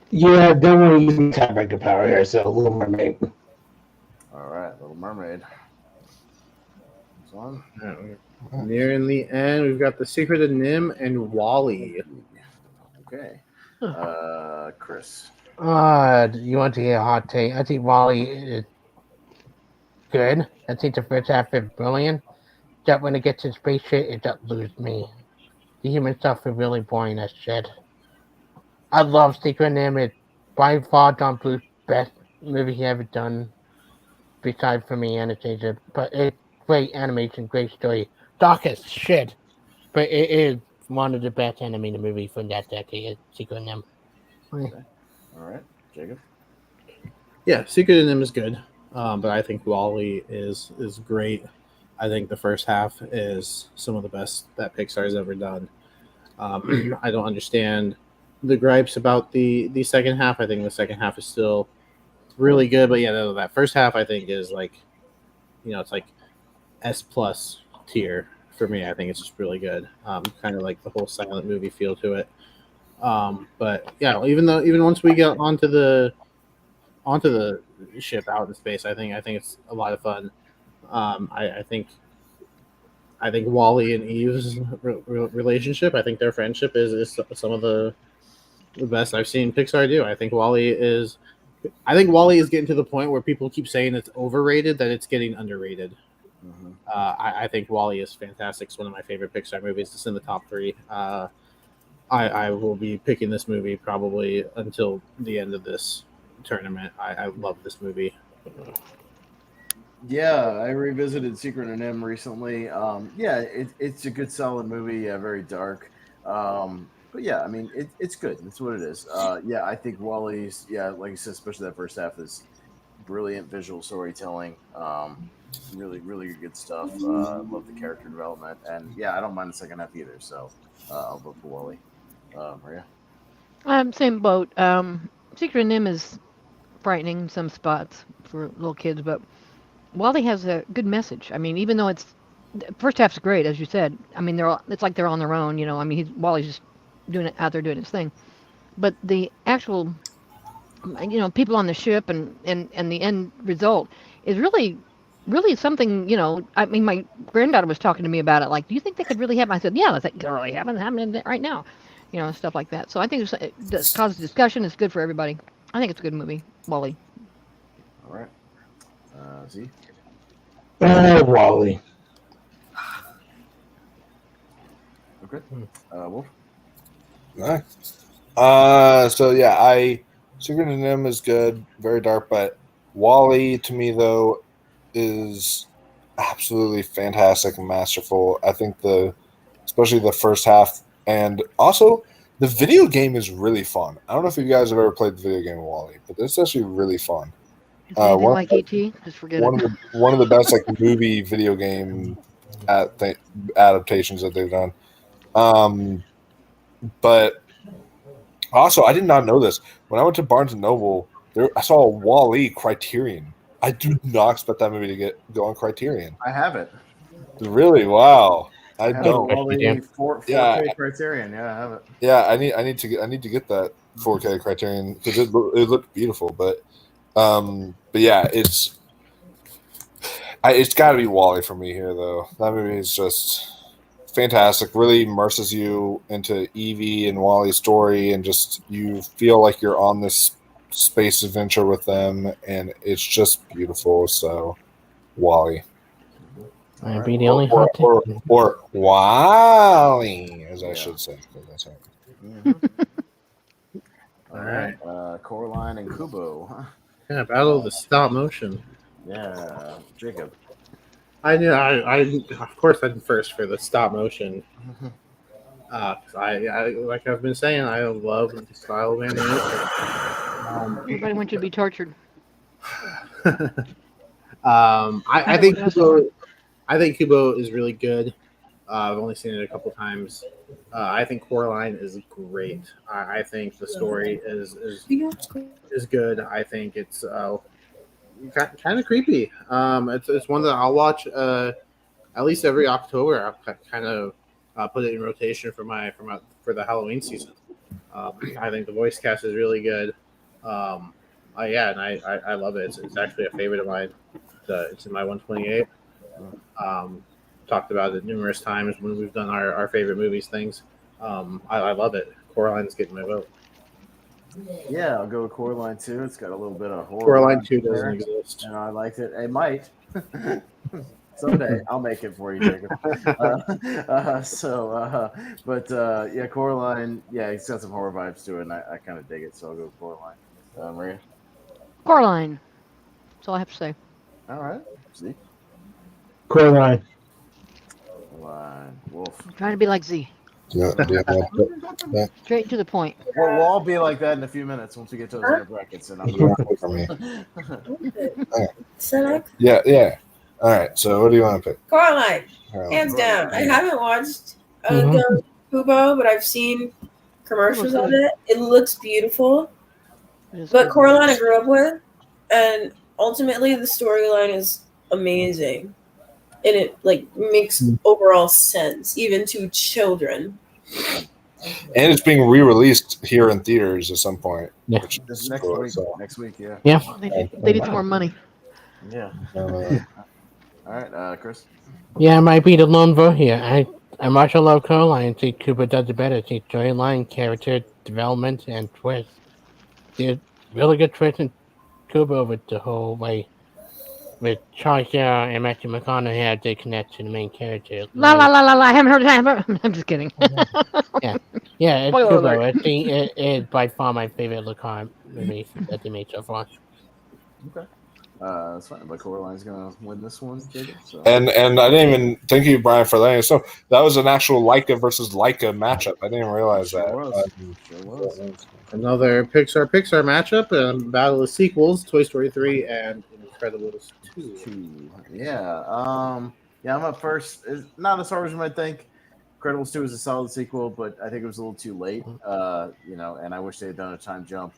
Yeah, I don't want to use my tiebreaker power here, so Little Mermaid. All right, Little Mermaid. It's on. Nearing the end, we've got The Secret of Nim and Wall-E. Okay. Chris. You want to hear a hot take? I think Wall-E is good. I think the first half is brilliant. That when it gets to space shit, it just loses me. The human stuff is really boring as shit. I love Secret of Nim. It's by far John Bluth's best movie he ever done, besides for me Anastasia. But it's great animation, great story. Dark as shit, but it is one of the best animated movies from that decade. Secret of Nim. Okay. All right, Jacob. Yeah, Secret of Nim is good, but I think Wall-E is great. I think the first half is some of the best that Pixar has ever done. I don't understand the gripes about the second half. I think the second half is still really good, but that first half I think is it's like S+ tier for me. I think it's just really good. Kind of like the whole silent movie feel to it. But yeah, even once we get onto the ship out in space, I think it's a lot of fun. I think Wall-E and Eve's relationship, I think their friendship is some of the best I've seen Pixar do. I think Wall-E is getting to the point where people keep saying it's overrated, that it's getting underrated. Mm-hmm. I think Wall-E is fantastic. It's one of my favorite Pixar movies. It's in the top 3. I will be picking this movie probably until the end of this tournament. I love this movie. Yeah, I revisited Secret of Nim recently. It's a good, solid movie. Yeah, very dark. But yeah, I mean, it's good. It's what it is. I think Wall-E's, like you said, especially that first half is brilliant visual storytelling. Really, really good stuff. Love the character development, and I don't mind the second half either. So I'll vote for Wall-E. Maria. Same boat. Secret of Nim is frightening in some spots for little kids, but Wall-E has a good message. I mean, even though the first half's great, as you said. I mean, it's like they're on their own. I mean, Wall-E's just out there doing his thing, but the actual, people on the ship and the end result is really really something, I mean, my granddaughter was talking to me about it. Like, do you think they could really happen? I said, yeah, I think they're really happening right now, stuff like that. So I think it does cause discussion. It's good for everybody. I think it's a good movie. Wally. All right. Z. Wally. Okay. Wolf. So yeah, Secret of Nim is good, very dark, but Wally to me though is absolutely fantastic and masterful. I think especially the first half, and also the video game is really fun. I don't know if you guys have ever played the video game Wally, but it's actually really fun. Is it anything like E.T.? Just forget it. One of the best like movie video game adaptations that they've done. But also, I did not know this. When I went to Barnes and Noble, I saw a Wall-E Criterion. I do not expect that movie to go on Criterion. I have it. Really? Wow. I have don't. Wall-E 4K Criterion. Yeah, I have it. Yeah, I need to get that 4K Criterion because it looked beautiful. But yeah, it's got to be Wall-E for me here though. That movie is just fantastic. Really immerses you into Evie and Wally's story, and just you feel like you're on this space adventure with them, and it's just beautiful. So, Wally. I'd be the only hot or Wally, as I should say. That's right. Mm-hmm. All right. Coraline and Kubo. Yeah, Battle of the Stop Motion. Yeah, Jacob. I knew. Of course, I'm first for the stop motion. I like I've been saying, I love the style of animation. Everybody wants you to be tortured. I think Kubo. I think Kubo is really good. I've only seen it a couple times. I think Coraline is great. I think the story is good. I think it's kind of creepy. It's one that I'll watch at least every October. I'll kind of put it in rotation for the Halloween season. I think the voice cast is really good. And I love it. It's actually a favorite of mine. It's in my 128. Talked about it numerous times when we've done our favorite movies things. I love it. Coraline's getting my vote. Yeah, I'll go with Coraline 2. It's got a little bit of horror. Coraline 2 doesn't exist. And I liked it. It might. Someday I'll make it for you, Jacob. Yeah, Coraline, it's got some horror vibes to it, and I kind of dig it, so I'll go with Coraline. Maria? Coraline. That's all I have to say. All right. Z? Coraline. Wolf. I'm trying to be like Z. Yeah. Straight to the point. Well, we'll all be like that in a few minutes once we get to those other brackets. And for me. Right. Yeah. All right. So, what do you want to pick? Coraline, hands down. I haven't watched the Kubo, but I've seen commercials of it. It looks beautiful. But Coraline, I grew up with, and ultimately, the storyline is amazing. And it makes overall sense, even to children. And it's being re-released here in theaters at some point. Yeah. This next week, yeah. Yeah. They need some more money. Yeah. All right, Chris. Yeah, I might be the lone vote here. I much love Coraline and see Cooper does it better. See storyline, character development, and twist. There's really good twist in Cooper with the whole way. With Charles and Matthew McConaughey, how they connect to the main character. La la la la la. I haven't heard it. I'm just kidding. Yeah, it's Kubo. It's by far my favorite Lacan movie that they made so far. Okay. That's fine. But Coraline's gonna win this one, Jacob. So. And I didn't even thank you, Brian, for that. So that was an actual Leica versus Leica matchup. I didn't even realize that. Sure was. Another Pixar matchup and battle of sequels: Toy Story 3 and Incredibles 2. Yeah. I'm up first. It's not as hard as you might think. Incredibles 2 is a solid sequel, but I think it was a little too late. And I wish they had done a time jump.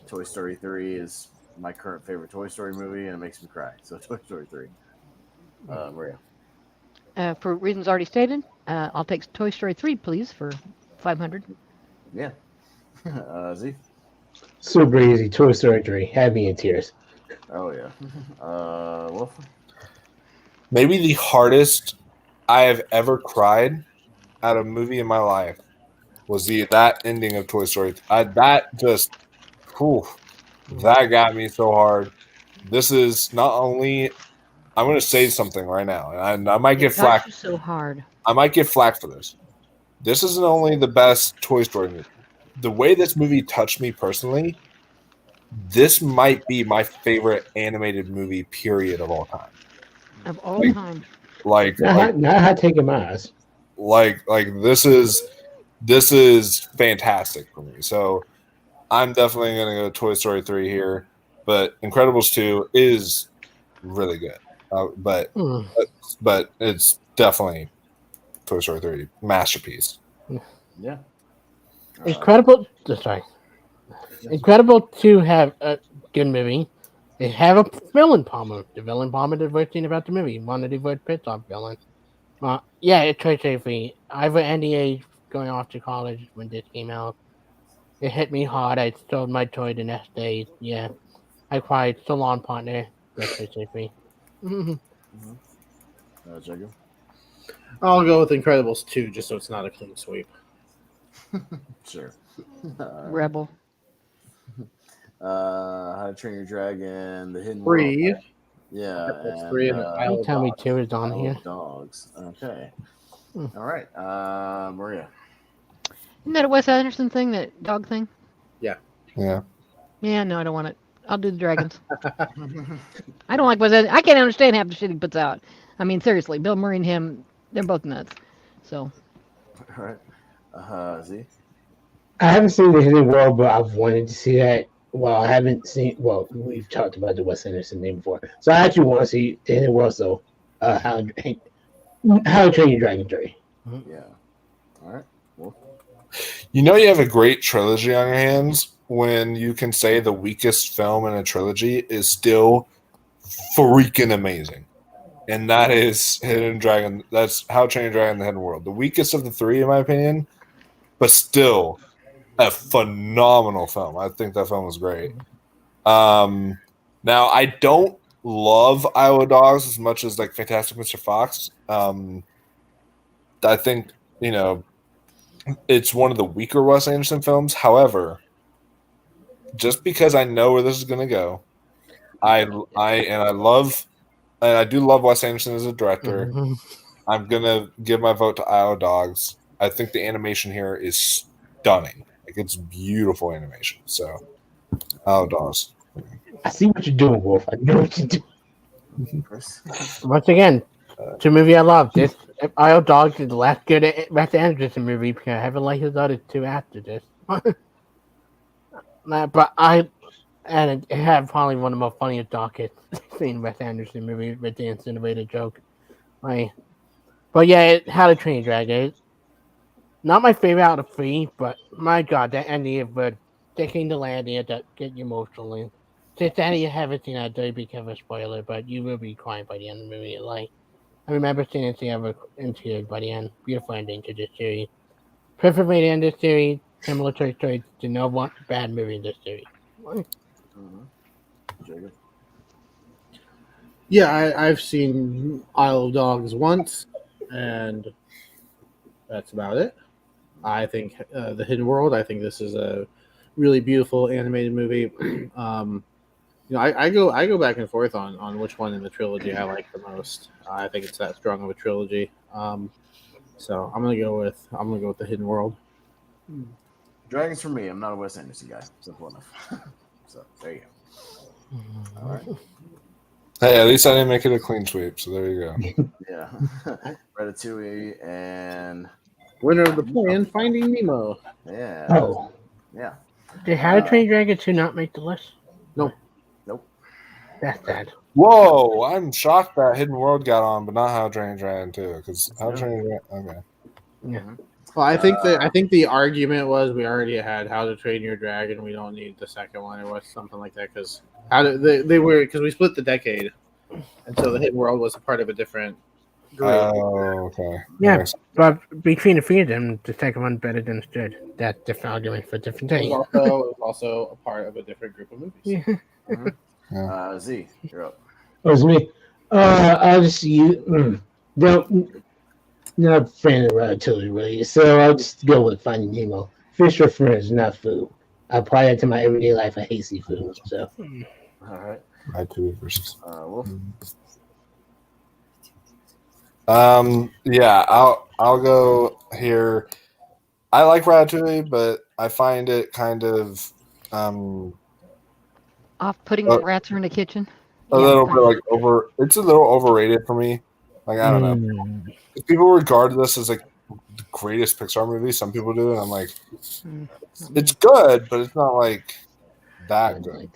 Toy Story 3 is my current favorite Toy Story movie, and it makes me cry. So Toy Story 3. Maria. For reasons already stated, I'll take Toy Story 3, please, for 500. Yeah. Z? Super easy. Toy Story 3. Had me in tears. Oh, yeah. Wolf? maybe the hardest I have ever cried at a movie in my life was that ending of Toy Story. That got me so hard. This is not only. I'm going to say something right now, and I might get It got flack. you so hard. I might get flack for this. This isn't only the best Toy Story movie. The way this movie touched me personally, this might be my favorite animated movie period of all time. Of all time. Not taking my eyes. Like this is fantastic for me. So I'm definitely going to go Toy Story 3 here, but Incredibles 2 is really good. But it's definitely Toy Story 3 masterpiece. Yeah. Incredible 2 have a good movie. They have a villain problem. The villain problem is the worst thing about the movie. One of the worst bits of villain. It's Toy Story 3. I was NDA going off to college when this came out. It hit me hard. I sold my toy the next day. Yeah. I cried. So long, partner. That's Toy Story 3. Jacob? I'll go with Incredibles 2 just so it's not a clean sweep. Sure. Rebel. How to Train Your Dragon, The Hidden 3. World. Yeah. That's and, 3 and Don't tell me 2 is on Isle here. of Dogs. Okay. All right. Maria. Isn't that a Wes Anderson thing, that dog thing? Yeah. Yeah, no, I don't want it. I'll do the dragons. I don't like Wes Anderson. I can't understand half the shit he puts out. I mean, seriously, Bill Murray and him, they're both nuts. So. All right. Z. I haven't seen The Hidden World, but I've wanted to see that. Well, I haven't seen. Well, we've talked about the Wes Anderson name before, so I actually want to see The Hidden World. So, How to Train Your Dragon 3. Yeah. All right. Well. You know you have a great trilogy on your hands when you can say the weakest film in a trilogy is still freaking amazing. And that is Hidden Dragon. That's How to Train Your Dragon and The Hidden World. The weakest of the three, in my opinion, but still a phenomenal film. I think that film was great. Now, I don't love Isle of Dogs as much as like Fantastic Mr. Fox. I think, it's one of the weaker Wes Anderson films. However, just because I know where this is going to go, I do love Wes Anderson as a director. I'm going to give my vote to Isle of Dogs. I think the animation here is stunning. Like, it's beautiful animation. So, Isle of Dogs. I see what you're doing, Wolf. I know what you're doing. Once again, it's a movie I love. This Isle of Dogs is the last good Wes Anderson movie because I haven't liked his other two after this. But it had probably one of the most funniest, darkest seen Wes Anderson movies with the incinerator joke. But yeah, How to Train Your Dragon. Not my favorite out of three, but my God, that ending of taking the land here that get you emotionally. Since that you haven't seen that, don't become a spoiler, but you will be crying by the end of the movie. I remember seeing it into by the end. Beautiful ending to this series. Perfect way to end this series. Similar to no one bad movie in this series. Jacob. Yeah, I've seen Isle of Dogs once, and that's about it. I think The Hidden World, I think this is a really beautiful animated movie. I go back and forth on which one in the trilogy I like the most. I think it's that strong of a trilogy. So I'm gonna go with The Hidden World. Dragons for me. I'm not a Wes Anderson guy. Simple enough. So there you go. All right. Hey, at least I didn't make it a clean sweep, so there you go. Yeah. Ratatouille and Winner of the plan, Finding Nemo. yeah. Oh, Yeah. Did How to Train Your Dragon 2 not make the list? Nope. That's sad. Whoa, I'm shocked that Hidden World got on, but not How to Train Your Dragon 2, because How to Train Your Dragon, okay. Yeah. Well, I think the argument was we already had How to Train Your Dragon. We don't need the second one. It was something like that because because we split the decade, and so The Hidden World was a part of a different group. Oh, okay. Yeah, Nice. but between the three of them, the second one better than stood. That's different argument for different It things. was also a part of a different group of movies. Yeah. Z, you're up. it was me. I'll just use. Don't not a fan of Ratatouille really, so I'll just go with Finding Nemo. Fish are friends, not food. I apply that to my everyday life. I hate seafood, so. All right. Ratatouille versus. Wolf. Yeah, I'll go here. I like Ratatouille, but I find it kind of Off-putting a, when rats are in the kitchen. a Yeah, little bit fine. like over. It's a little overrated for me. Like I don't know. Mm. People regard this as like the greatest Pixar movie. Some people do, and I'm like, Mm, it's good, but it's not like that Something good. like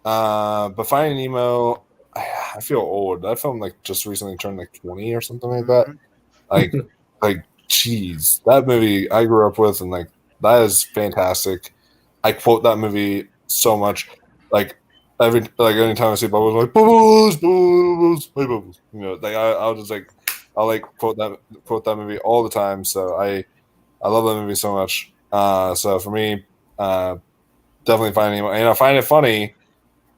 that. But Finding Nemo, I feel old. That film like just recently turned like 20 or something like that. Like, geez, that movie I grew up with, and like that is fantastic. I quote that movie so much. Like anytime I see bubbles, I'm like bubbles, bubbles, hey, bubbles. You know, like I'll just like I'll like quote that movie all the time. So I love that movie so much. So for me, definitely Finding Nemo, and I find it funny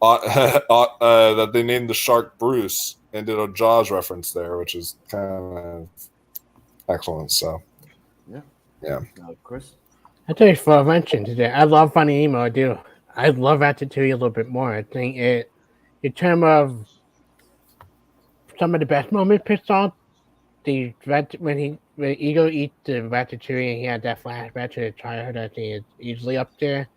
that they named the shark Bruce and did a Jaws reference there, which is kind of excellent. So, yeah. Chris. I tell you for a mention today. I love Finding Nemo. I do. I love Ratatouille a little bit more. I think in terms of some of the best moments Pixar, when Ego eats the Ratatouille and he had that flashback to his childhood, I think it's easily up there.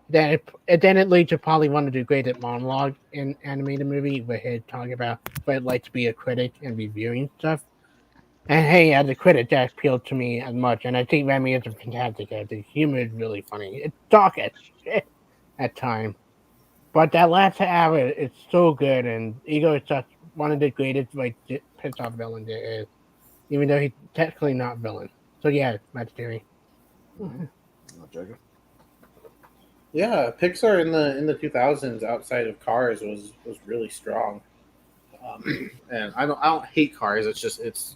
Then it leads to probably one of the greatest monologue in animated movie where he's talking about what it's like to be a critic and reviewing stuff. And hey, as a critic, that appealed to me as much. And I think Remy is a fantastic actor. The humor is really funny. It's dark as shit at times. But that last hour is so good. And Ego is such one of the greatest Pixar villains there is. Even though he's technically not villain. So yeah, that's theory. Yeah, Pixar in the 2000s outside of Cars was really strong. And I don't hate Cars. It's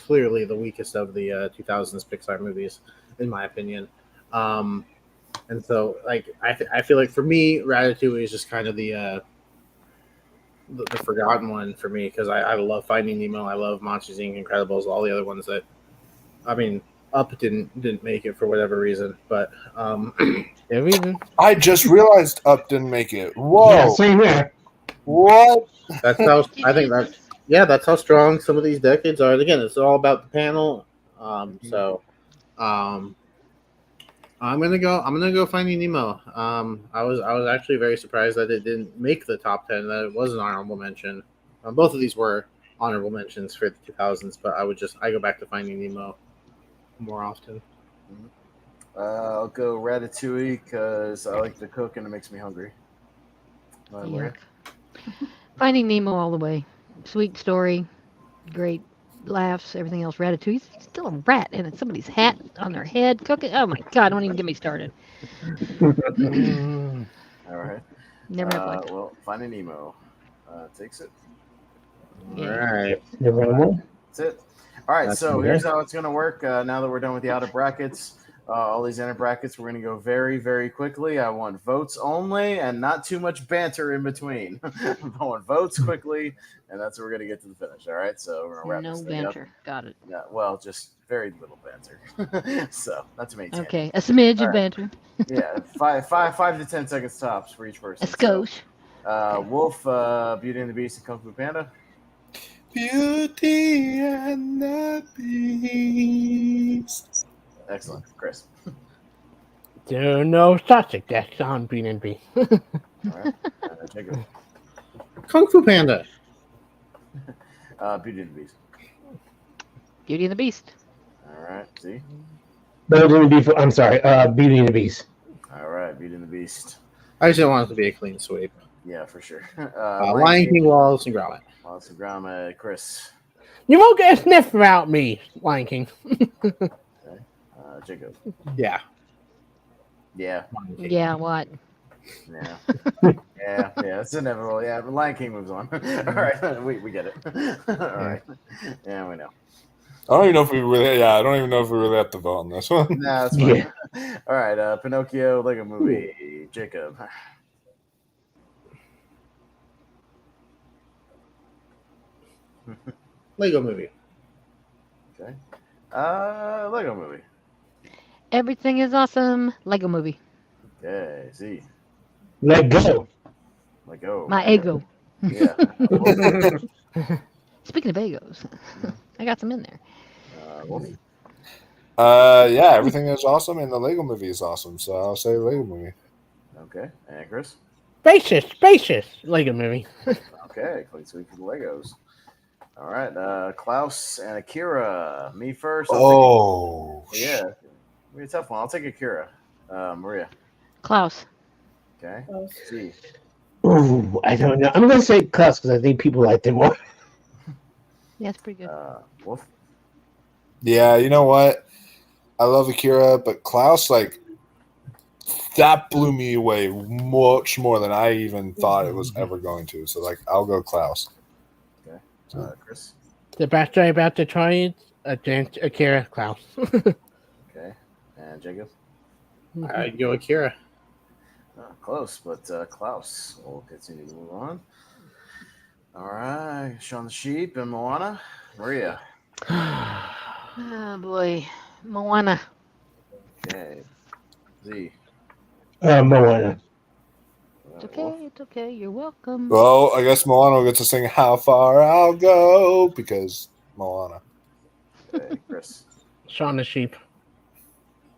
clearly the weakest of the 2000s Pixar movies, in my opinion. And so, like, I feel like for me, Ratatouille is just kind of the forgotten one for me because I love Finding Nemo, I love Monsters Inc., Incredibles, all the other ones that, I mean, Up didn't make it for whatever reason, but The reason I just realized Up didn't make it. Whoa! Yeah, same here. What? that's how I think that's how strong some of these decades are. And again, it's all about the panel. So I'm gonna go Finding Nemo. I was actually very surprised that it didn't make the top 10. That it was an honorable mention. Both of these were honorable mentions for the 2000s, but I go back to Finding Nemo more often. I'll go Ratatouille because I like to cook and it makes me hungry. Yuck. Finding Nemo all the way. Sweet story, great laughs, everything else. Ratatouille's still a rat and somebody's hat on their head cooking. Oh my god! Don't even get me started. All right. Never have liked it. Well, Finding Nemo takes it. All right. That's it. All right. That's So okay. here's how it's going to work. Now that we're done with the outer brackets, all these inner brackets, we're going to go very, very quickly. I want votes only and not too much banter in between. I want votes quickly, and that's where we're going to get to the finish. All right. So we're going to wrap No this thing banter. Got it. up. Yeah, well, just very little banter. So not too many. Okay, a smidge of banter. Yeah, 5 to 10 seconds tops for each person. A skosh. Wolf, Beauty and the Beast, and Kung Fu Panda. Beauty and the Beast. Excellent, Chris. There are no such that's on Beauty and the Beast. All right, Jacob. Kung Fu Panda. Beauty and the Beast. Beauty and the Beast. All right, see. I'm sorry. Beauty and the Beast. All right, Beauty and the Beast. I just don't want it to be a clean sweep. Yeah, for sure. Lion King, Wallace and Gromit. Wallace and Gromit, Chris. You won't get a sniff without me, Lion King. Jacob. Yeah. Yeah. Yeah, what? Yeah. yeah, it's inevitable. Yeah, but Lion King moves on. All right, we get it. All right. Yeah, we know. I don't even know if we really have to vote on this one. Nah, that's fine. Yeah. All right, Pinocchio, Lego Movie, Jacob. Lego movie. Okay. Lego movie. Everything is awesome. Lego movie. Okay. Z. Let go. Lego. My ego. Yeah. Speaking of egos, I got some in there. Wolf. Yeah, everything is awesome, and the Lego movie is awesome. So I'll say Lego movie. Okay. And Chris. Spacious. Lego movie. Okay. Clean sweep for the Legos. All right. Klaus and Akira. Me first. Yeah. It'll be a tough one. I'll take Akira. Maria. Klaus. Okay. Z. Ooh, I don't know. I'm gonna say Klaus because I think people like them more. Yeah, it's pretty good. Wolf. Yeah, you know what? I love Akira, but Klaus, like, that blew me away much more than I even thought it was ever going to. So, like, I'll go Klaus. Okay. Chris. The best story about the Triad, Akira, Klaus. Okay. And Jacob. I'd go Akira. Close, but Klaus. We'll continue to move on. All right. Shaun the Sheep and Moana. Maria. Oh boy, Moana. Okay. Z. Moana. It's okay. You're welcome. Well, I guess Moana will get to sing How Far I'll Go because Moana. Okay. Chris. Shaun the Sheep.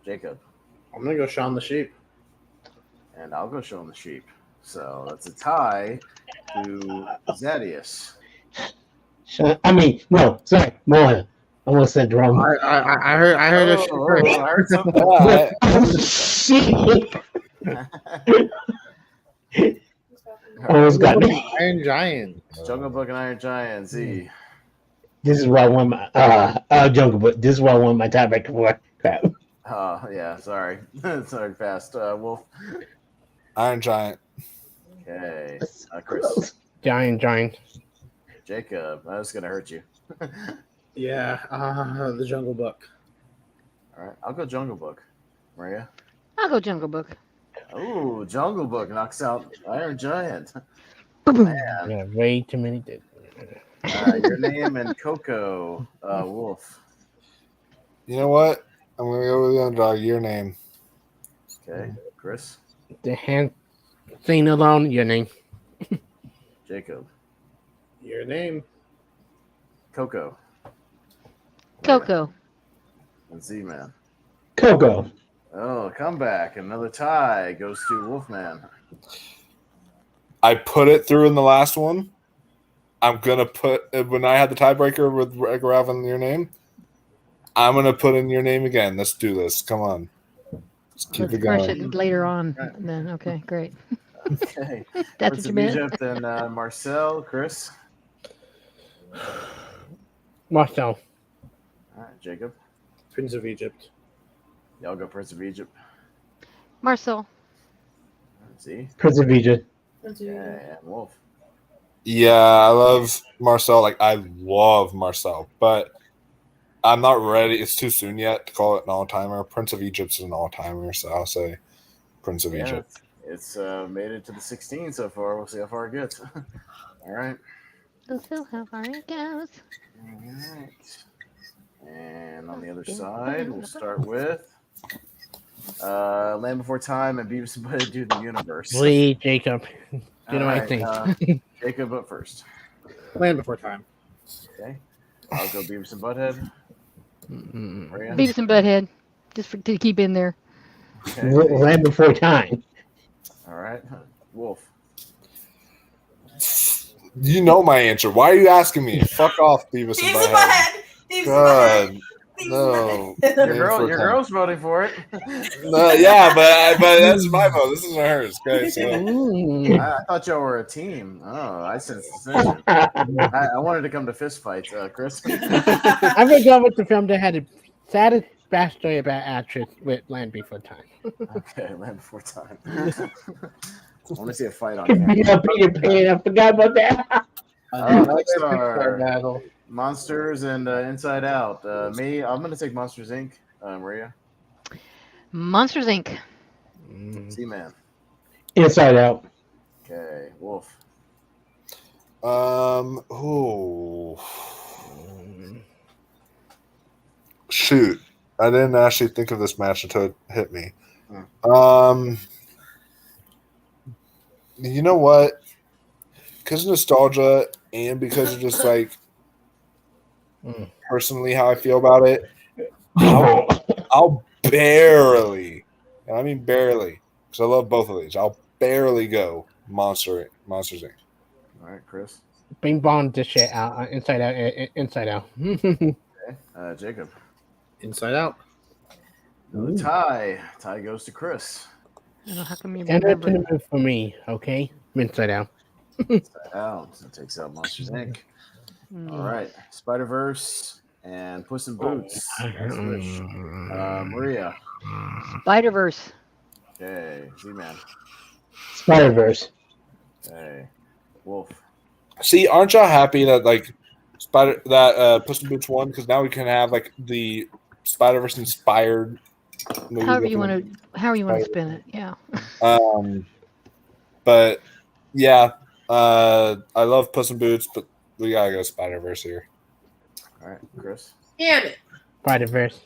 Jacob. I'm gonna go Shaun the Sheep. And I'll go Shaun the Sheep. So that's a tie to Zaddeus. No, sorry, Moana. I almost said wrong. I heard a I heard something. Almost got me. Iron Giant. Jungle Book and Iron Giant. Z. This is why I won my Jungle Book. This is why I won my tiebreaker for. Crap. Oh, yeah. Sorry. Sorry, fast. Wolf. Iron Giant. Okay. Chris. Giant. Jacob. That's going to hurt you. Yeah, the Jungle Book. All right. I'll go Jungle Book. Maria. I'll go Jungle Book. Oh, Jungle Book knocks out Iron Giant. Boom. Man. Yeah, way too many did. Your Name and Coco. Wolf. You know what? I'm going to go with the underdog. Your Name. Okay. Chris. The hand thing alone, your name. Jacob. Your Name. Coco. Coco. And Z-Man. Coco. Oh, comeback. Another tie goes to Wolfman. I put it through in the last one. I'm going to put, when I had the tiebreaker with Rav and Your Name, I'm going to put in Your Name again. Let's do this. Come on. Let's keep it Crush going. it later on. Then okay, great. Okay. That's Prince what you of meant. Egypt and Marcel. Chris. Marcel. All right, Jacob. Prince of Egypt. Y'all go Prince of Egypt. Marcel. Z. Prince of Egypt. Okay, and Wolf. Yeah, I love Marcel. Like, I love Marcel, but I'm not ready. It's too soon yet to call it an all-timer. Prince of Egypt's an all-timer, so I'll say Prince of Egypt. It's made it to the 16 so far. We'll see how far it gets. All right. We'll see how far it goes. All right. And on the other side, we'll start with Land Before Time and Beavis and Butthead Do the Universe. Please, Jacob. Do All the right right, thing. Jacob up first. Land Before Time. Okay. I'll go Beavis and Butthead. Maria? Beavis and Butthead, just to keep in there. Okay. Land Before Time. All right. Wolf. You know my answer. Why are you asking me? Fuck off, Beavis and Butthead. God, no. Your girl's voting for it. No, yeah, but that's my vote. This isn't hers. Okay, so I thought y'all were a team. Oh, I sensed dissension. I wanted to come to fist fights, Chris. I'm going to go with the film that had the saddest backstory about actress with Land Before Time. Okay, Land Before Time. I want to see a fight on camera. Peter Pan. I forgot about that. Next are battle. Monsters and Inside Out. Me, I'm going to take Monsters, Inc. Maria. Monsters Inc. Z-Man. Inside Out. Okay, Wolf. Oh. Shoot. I didn't actually think of this match until it hit me. You know what? Because of nostalgia and because of just like personally how I feel about it, I'll barely, and I mean barely, because I love both of these. I'll barely go Monsters Inc. All right, Chris. Bing bong this shit out. Inside out. Inside out. Okay. Jacob. Inside Out. Another tie. Tie goes to Chris. I don't know how come you Stand up to remember. the move for me, okay? Inside out. Inside Out. So it takes out Monsters Inc. Mm. All right. Spider-Verse and Puss in Boots. Nice switch. Maria. Spider-Verse. Okay. Z-Man. Spider-Verse. Okay. Wolf. See, aren't y'all happy that like Puss in Boots won? Because now we can have like the Spider-Verse inspired movie. However you want to spin it. Yeah. But yeah, I love Puss in Boots, but we gotta go Spider-Verse here. All right, Chris. Damn it. Spider-Verse.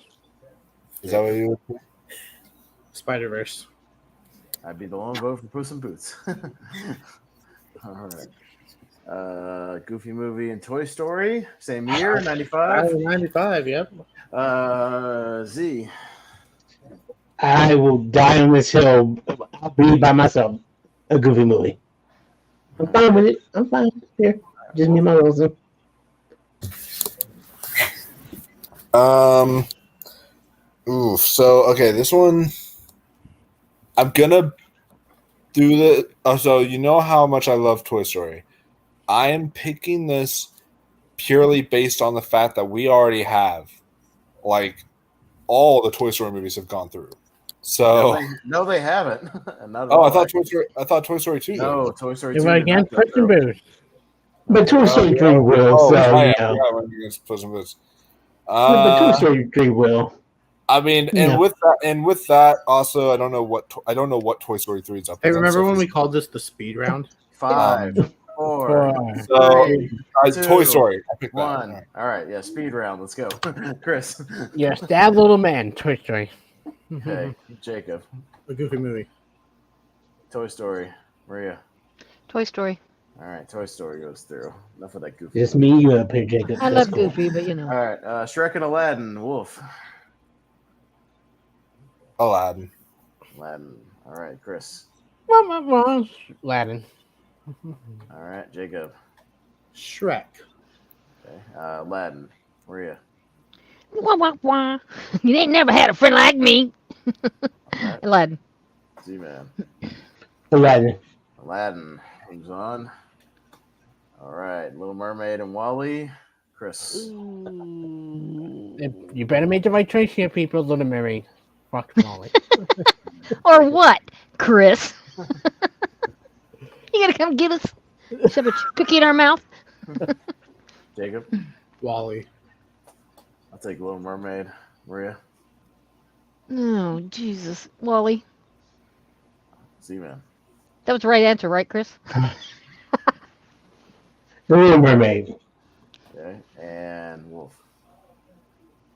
Is that what you? Spider-Verse. I'd be the lone vote for Puss in Boots. All right. Goofy movie and Toy Story, same year, 95. 95, yep. Z. I will die on this hill. I'll be by myself. A Goofy movie. I'm fine with it. I'm fine. Here. Just me and my Rosa. So okay, this one I'm gonna do the so you know how much I love Toy Story. I am picking this purely based on the fact that we already have like all the Toy Story movies have gone through. So No, they haven't. Not at I all. thought Toy Story 2 No, did. Toy Story If 2. I did not against go Puss in through. Boots. But Toy Story 3 will, Oh, so, right, you I know. forgot I went against Puss in Boots. But Toy Story 3 will. I mean, and Yeah. with that, also, I don't know what Toy Story 3 is up. Hey, against. remember when we called this the speed round? 5, 4, So, 3, Toy 2, Story. I picked 1. that. All right, yeah, speed round. Let's go. Chris. Yeah, stab little man. Toy Story. Okay, Jacob. A Goofy movie. Toy Story. Maria. Toy Story. All right, Toy Story goes through. Enough of that Goofy. Just me, you up here, Jacob. I That's love cool. Goofy, but you know. All right, Shrek and Aladdin. Wolf. Aladdin. Aladdin. All right, Chris. Aladdin. All right, Jacob. Shrek. Okay, Aladdin. Maria. Wah, wah, wah. You ain't never had a friend like me. Right. Aladdin. Z-Man. Aladdin. Aladdin. Moves on. All right, Little Mermaid and Wally. Chris. You better make the right choice here, people. Little Mermaid. Fuck Molly. Or what, Chris? You gotta come give us some cookie in our mouth? Jacob. Wally. I'll take Little Mermaid. Maria. Oh, Jesus. Wally. Z-Man. That was the right answer, right, Chris? The Little Mermaid. Okay, and Wolf.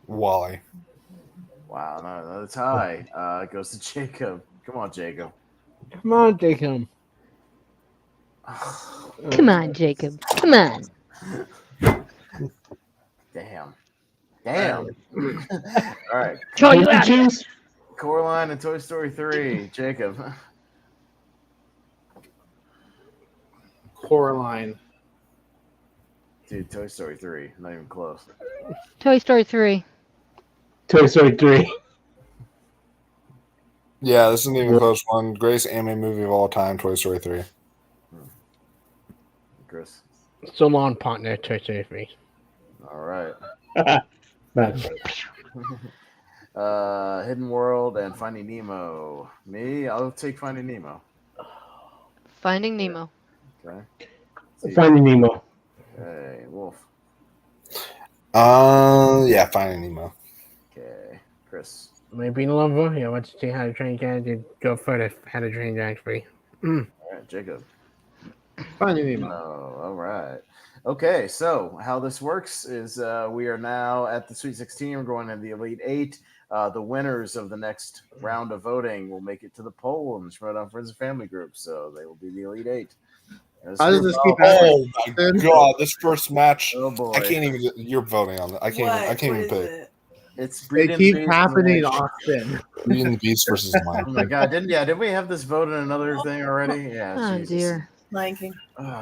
Wally. Wow, another tie. It goes to Jacob. Come on, Jacob. Come on, Jacob. Come on, Jacob. Come on. Damn. All right. Throw you out here. Coraline and Toy Story 3. Jacob. Coraline. Dude, Toy Story 3. Not even close. Toy Story 3. Toy Story 3. Yeah, this isn't even a close one. Greatest anime movie of all time, Toy Story 3. Chris. So long, partner. Toy Story 3. All right. Right. Hidden World and Finding Nemo. Me, I'll take Finding Nemo. Finding Nemo. Okay. Finding Nemo. Okay, Wolf. Yeah, Finding Nemo. Okay, Chris. Maybe the lover. Yeah, let's see how to train guys to go further. How to train guys free. All right, Jacob. Finding Nemo. Oh, all right. Okay, so how this works is we are now at the Sweet 16. We're going to the Elite Eight. The winners of the next round of voting will make it to the poll and spread on friends and family groups. So they will be the Elite Eight. How does this keep happening? Oh my god! This first match, Oh boy, I can't even. You're voting on it. I can't even pick. It's They Breeden keep Beast happening, and- Austin. Beauty and the Beast versus Oh my Mine. god! Did we have this vote in another thing already? Yeah. Oh Jesus. dear. Lion King.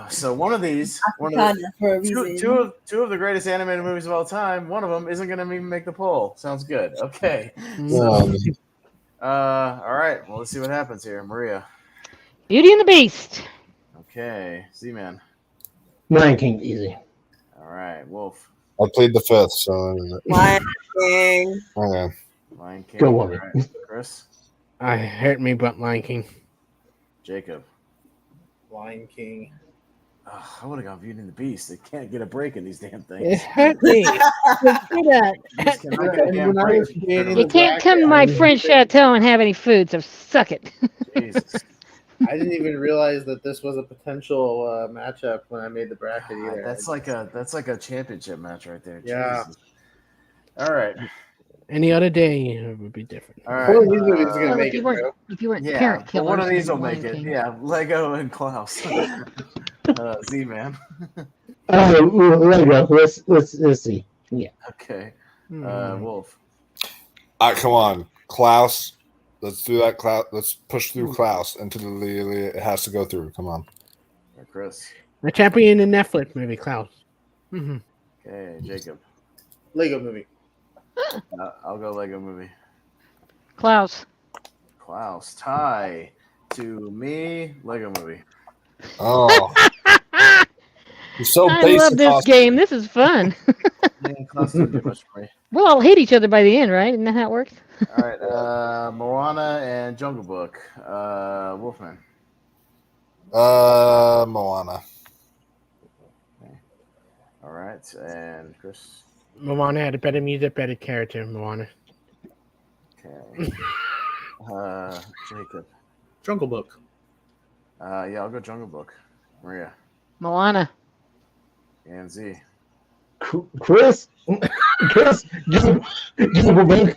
So one of these, Wakanda for a two, reason. two of the greatest animated movies of all time. One of them isn't going to even make the poll. Sounds good. Okay. Um, All right. Well, let's see what happens here, Maria. Beauty and the Beast. Okay, Z-Man. Lion King, easy. All right, Wolf. I played the fifth, so Lion King. okay. Lion King. Go All on. right, Chris. I hurt me, but Lion King. Jacob. Lion King. Oh, I would have gone Beauty and the Beast. They can't get a break in these damn It things. hurt me. Let's do that. They just cannot get a damn When I break. was creating You the can't come to my French chateau and have any food, so suck it. Jesus. I didn't even realize that this was a potential matchup when I made the bracket God, either. that's like a championship match right there. Yeah. Jesus. All right. Any other day, it would be different. All One of right. these movies is gonna Well, make if you it, weren't, bro. if you weren't Yeah, parent but killers, one of these will Lion make it. King. Yeah, Lego and Klaus. Z-Man. Oh, Lego. Let's see. Yeah. Okay. Hmm. Wolf. All right, come on, Klaus. Let's do that. Klaus. Let's push through Klaus into the league. It has to go through. Come on. Or Chris. The champion in the Netflix movie, Klaus. Mm-hmm. Okay, Jacob. Lego movie. I'll go Lego movie. Klaus. Klaus. Tie to me. Lego movie. Oh, you're so I basic. love this Austin. game. This is fun. Man, Klaus didn't do much for me. We'll all hate each other by the end, right? Isn't that how it works? All right. Moana and Jungle Book. Wolfman. Moana. All right. And Chris. Moana had a better music, better character. Moana. Okay. Jacob. Jungle Book. Yeah, I'll go Jungle Book. Maria. Moana. And Z. Chris, Jungle Book.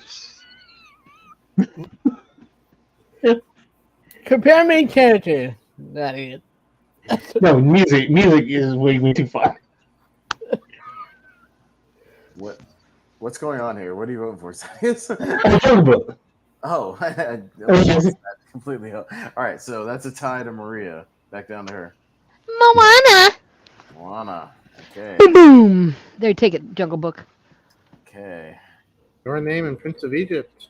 Compare main character. That is. No, music is way too far. What's going on here? What are you voting for? Zaddeus? Jungle Book. Oh, I lost that completely. All right, so that's a tie to Maria. Back down to her. Moana. Moana. Okay. Boom, boom. There, take it, Jungle Book. Okay. Your Name and Prince of Egypt.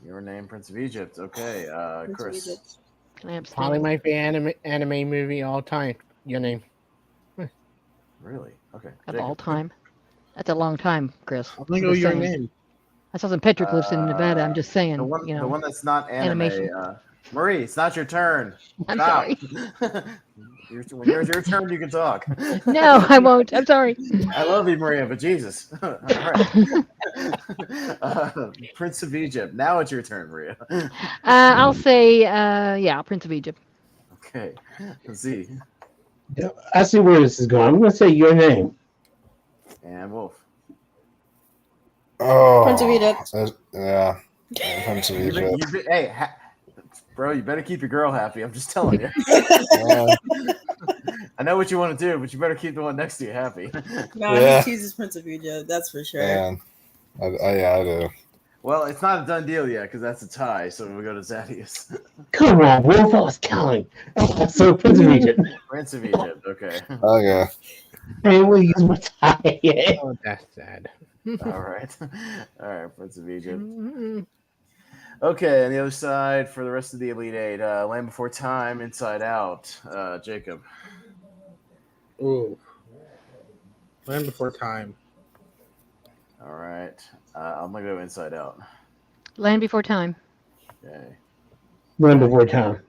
Your Name, Prince of Egypt. Okay. Prince of Chris. Egypt. Can I abstain? Probably my favorite anime movie all time. Your Name. Really? Okay. Of Jacob. all time. That's a long time, Chris. I'm gonna go Just Your saying. Name. I saw some petroglyphs in Nevada. I'm just saying. The one, you know, the one that's not anime. animation. Marie, it's not your turn. I'm Stop. sorry. When it's your turn, you can talk. No, I won't. I'm sorry. I love you, Maria, but Jesus. All right. Prince of Egypt. Now it's your turn, Maria. I'll say, yeah, Prince of Egypt. Okay. Z I see where this is going. I'm going to say Your Name. and Wolf. Oh, Prince of Egypt. Yeah. Prince of Egypt. Bro, you better keep your girl happy. I'm just telling you. Yeah. I know what you want to do, but you better keep the one next to you happy. No, Yeah. he chooses Prince of Egypt. That's for sure. Man. I do. Well, it's not a done deal yet because that's a tie, so we go to Zaddeus. Come on, Wolf. I was counting. So Prince of Egypt. Prince of Egypt. Okay. Okay. I will use my tie. Oh, that's sad. All right. All right. Prince of Egypt. Mm-hmm. Okay, on the other side for the rest of the Elite Eight, Land Before Time, Inside Out. Jacob. Ooh. Land Before Time. All right. I'm going to go Inside Out. Land Before Time. Okay. Run Before Time.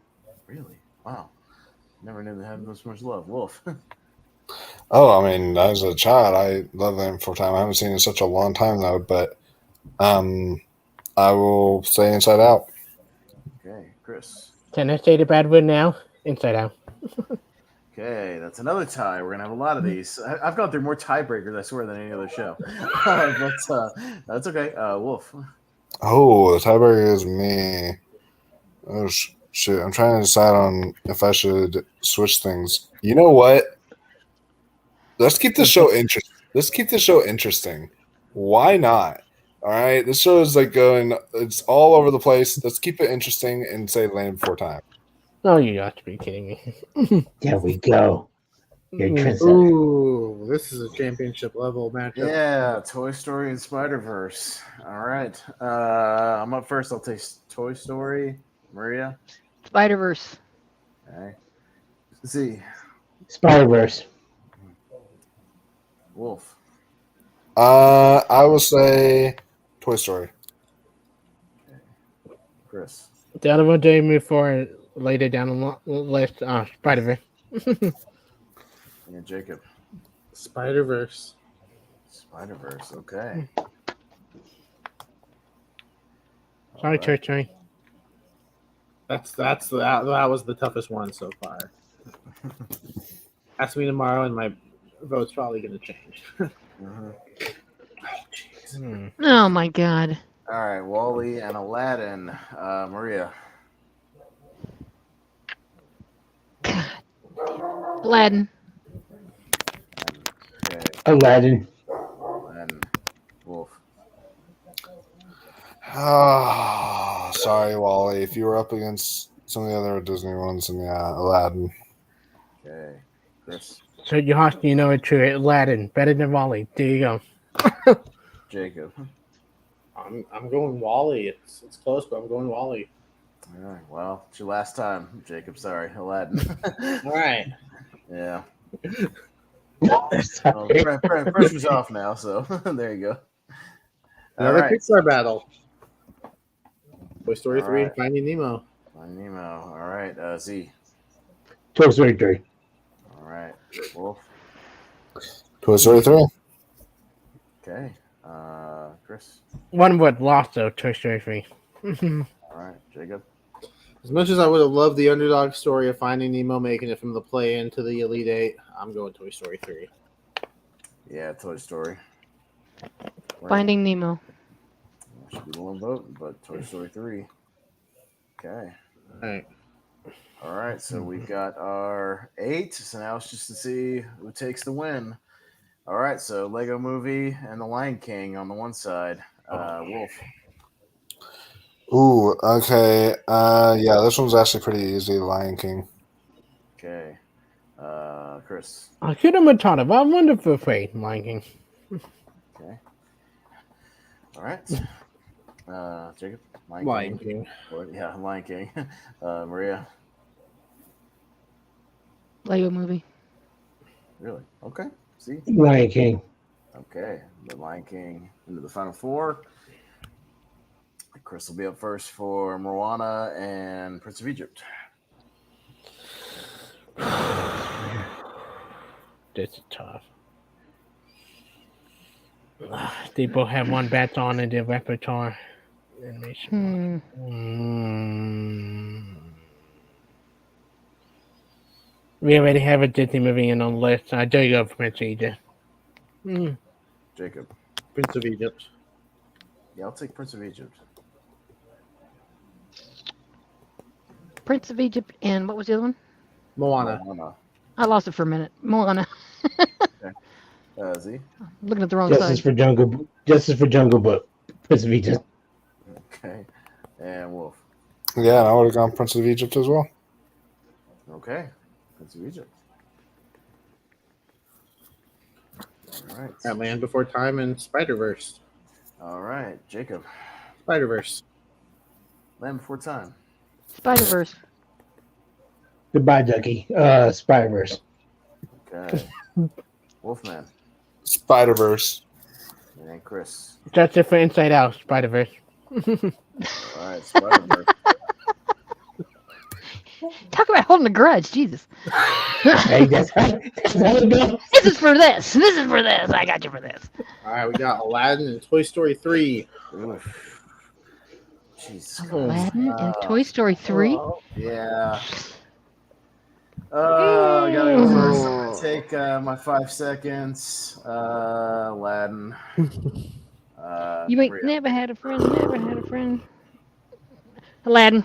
Really? Wow. Never knew they had this much love. Wolf. Oh, I mean, as a child, I love Land Before Time. I haven't seen it in such a long time, though, but I will say Inside Okay. Chris. Can I say the bad word now? Inside Out. Okay, that's another tie. We're gonna have a lot of these. I've gone through more tiebreakers, I swear, than any other show. But that's okay. Wolf. Oh, the tiebreaker is me. Oh shit! I'm trying to decide on if I should switch things. You know what? Let's keep the show interesting. Let's keep the show interesting. Why not? All right, this show is like going. It's all over the place. Let's keep it interesting and say Land Before Time. Oh, you got to be kidding me. There we go. You're a trendsetter. Ooh, this is a championship level matchup. Yeah, Toy Story and Spider Verse. All right, I'm up first. I'll take Toy Story. Maria. Spider Verse. Okay. Z. Spider-Verse. Wolf. I will say Toy Story. Chris. The other one they move forward later down the list. Spider-Verse. And Jacob. Spider-Verse. Spider-Verse. Okay. Sorry, Church Train. That was the toughest one so far. Ask me tomorrow, and my vote's probably going to change. Mhm. Oh, jeez. Oh my God. All right, Wally and Aladdin. Maria. Aladdin. Okay. Aladdin. And Wolf. Ah, sorry, Wally. If you were up against some of the other Disney ones, then yeah, Aladdin. Okay. Chris. So you know it true. Aladdin, better than Wally. There you go. Jacob. I'm going Wally. It's close, but I'm going Wally. All right. Well, it's your last time, Jacob. Sorry, Aladdin. All right. Yeah. Sorry. Pressure's off now, so there you go. All Another right. Pixar battle. Toy Story All 3, right. Finding Nemo. Finding Nemo. All right. Z. Toy Story 3. All right. Wolf. Toy Story 3. Okay. Chris. One word lost though. Toy Story 3. All right. Jacob. As much as I would have loved the underdog story of Finding Nemo making it from the play into the Elite Eight, I'm going Toy Story 3. Yeah, Toy Story. Right. Finding Nemo. Should be the one vote, but Toy Story 3. Okay. All right. All right. So we got our 8. So now it's just to see who takes the win. All right. So Lego Movie and The Lion King on the one side. Wolf. Ooh, okay. Yeah, this one's actually pretty easy. Lion King. Okay. Chris. I should have been taught about wonderful fate, Lion King. Okay. All right. Jacob. Lion King. Yeah, Lion King. Maria. Lego Movie. Really? Okay. See? Lion King. Okay. The Lion King into the final 4. Chris will be up first for Moana and Prince of Egypt. This is tough. They both have one bat on in their repertoire. Animation. We already have a Disney movie in on the list. I do go for Prince of Egypt. Jacob. Prince of Egypt. Yeah, I'll take Prince of Egypt. Prince of Egypt and what was the other one? Moana. I lost it for a minute. Moana. Z. Looking at the wrong Justice side. for Jungle Book. Prince of Egypt. Okay. And Wolf. Yeah, I would have gone Prince of Egypt as well. Okay. Prince of Egypt. All right. Got Land Before Time and Spider-Verse. All right. Jacob. Spider-Verse. Land Before Time. Spider Verse. Goodbye, Ducky. Spider-Verse. Okay. Wolfman. Spider-Verse. And Chris. Justice for Inside Out, Spider-Verse. All right. Spider-Verse. Talk about holding a grudge, Jesus. Hey, that's how it goes. This is for this. This is for this. I got you for this. All right, we got Aladdin and Toy Story 3. Oof. Jesus. Aladdin and Toy Story 3. Yeah. I gotta go first. I'm gonna take my 5 seconds. Aladdin. You ain't Maria. never had a friend, never had a friend. Aladdin.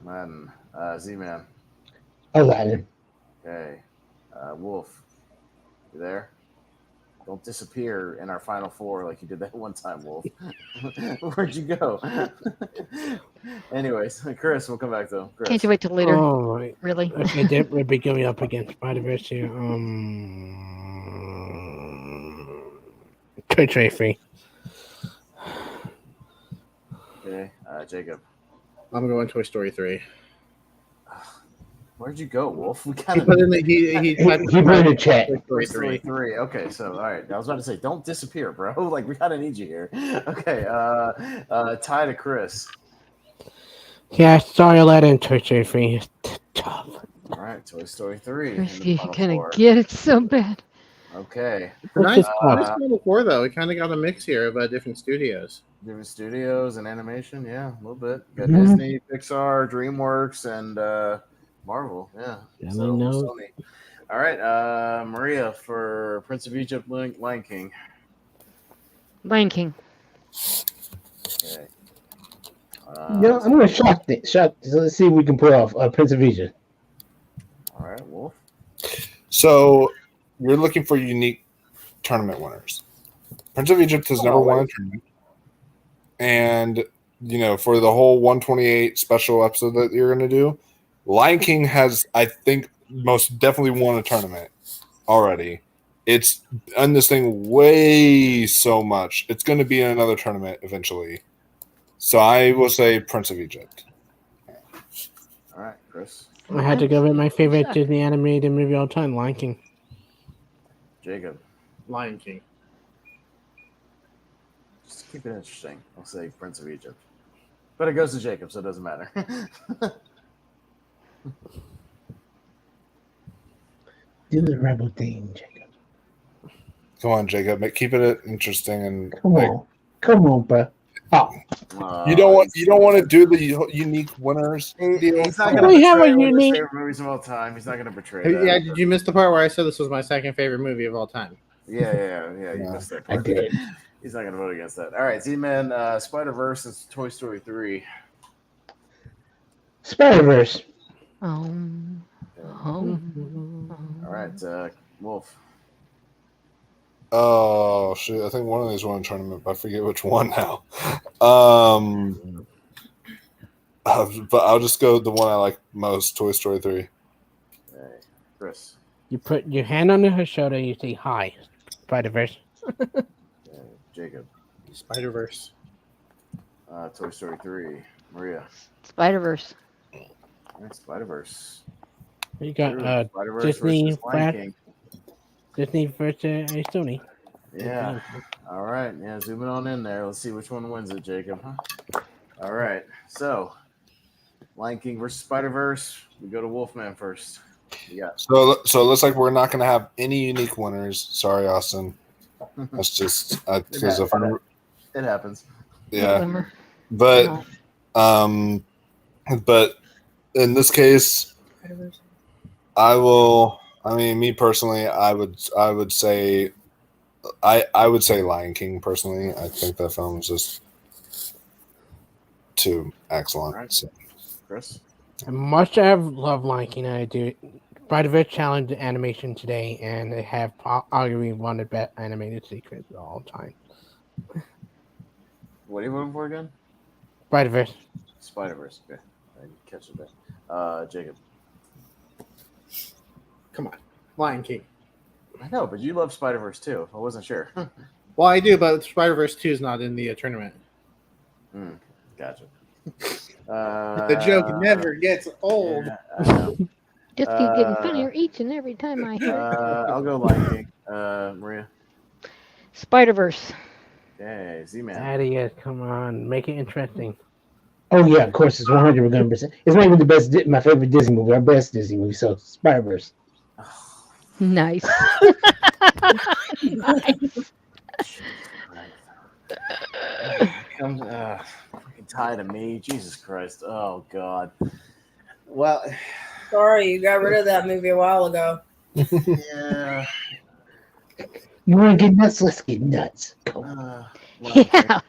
Aladdin. Z-Man. Aladdin. Okay. Wolf. You there? Don't disappear in our final four like you did that one time, Wolf. Where'd you go? Anyways, Chris, we'll come back to him. Chris. Can't you wait till later? Oh, right. Really? Okay, that would be going up against Spider-Verse here. Toy Story 3. Okay. Jacob. I'm going Toy Story 3. Where'd you go, Wolf? We He kind put of in the He put in the chat. Toy Story 3. three. Okay, so all right. I was about to say, don't disappear, bro. Like we kind of need you here. Okay. Tie to Chris. Yeah, sorry, Aladdin. Toy Story 3 is tough. All right, Toy Story 3. Chris, in the you final gonna four. get it so bad. Okay. What's Nice, this nice called? Final Four, though. We kind of got a mix here of different studios. Different studios and animation, yeah, a little bit. Got Mhm. Disney, Pixar, DreamWorks, and Marvel. Yeah. Yeah, So, I know. Sony. All right, Maria for Prince of Egypt, Lion King. Lion King. Okay. I'm gonna shock it. So let's see if we can pull off Prince of Egypt. All right, Wolf. So you're looking for unique tournament winners. Prince of Egypt has never won a tournament. And, for the whole 128 special episode that you're going to do, Lion King has, I think, most definitely won a tournament already. It's done this thing way so much. It's going to be in another tournament eventually. So I will say Prince of Egypt. All right, Chris. I had to go with my favorite Disney animated movie of all time, Lion King. Jacob. Lion King. Just keep it interesting. I'll say Prince of Egypt. But it goes to Jacob, so it doesn't matter. Do the rebel thing, Jacob. Come on, Jacob. Keep it interesting and Come on, bro. Oh, you don't want to do the unique winners deal. He's not going We to have betray a one of his unique- favorite movies of all time. He's not going to betray that. Yeah, did you miss the part where I said this was my second favorite movie of all time? Yeah. You missed that I part. did. He's not going to vote against that. All right, Z-Man, Spider-Verse is Toy Story 3. Spider-Verse. All right, Wolf. Oh shit! I think one of these won a tournament, but I forget which one now. But I'll just go with the one I like most, Toy Story 3. Okay. Chris. You put your hand on her shoulder and you say, hi, Spider-Verse. Okay. Jacob. Spider-Verse. Toy Story 3. Maria. Spider-Verse. All right, Spider-Verse. You got Spider-Verse Disney versus Lion King. Disney versus Sony. Yeah. All right. Yeah, zooming on in there. Let's see which one wins it, Jacob. Huh? All right. So, Lion King versus Spider-Verse. We go to Wolfman first. Yeah. So it looks like we're not going to have any unique winners. Sorry, Austin. That's just because of it happens. yeah. But but in this case, me personally, I would say Lion King personally. I think that film is just too excellent. Right. So. Chris? As much as I love Lion King, I do. Spider-Verse challenged animation today, and they have arguably one of the best animated sequences of all time. What are you voting for again? Spider-Verse. Spider-Verse. Okay. I didn't catch it there. Jacob. Come on. Lion King. I know, but you love Spider-Verse too. I wasn't sure. Well, I do, but Spider-Verse 2 is not in the tournament. Gotcha. The joke never gets old. Yeah, I know. Just keep getting funnier each and every time I hear it. I'll go Lion King. Maria. Spider-Verse. Okay, Z-Man. Zaddeus, come on, make it interesting. Oh yeah, of course it's 100%. It's not even the best, my favorite Disney movie, our best Disney movie. So Spider-Verse. Nice. Nice. Comes fucking tie to me. Jesus Christ. Oh God. Well, Sorry, you got rid of that movie a while ago. Yeah. You want to get nuts? Let's get nuts. Go. Lion King. Yeah,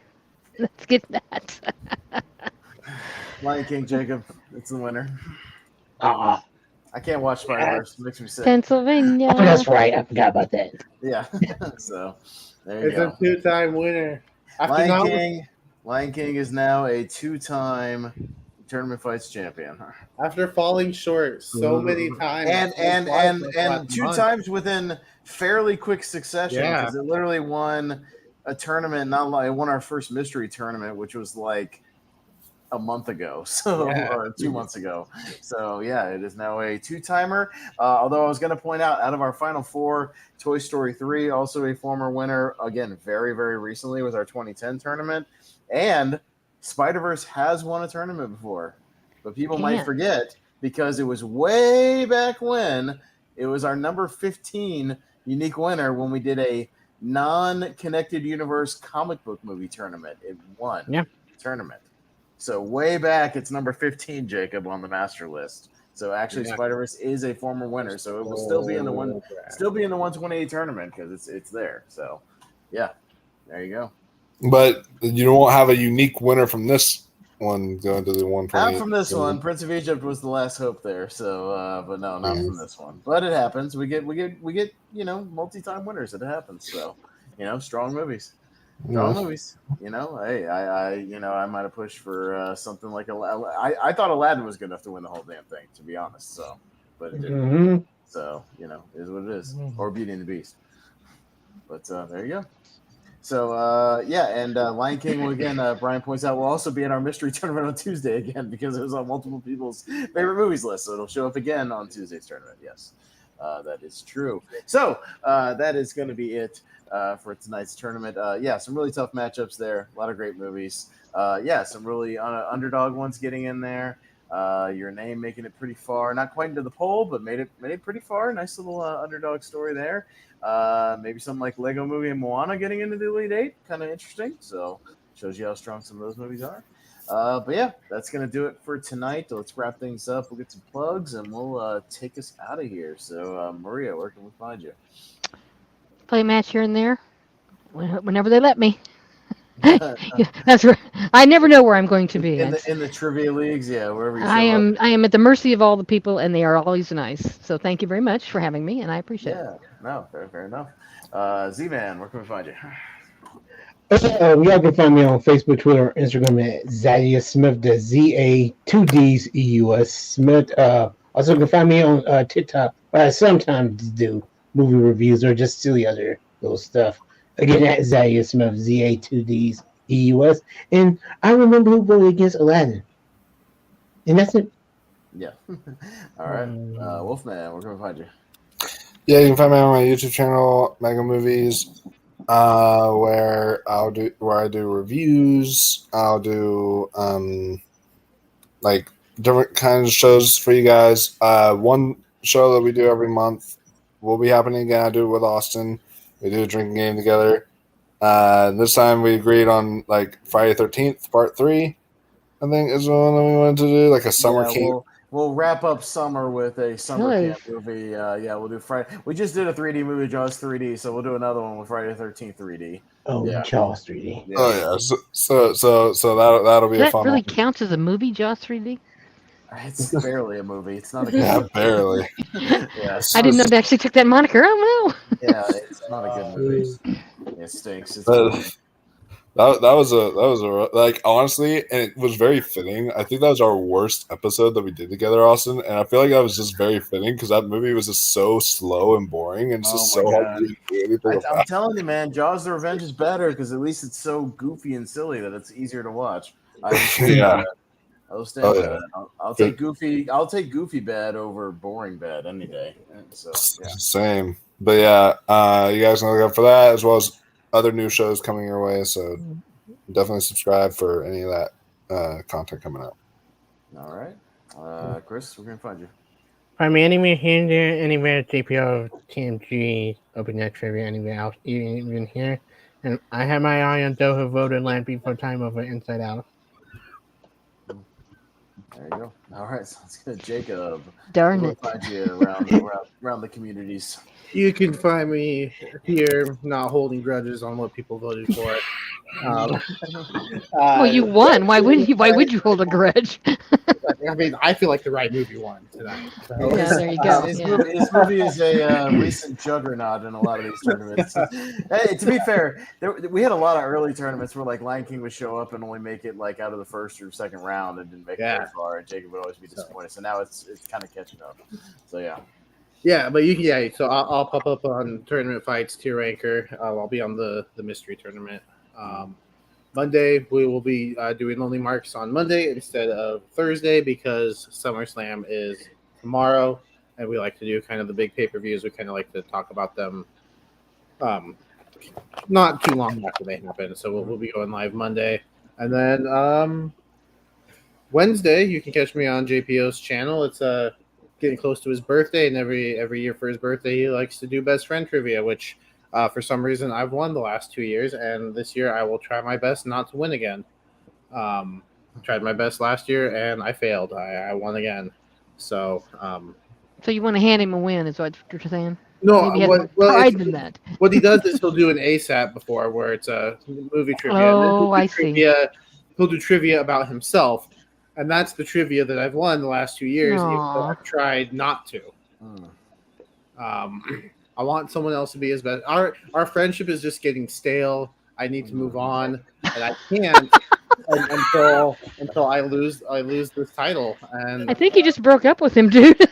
let's get that. Lion King, Jacob. It's the winner. Ah, I can't watch Spider-Verse. It makes me sick. Pennsylvania. oh, that's right. I forgot about that. Yeah. So there you It's go. a two-time winner. After Lion King is now a 2-time tournament fights champion. after falling short so many times, And 2 times within fairly quick succession, Yeah. because it literally won a tournament. Not like it won our first mystery tournament, which was like a month ago, or 2 months ago. So yeah, it is now a 2-timer. Although I was going to point out of our final 4, Toy Story 3, also a former winner. Again, very very recently was our 2010 tournament, and Spider-Verse has won a tournament before, but people might forget because it was way back when. It was our number 15 unique winner when we did a non-connected universe comic book movie tournament. It won the tournament. So way back, it's number 15, Jacob, on the master list. So actually, Spider-Verse is a former winner, so it will still be in the 128 tournament because it's there. So yeah, there you go. But you won't have a unique winner from this one going to the 128. Not from this one. Prince of Egypt was the last hope there. So, but no, not from this one. But it happens. We get multi-time winners. It happens. So, strong movies. Strong movies. Hey, I might have pushed for something like I thought Aladdin was good enough to win the whole damn thing, to be honest. So, but it didn't. Mm-hmm. So, it is what it is. Or Beauty and the Beast. But there you go. So, and Lion King, again, Brian points out, will also be in our mystery tournament on Tuesday again because it was on multiple people's favorite movies list. So it'll show up again on Tuesday's tournament. Yes, that is true. So that is going to be it for tonight's tournament. Some really tough matchups there. A lot of great movies. Some really underdog ones getting in there. Your Name making it pretty far. Not quite into the poll, but made it pretty far. Nice little underdog story there. Maybe something like Lego Movie and Moana getting into the Elite 8. Kind of interesting. So shows you how strong some of those movies are. But yeah, that's going to do it for tonight. Let's wrap things up. We'll get some plugs and we'll take us out of here. So Maria, where can we find you? Play a match here and there, whenever they let me. That's right. I never know where I'm going to be. In the trivia leagues, wherever you show up. I am at the mercy of all the people, and they are always nice. So thank you very much for having me, and I appreciate it. No, fair enough. Z-Man, where can we find you? Y'all can find me on Facebook, Twitter, Instagram at Zaddeus Smith, the ZA2Ds Smith. Also can find me on TikTok, where I sometimes do movie reviews or just silly other little stuff. Again, at Zaddeus Smith, ZA2Ds. And I remember who voted against Aladdin. And that's it. Yeah. All right. Wolfman, where can we find you? Yeah, you can find me on my YouTube channel, Mega Movies, where I do reviews. I'll do like different kinds of shows for you guys. One show that we do every month will be happening again. I do it with Austin. We do a drinking game together. This time we agreed on like Friday 13th, part 3. I think is the one that we wanted to do, like a summer camp. We'll wrap up summer with a summer camp movie. We'll do Friday. We just did a 3D movie, Jaws 3D, so we'll do another one with Friday the 13th 3D. Oh, yeah. Jaws 3D. Yeah. Oh yeah, so that'll be a fun. That really one. counts as a movie, Jaws 3D. It's barely a movie. It's not a good movie. Barely. I didn't know they actually took that moniker. Oh no. Yeah, it's not a good movie. It stinks. That was a like, honestly, and it was very fitting. I think that was our worst episode that we did together, Austin, and I feel like that was just very fitting because that movie was just so slow and boring, and it's just so hard to do anything about. I'm telling you, man, Jaws: The Revenge is better because at least it's so goofy and silly that it's easier to watch. I'll stand by that. I'll take goofy. I'll take goofy bad over boring bad any day. So same, but yeah, you guys can look out for that as well as other new shows coming your way. So definitely subscribe for any of that content coming out. All right, Chris, we're gonna find you. Find me anywhere here and there, anywhere JPO, TMG, Open Net Trivia, anywhere else, even here. And I have my eye on Doha voted Land Before Time over Inside Out. There you go. All right, sounds good. Jacob, Darn we'll it. find you around the communities. You can find me here, not holding grudges on what people voted for. Well, you won. Why would you? Why would you hold a grudge? I mean, I feel like the right movie won tonight. So. Yeah, there you go. His, Yeah. movie is a recent juggernaut in a lot of these tournaments. Hey, to be fair, we had a lot of early tournaments where like Lion King would show up and only make it like out of the first or second round and didn't make it very far, and Jacob would always be disappointed. So now it's kind of catching up. So yeah. Yeah, but you can. Yeah, so I'll pop up on tournament fights, tier ranker. I'll be on the mystery tournament. Monday we will be doing Lonely Marks on Monday instead of Thursday because SummerSlam is tomorrow, and we like to do kind of the big pay-per-views. We kind of like to talk about them, not too long after they happen. So we'll be going live Monday, and then Wednesday you can catch me on JPO's channel. It's getting close to his birthday, and every year for his birthday he likes to do best friend trivia, which for some reason I've won the last 2 years, and this year I will try my best not to win again. Tried my best last year and I failed. I won again. So So you want to hand him a win? Is what you're saying? no, Maybe he has more pride than that. What he does is he'll do an ASAP before, where it's a movie trivia. Oh, I see. He'll do trivia about himself, and that's the trivia that I've won the last 2 years, even though I've tried not to. I want someone else to be his best. Our friendship is just getting stale. I need to move on, and I can't until I lose this title. And I think you just broke up with him, dude.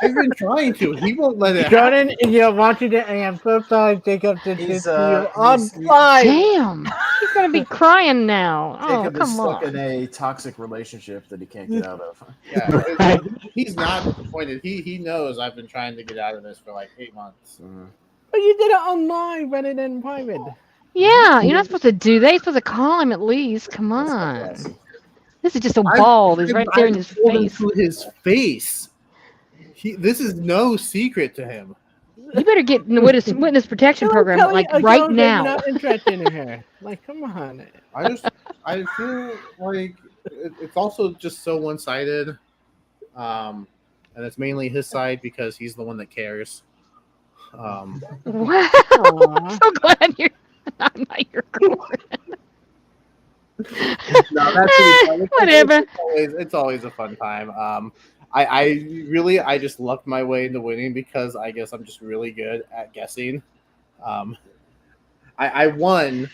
I've been trying to. He won't let it Jordan, happen. you're watching it, and I'm so sorry Jacob did this to you on he's- live. Damn, he's gonna be crying now. Oh, Jacob is come stuck on. in a toxic relationship that he can't get out of. Yeah, he's not disappointed. He knows I've been trying to get out of this for like 8 months. But you did it online rather than private. Yeah, you're not supposed to do that. You're supposed to call him at least. Come on. This is just a ball. He's right there in his told him face. to his face. This is no secret to him. You better get in the witness protection program like right now. You're not interested in her. Like, come on. I feel like it's also just so one-sided, and it's mainly his side because he's the one that cares. Wow, I'm so glad I'm not your girlfriend. No, that's really fun. Whatever. It's always a fun time. I just lucked my way into winning because I guess I'm just really good at guessing. I won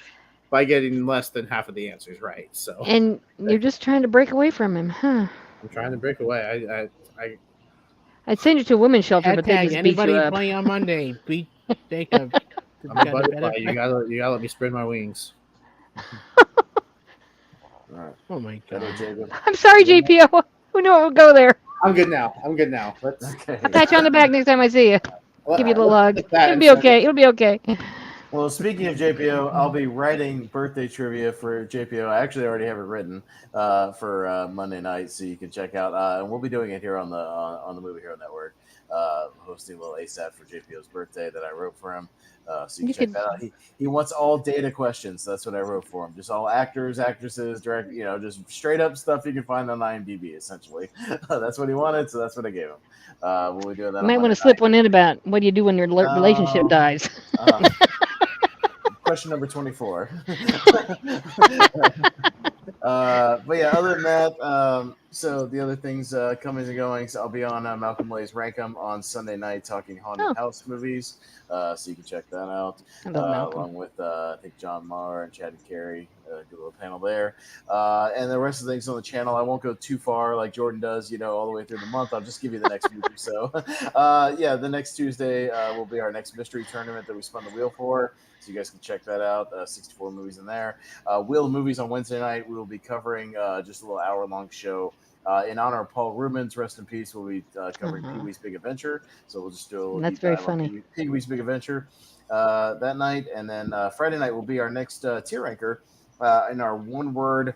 by getting less than half of the answers right. So And you're just trying to break away from him, huh? I'm trying to break away. I'd send you to a women's shelter, but they Hashtag just beat anybody you up. playing on Monday. Beat Jacob. I'm a butterfly. You gotta let me spread my wings. Oh my god. I'm sorry, JPO. Who knew it would go there? I'm good now. Let's I'll pat you on the back next time I see you. Give you a little hug. that It'll be okay. It'll be okay. Well, speaking of JPO, I'll be writing birthday trivia for JPO. I actually already have it written for Monday night, so you can check out. And we'll be doing it here on the Movie Hero Network, hosting a little ASAP for JPO's birthday that I wrote for him. So you can check that out. He wants all data questions. That's what I wrote for him. Just all actors, actresses, direct, just straight up stuff you can find on IMDb. Essentially, that's what he wanted. So that's what I gave him. We'll be doing that. You might want to slip one in about what do you do when your relationship dies. Question number 24. But yeah, other than that, so the other things coming and going. So I'll be on Malcolm Lay's Rankum on Sunday night talking haunted house movies. So you can check that out. Along with I think John Marr and Chad and Carey, do a little panel there. And the rest of the things on the channel, I won't go too far like Jordan does, all the way through the month. I'll just give you the next week or so. Yeah, the next Tuesday will be our next mystery tournament that we spun the wheel for. So you guys can check that out. 64 movies in there. Wheel of Movies on Wednesday night. We will be covering just a little hour-long show. In honor of Paul Rubens, rest in peace, we'll be covering Pee-wee's Big Adventure. So we'll just do a little That's deep very dive funny. on Pee-wee's Big Adventure that night. And then Friday night will be our next tier ranker in our one-word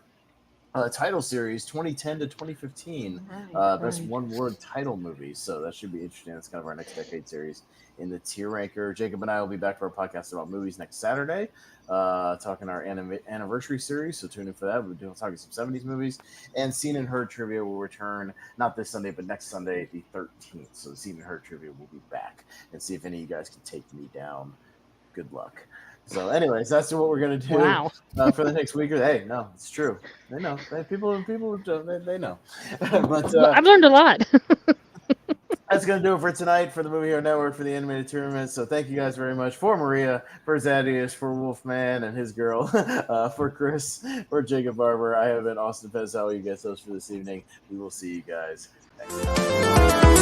title series 2010 to 2015. Best one-word title movies. So that should be interesting. That's kind of our next decade series in the tier ranker. Jacob and I will be back for our podcast about movies next Saturday, talking our anniversary series. So tune in for that. We're talking some 70s movies. And Seen and Heard Trivia will return not this Sunday, but next Sunday, the 13th. So the Seen and Heard Trivia will be back and see if any of you guys can take me down. Good luck. So, anyways, that's what we're gonna do for the next week. Hey, no, it's true. They know. People, they know. But I've learned a lot. that's gonna do it for tonight for the Movie Hero Network for the animated tournament. So, thank you guys very much for Maria, for Zaddeus, for Wolfman and his girl, for Chris, for Jacob Barber. I have been Austin Pez Howell. You guys those for this evening. We will see you guys next time.